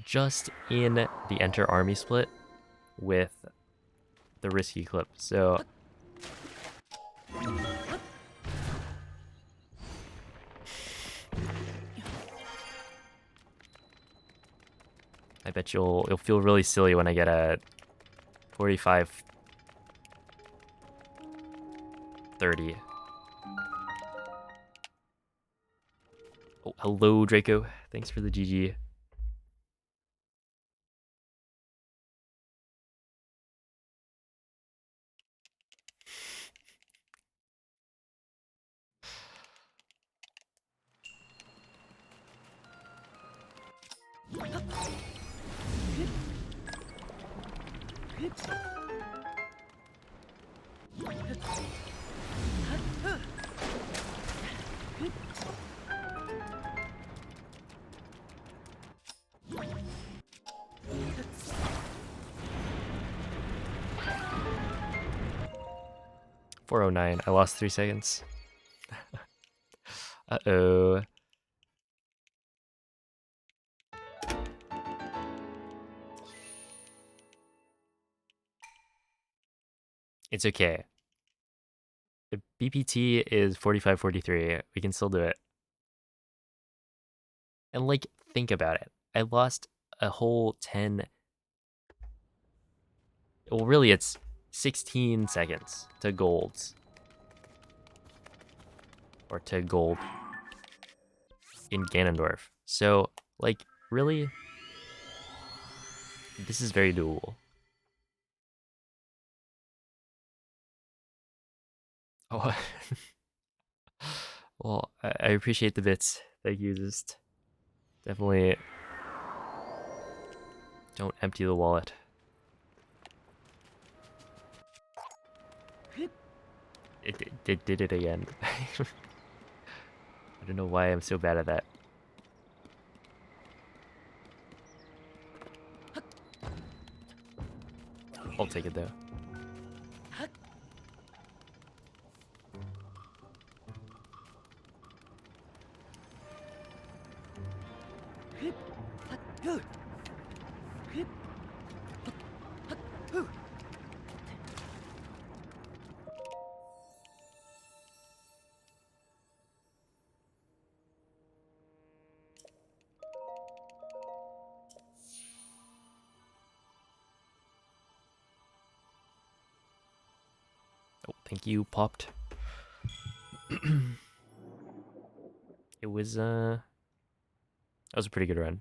just in the enter army split with the risky clip. So I bet you'll feel really silly when I get a 45 30. Oh, hello, Draco. Thanks for the GG. .409. I lost 3 seconds. Uh-oh. It's okay. The BPT is 45-43. We can still do it. And like, think about it. I lost a whole 10. Well, really, it's 16 seconds to golds. Or to gold in Ganondorf. So, like, really? This is very doable. Oh, well, I appreciate the bits. Thank you. Just definitely don't empty the wallet. It did it again. I don't know why I'm so bad at that. I'll take it though. Oh, thank you, popped. It was that was a pretty good run.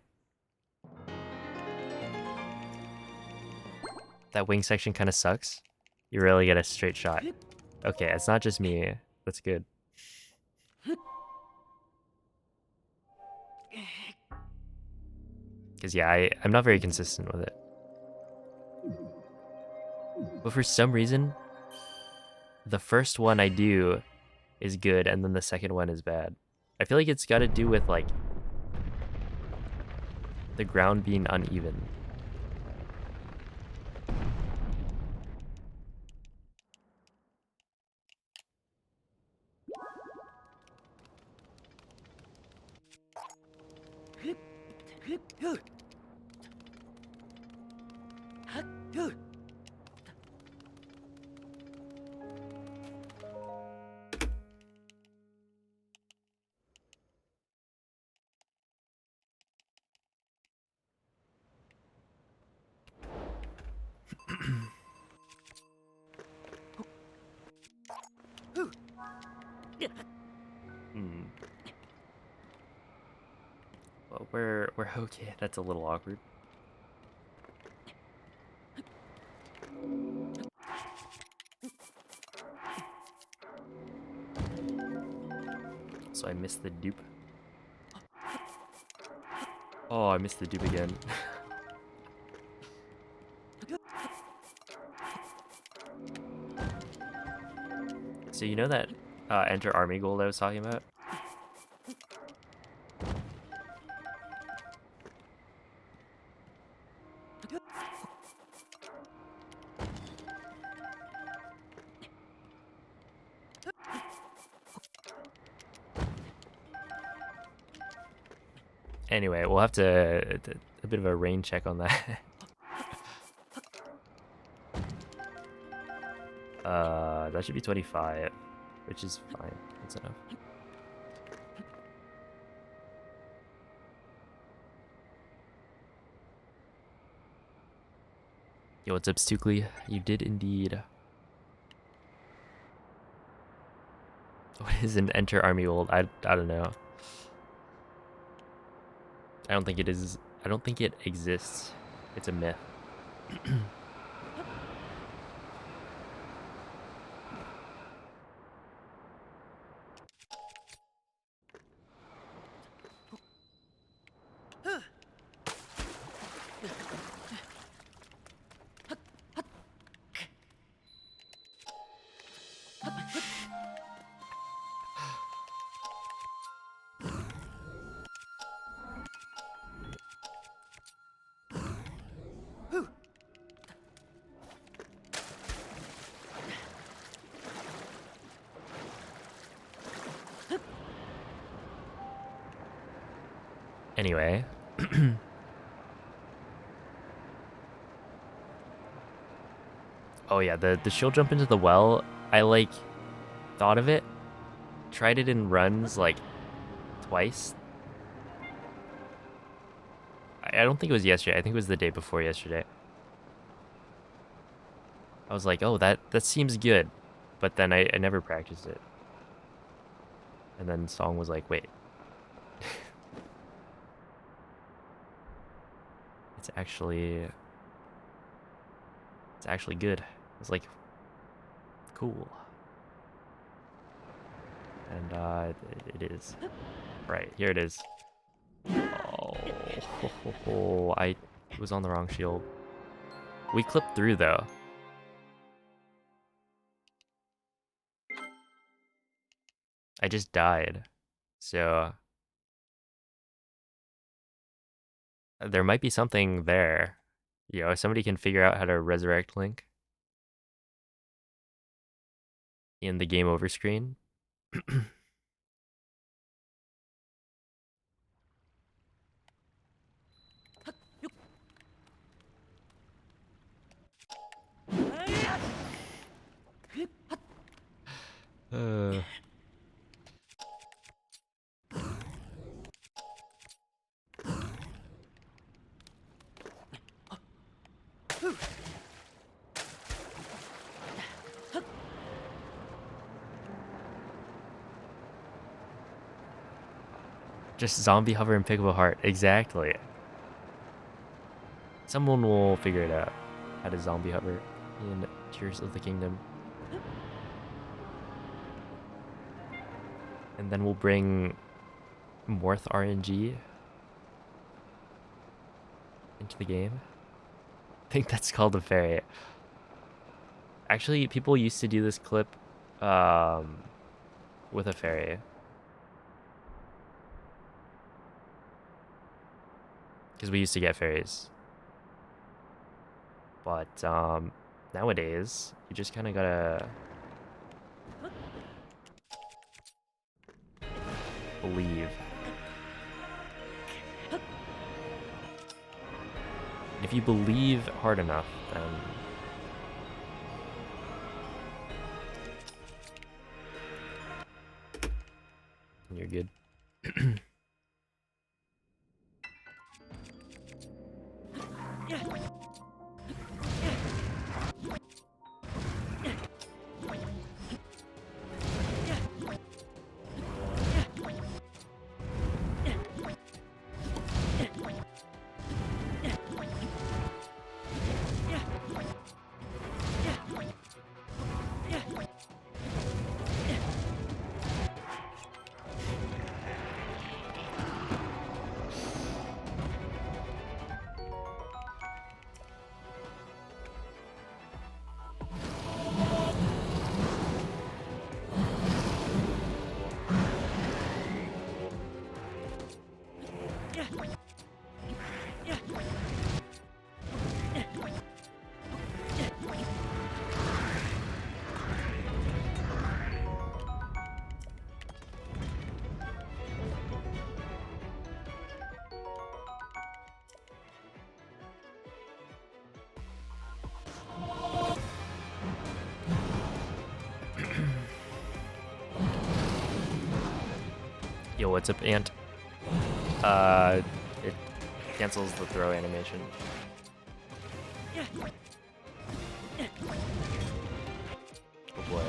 That wing section kind of sucks. You really get a straight shot. Okay, it's not just me. That's good. Because yeah, I'm not very consistent with it. But for some reason, the first one I do is good, and then the second one is bad. I feel like it's got to do with like the ground being uneven. Well, we're okay. That's a little awkward. So I missed the dupe. Oh, I missed the dupe again. So you know that enter army gold I was talking about? Anyway, we'll have to a bit of a rain check on that. That should be 25, which is fine. That's enough. Yo, what's up, Stukely? You did indeed. What is an enter army gold? I don't know. I don't think it is. I don't think it exists. It's a myth. Anyway. Oh yeah, the shield jump into the well, I like thought of it, tried it in runs like twice. I don't think it was yesterday. I think it was the day before yesterday. I was like, oh, that seems good. But then I never practiced it. And then Song was like, wait. It's actually good. It's like cool. And it is. Right, here it is. Oh, I was on the wrong shield. We clipped through though. I just died. So there might be something there. You know, if somebody can figure out how to resurrect Link in the game over screen. uh. Just zombie hover and pick up a heart. Exactly. Someone will figure it out. How to zombie hover in Tears of the Kingdom. And then we'll bring Morth RNG into the game. I think that's called a fairy. Actually, people used to do this clip with a fairy. Because we used to get fairies. But nowadays, you just kind of gotta believe. If you believe hard enough, then you're good. Yo, what's up, Ant? It cancels the throw animation. Oh boy.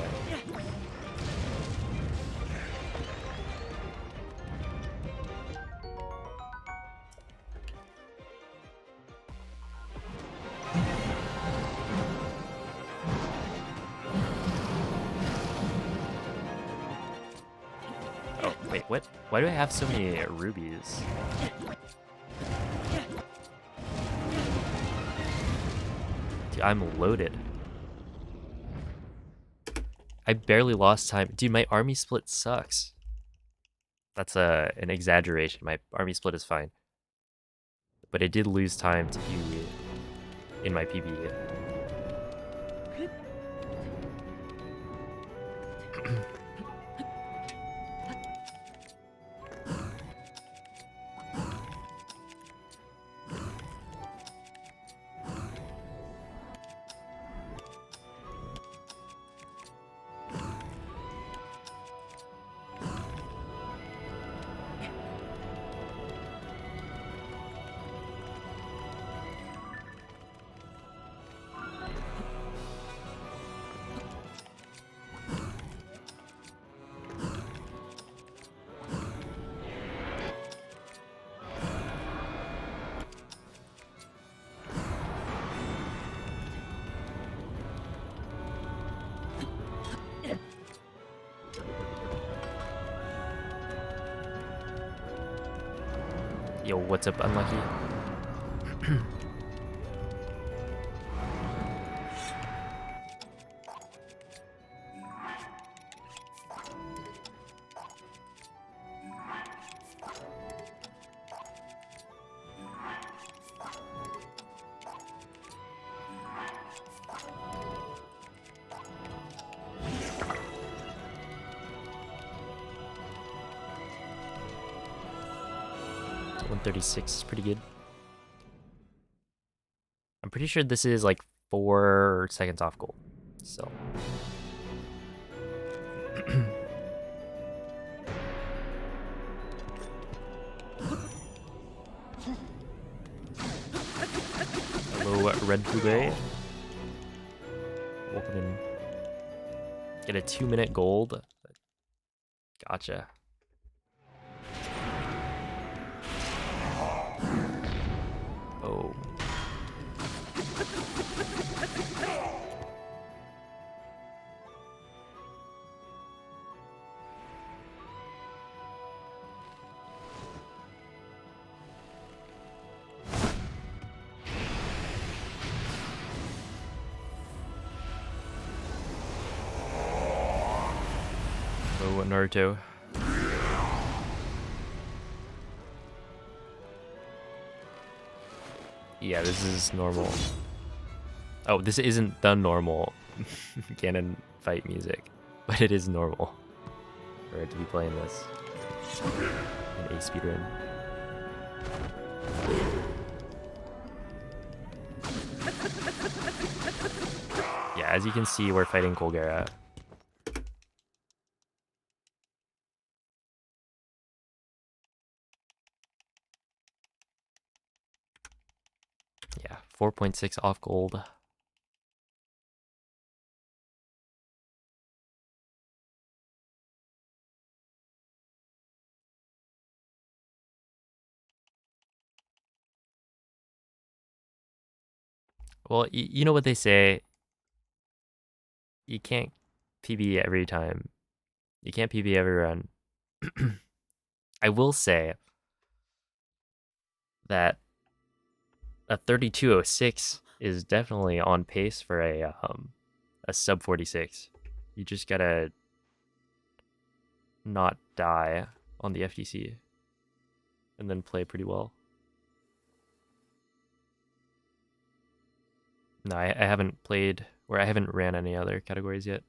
Oh, wait, what? Why do I have so many rubies? Dude, I'm loaded. I barely lost time. Dude, my army split sucks. That's an exaggeration. My army split is fine. But I did lose time to PvE in my PvE. Yo, what's up, Unlucky? So 136 is pretty good. I'm pretty sure this is like 4 seconds off gold. So. Hello, Red Poulet. Welcome in. Get a 2-minute gold. Gotcha. Oh. Oh, Naruto. Yeah, this is normal. Oh, this isn't the normal Ganon fight music, but it is normal for it to be playing this in a speedrun. Yeah, as you can see, we're fighting Colgera. Yeah, 4.6 off gold. Well, you know what they say. You can't PB every time. You can't PB every run. I will say that a 3206 is definitely on pace for a sub 46. You just gotta not die on the FTC and then play pretty well. No, I haven't played, or I haven't ran any other categories yet.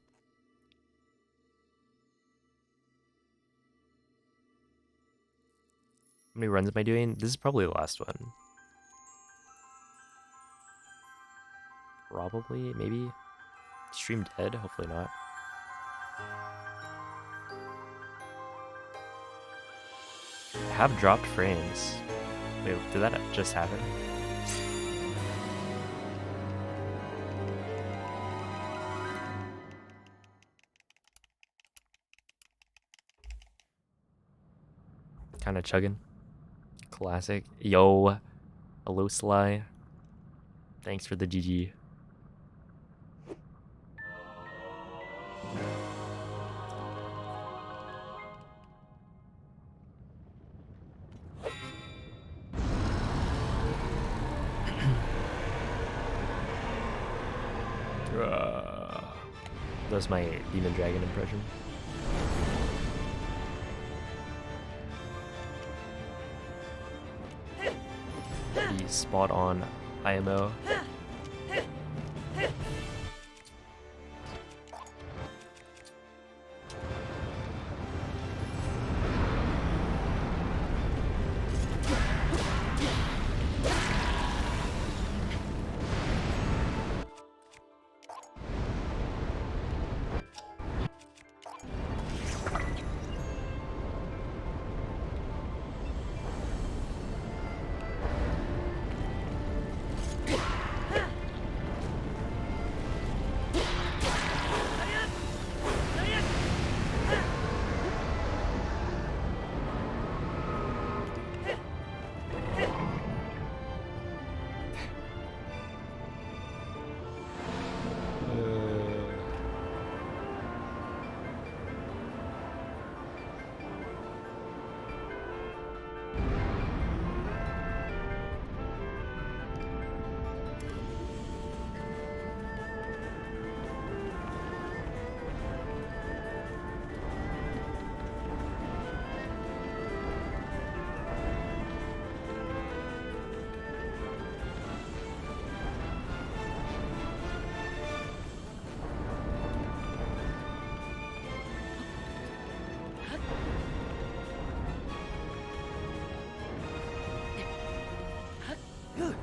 How many runs am I doing? This is probably the last one. Probably, maybe. Stream dead? Hopefully not. I have dropped frames. Wait, did that just happen? Kind of chugging. Classic. Yo. Hello, Sly. Thanks for the GG. That was my Demon Dragon impression. The spot on IMO. Ugh.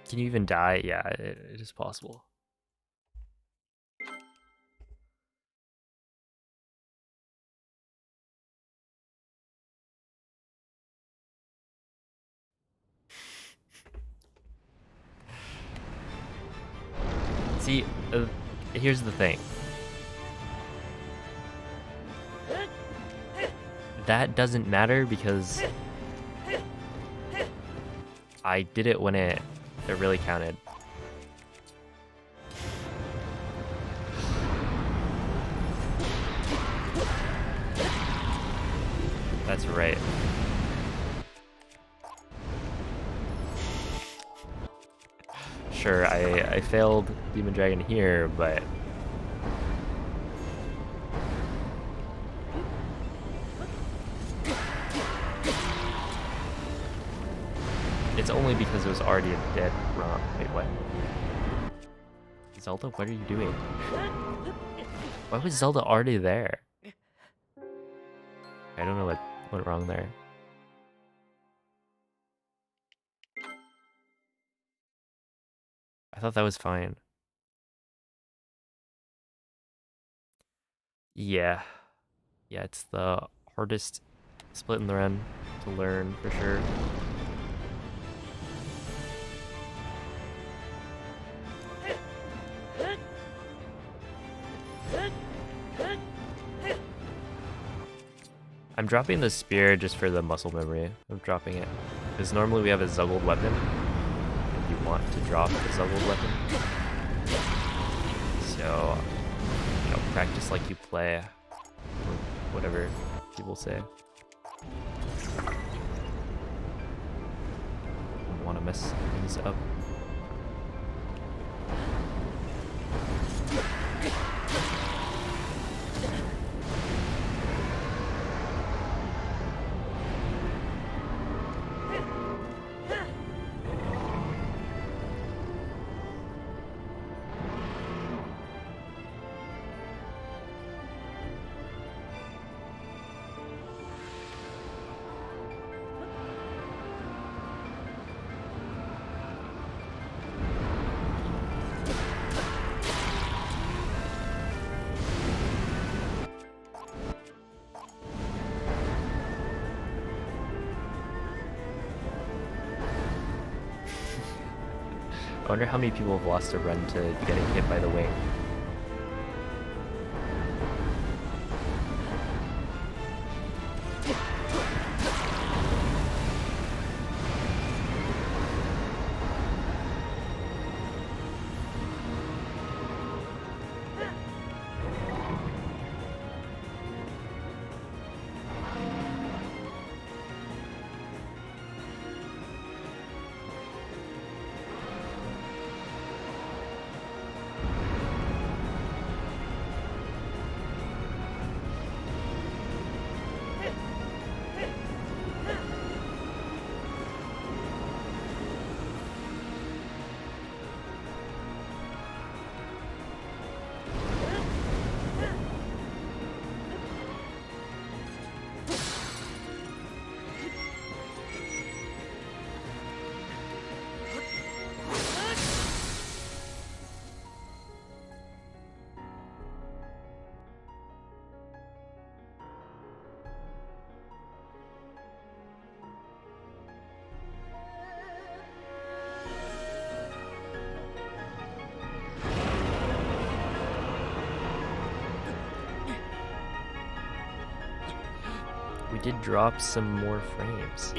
Can you even die? Yeah, it is possible. See, here's the thing. That doesn't matter because I did it when it really counted. That's right. Sure, I failed Demon Dragon here, but it's only because it was already a dead ROM. Wait, what? Zelda, what are you doing? Why was Zelda already there? I don't know what went wrong there. I thought that was fine. Yeah. Yeah, it's the hardest split in the run to learn for sure. I'm dropping the spear just for the muscle memory of dropping it. Because normally we have a Zuggled weapon. If you want to drop the Zuggled weapon. So, you know, practice like you play. Or whatever people say. Don't want to mess things up. I wonder how many people have lost a run to getting hit by the wing. We did drop some more frames.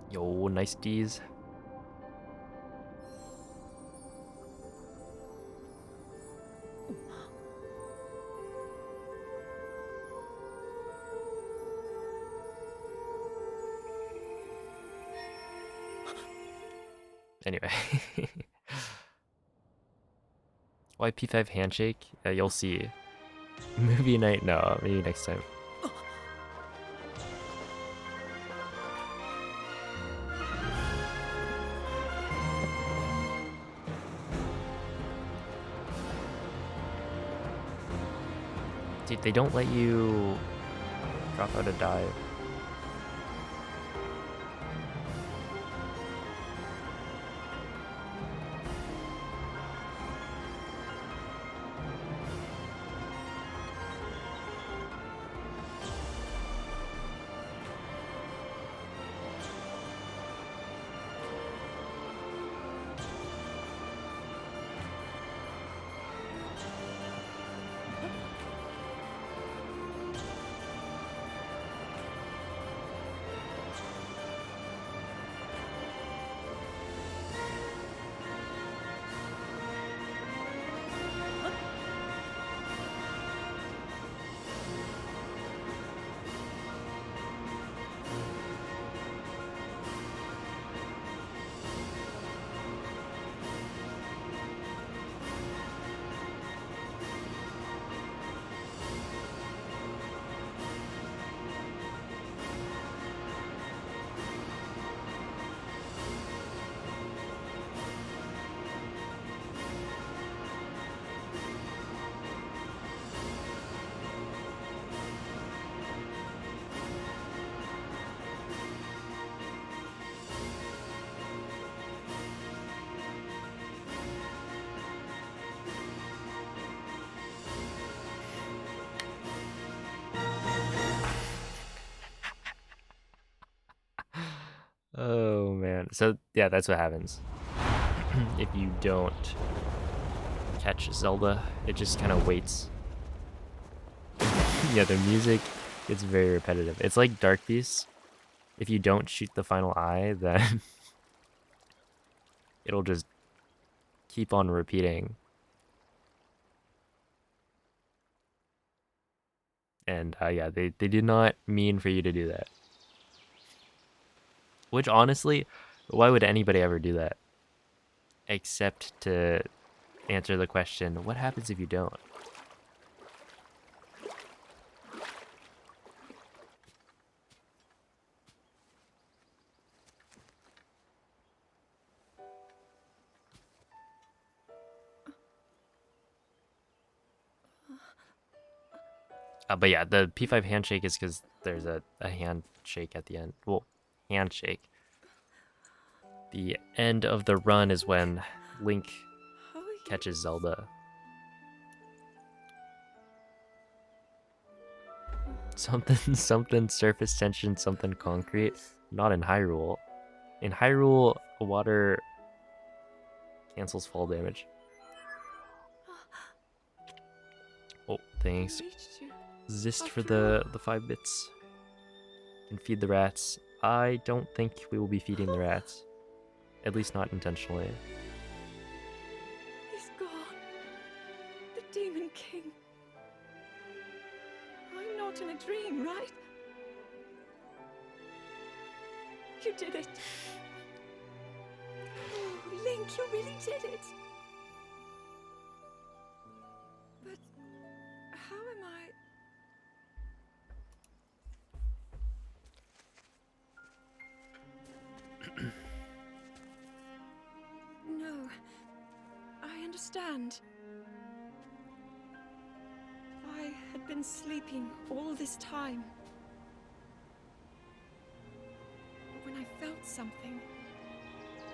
Yo, nice D's. Anyway. Why P5 handshake? You'll see. Movie night? No, maybe next time. Dude, they don't let you drop out a dive. Oh man. So yeah, that's what happens. If you don't catch Zelda, it just kind of waits. Yeah, the music is very repetitive. It's like Dark Beast. If you don't shoot the final eye, then it'll just keep on repeating. And yeah, they did not mean for you to do that. Which honestly, why would anybody ever do that? Except to answer the question, what happens if you don't? But yeah, the P5 handshake is because there's a handshake at the end. Well, handshake. The end of the run is when Link catches Zelda. Something surface tension, something concrete. Not in Hyrule. In Hyrule, water cancels fall damage. Oh, thanks. Zist for the 5 bits. And feed the rats. I don't think we will be feeding the rats. At least not intentionally. He's gone. The Demon King. I'm not in a dream, right? You did it. Oh, Link, you really did it. But how am I? No, I understand. I had been sleeping all this time. something.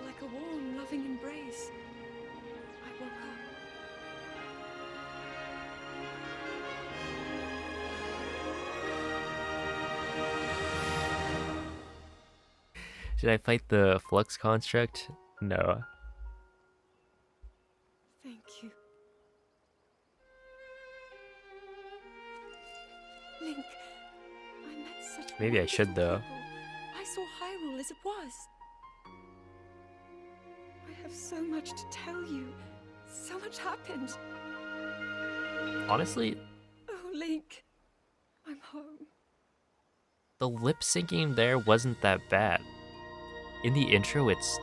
Like a warm, loving embrace. I woke up. Should I fight the flux construct? No. Thank you. Link, I met such Maybe I should, wonderful though. people. I saw Hyrule as it was. I have so much to tell you. So much happened. Honestly, Oh, Link, I'm home. the lip syncing there wasn't that bad. In the intro, it's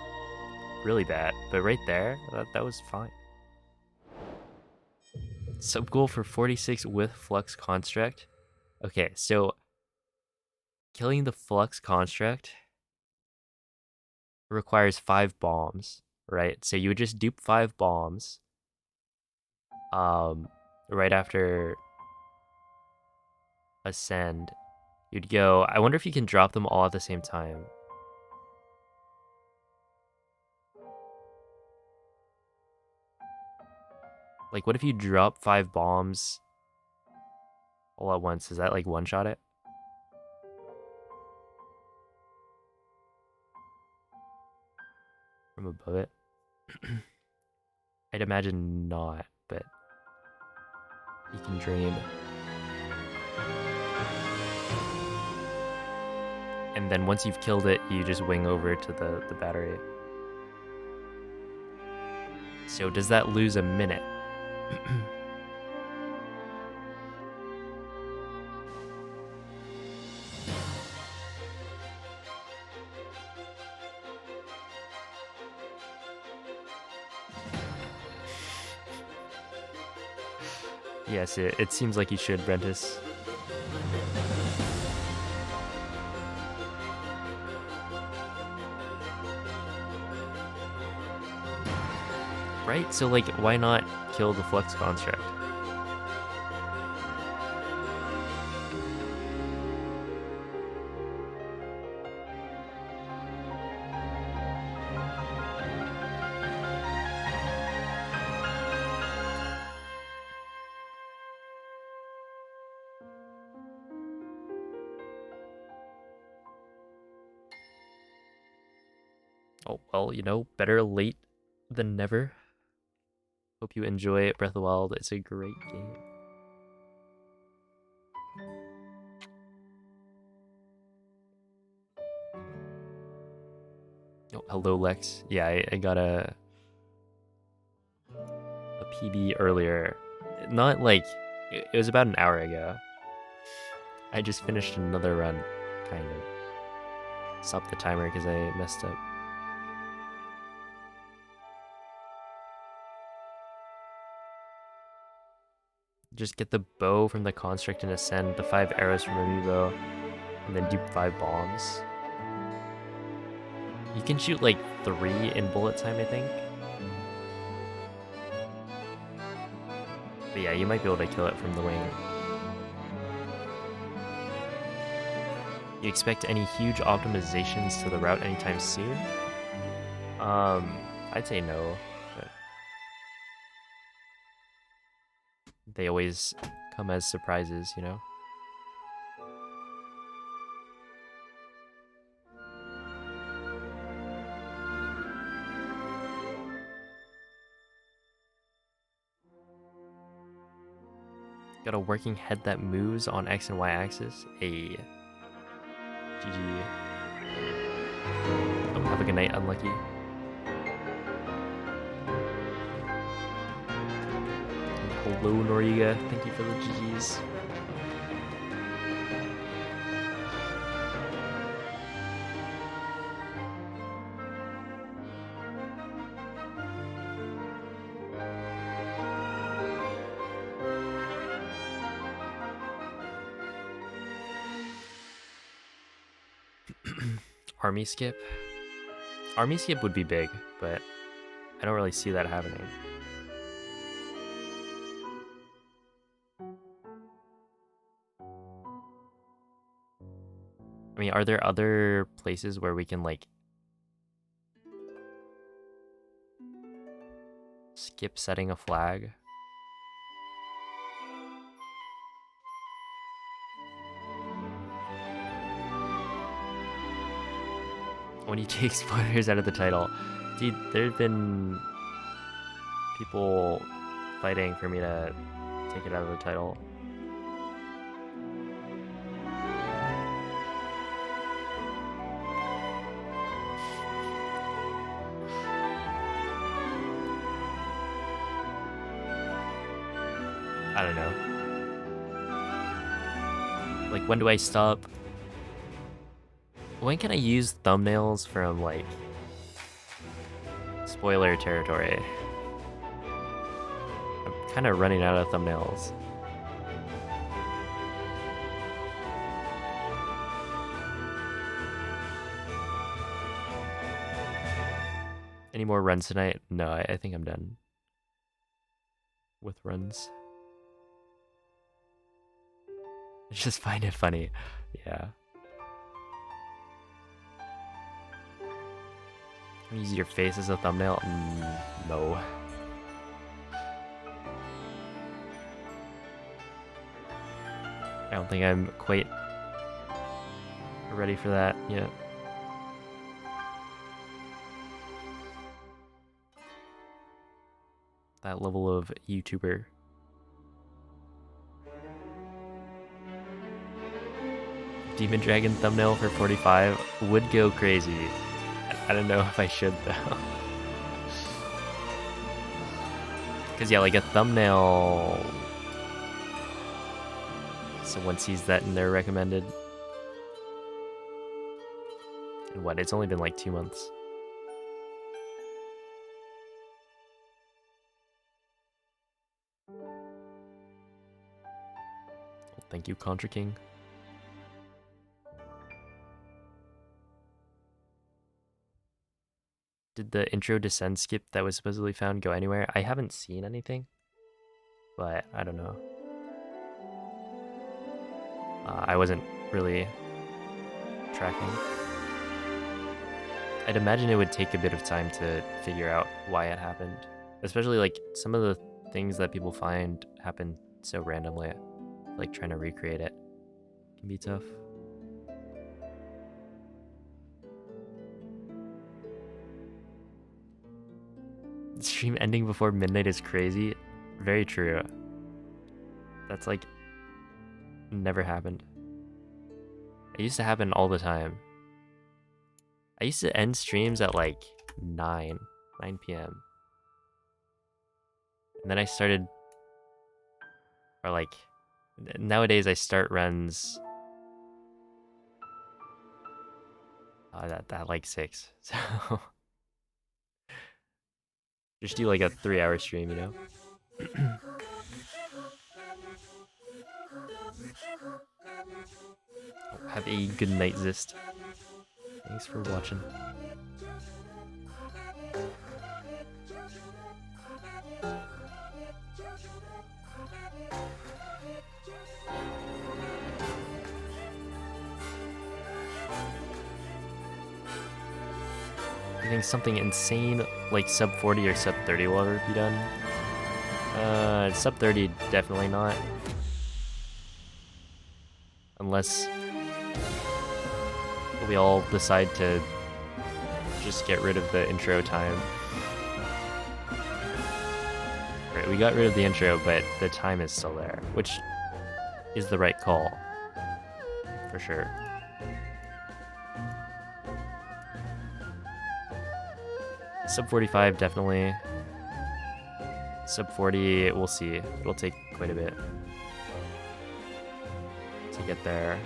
really bad, but right there, that was fine. Sub goal for 46 with Flux Construct. Okay, so killing the Flux Construct requires 5 bombs, right? So you would just dupe 5 bombs right after Ascend. You'd go, I wonder if you can drop them all at the same time. Like, what if you drop 5 bombs all at once? Does that, like, one-shot it? From above it? I'd imagine not, but you can dream. And then once you've killed it, you just wing over to the battery. So does that lose a minute? Yes, it seems like you should, Brentus. Right? So, like, why not kill the Flux Construct? Oh, well, you know, better late than never. Hope you enjoy Breath of the Wild. It's a great game. Oh, hello, Lex. Yeah, I got a PB earlier. Not like, it was about an hour ago. I just finished another run, kind of. Stopped the timer because I messed up. Just get the bow from the construct and ascend, the 5 arrows from Amiibo, and then dupe 5 bombs. You can shoot like 3 in bullet time, I think. But yeah, you might be able to kill it from the wing. You expect any huge optimizations to the route anytime soon? I'd say no, but they always come as surprises, you know? Got a working head that moves on X and Y axis. A GG. Oh, have a good night, Unlucky. Hello, Noriega. Thank you for the GGs. Army skip? Army skip would be big, but I don't really see that happening. I mean, are there other places where we can, like, skip setting a flag. When you take spoilers out of the title. Dude, there have been people fighting for me to take it out of the title. I don't know. Like, when do I stop? When can I use thumbnails from, like, spoiler territory? I'm kind of running out of thumbnails. Any more runs tonight? No, I think I'm done with runs. I just find it funny. Yeah. Can you use your face as a thumbnail? No. I don't think I'm quite ready for that yet. That level of YouTuber. Demon Dragon thumbnail for 45 would go crazy. I don't know if I should though. Cause yeah, like a thumbnail, someone sees that in their recommended. And what, it's only been like 2 months. Thank you, Contra King. Did the intro descend skip that was supposedly found go anywhere? I haven't seen anything, but I don't know. I wasn't really tracking. I'd imagine it would take a bit of time to figure out why it happened. Especially like some of the things that people find happen so randomly. Like trying to recreate it can be tough. Stream ending before midnight is crazy. Very true. That's like never happened. It used to happen all the time. I used to end streams at like 9 p.m. And then I started, or like, nowadays I start runs at like 6. So just do like a 3-hour stream, you know? Have a good night, Zist. Thanks for watching. You think something insane like sub 40 or sub 30 will ever be done? Sub 30 definitely not. Unless we all decide to just get rid of the intro time. Right, we got rid of the intro, but the time is still there, which is the right call, for sure. Sub 45 definitely. Sub 40, we'll see. It'll take quite a bit to get there.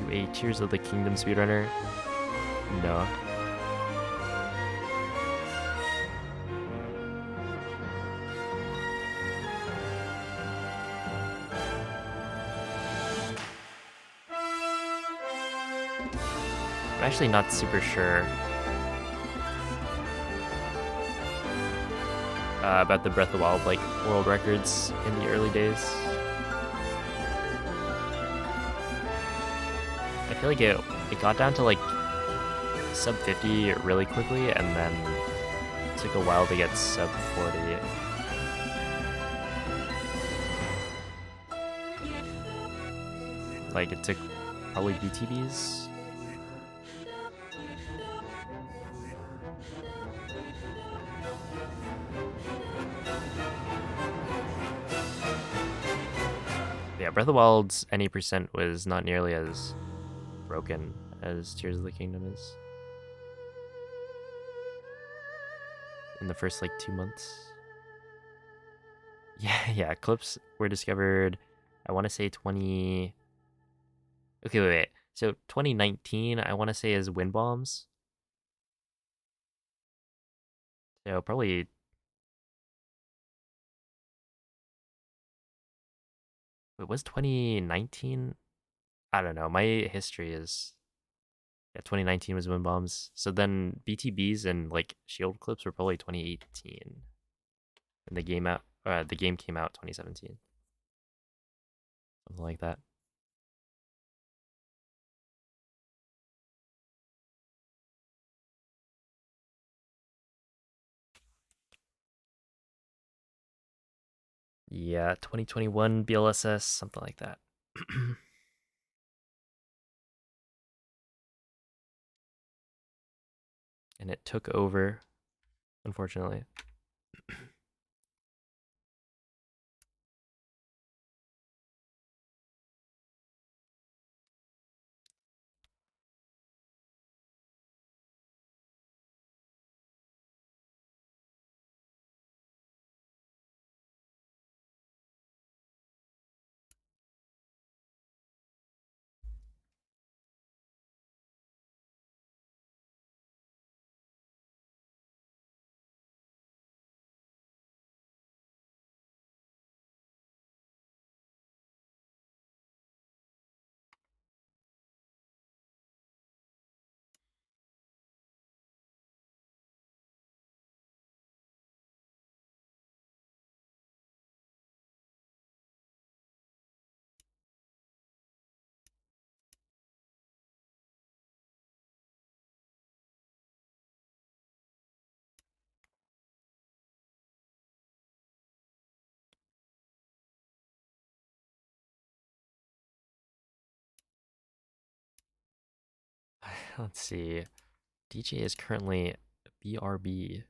Are you a Tears of the Kingdom speedrunner? No. I'm actually not super sure about the Breath of the Wild like world records in the early days. I feel like it got down to like sub 50 really quickly, and then it took a while to get sub 40. Like it took probably BTBs. Yeah, Breath of the Wild's any percent was not nearly as broken as Tears of the Kingdom is in the first like 2 months. Yeah, clips were discovered, I want to say 20. Okay, wait. So 2019, I want to say is Wind Bombs. So probably. It was 2019. I don't know. My history is. Yeah, 2019 was Wind Bombs. So then BTBs and like Shield clips were probably 2018, and the game came out 2017, something like that. Yeah, 2021 BLSS, something like that. And it took over, unfortunately. Let's see. DJ is currently BRB.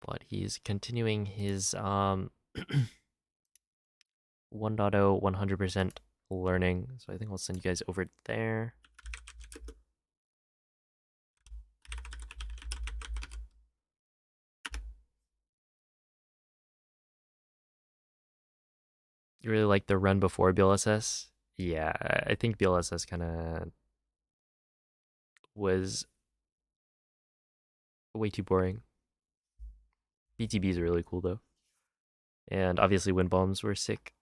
But he's continuing his 1.0 100% learning. So I think I'll send you guys over there. You really like the run before BLSS? Yeah, I think BLSS kind of was way too boring. BTBs are really cool though. And obviously wind bombs were sick.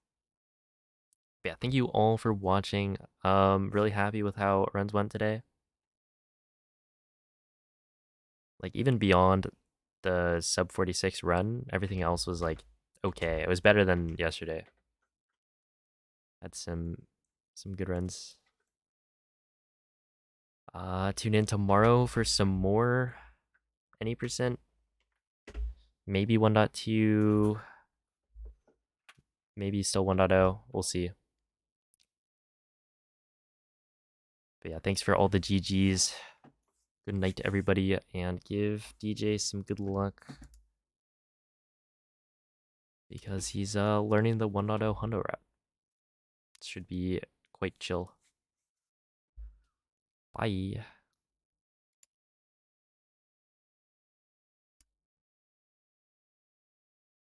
But yeah, thank you all for watching. Really happy with how runs went today. Like even beyond the sub 46 run, everything else was like okay. It was better than yesterday. Had some good runs. Tune in tomorrow for some more any percent. Maybe 1.2, maybe still 1.0. We'll see. But yeah, thanks for all the GGs. Good night to everybody, and give DJ some good luck because he's learning the 1.0 Hundo route. Should be quite chill. Bye.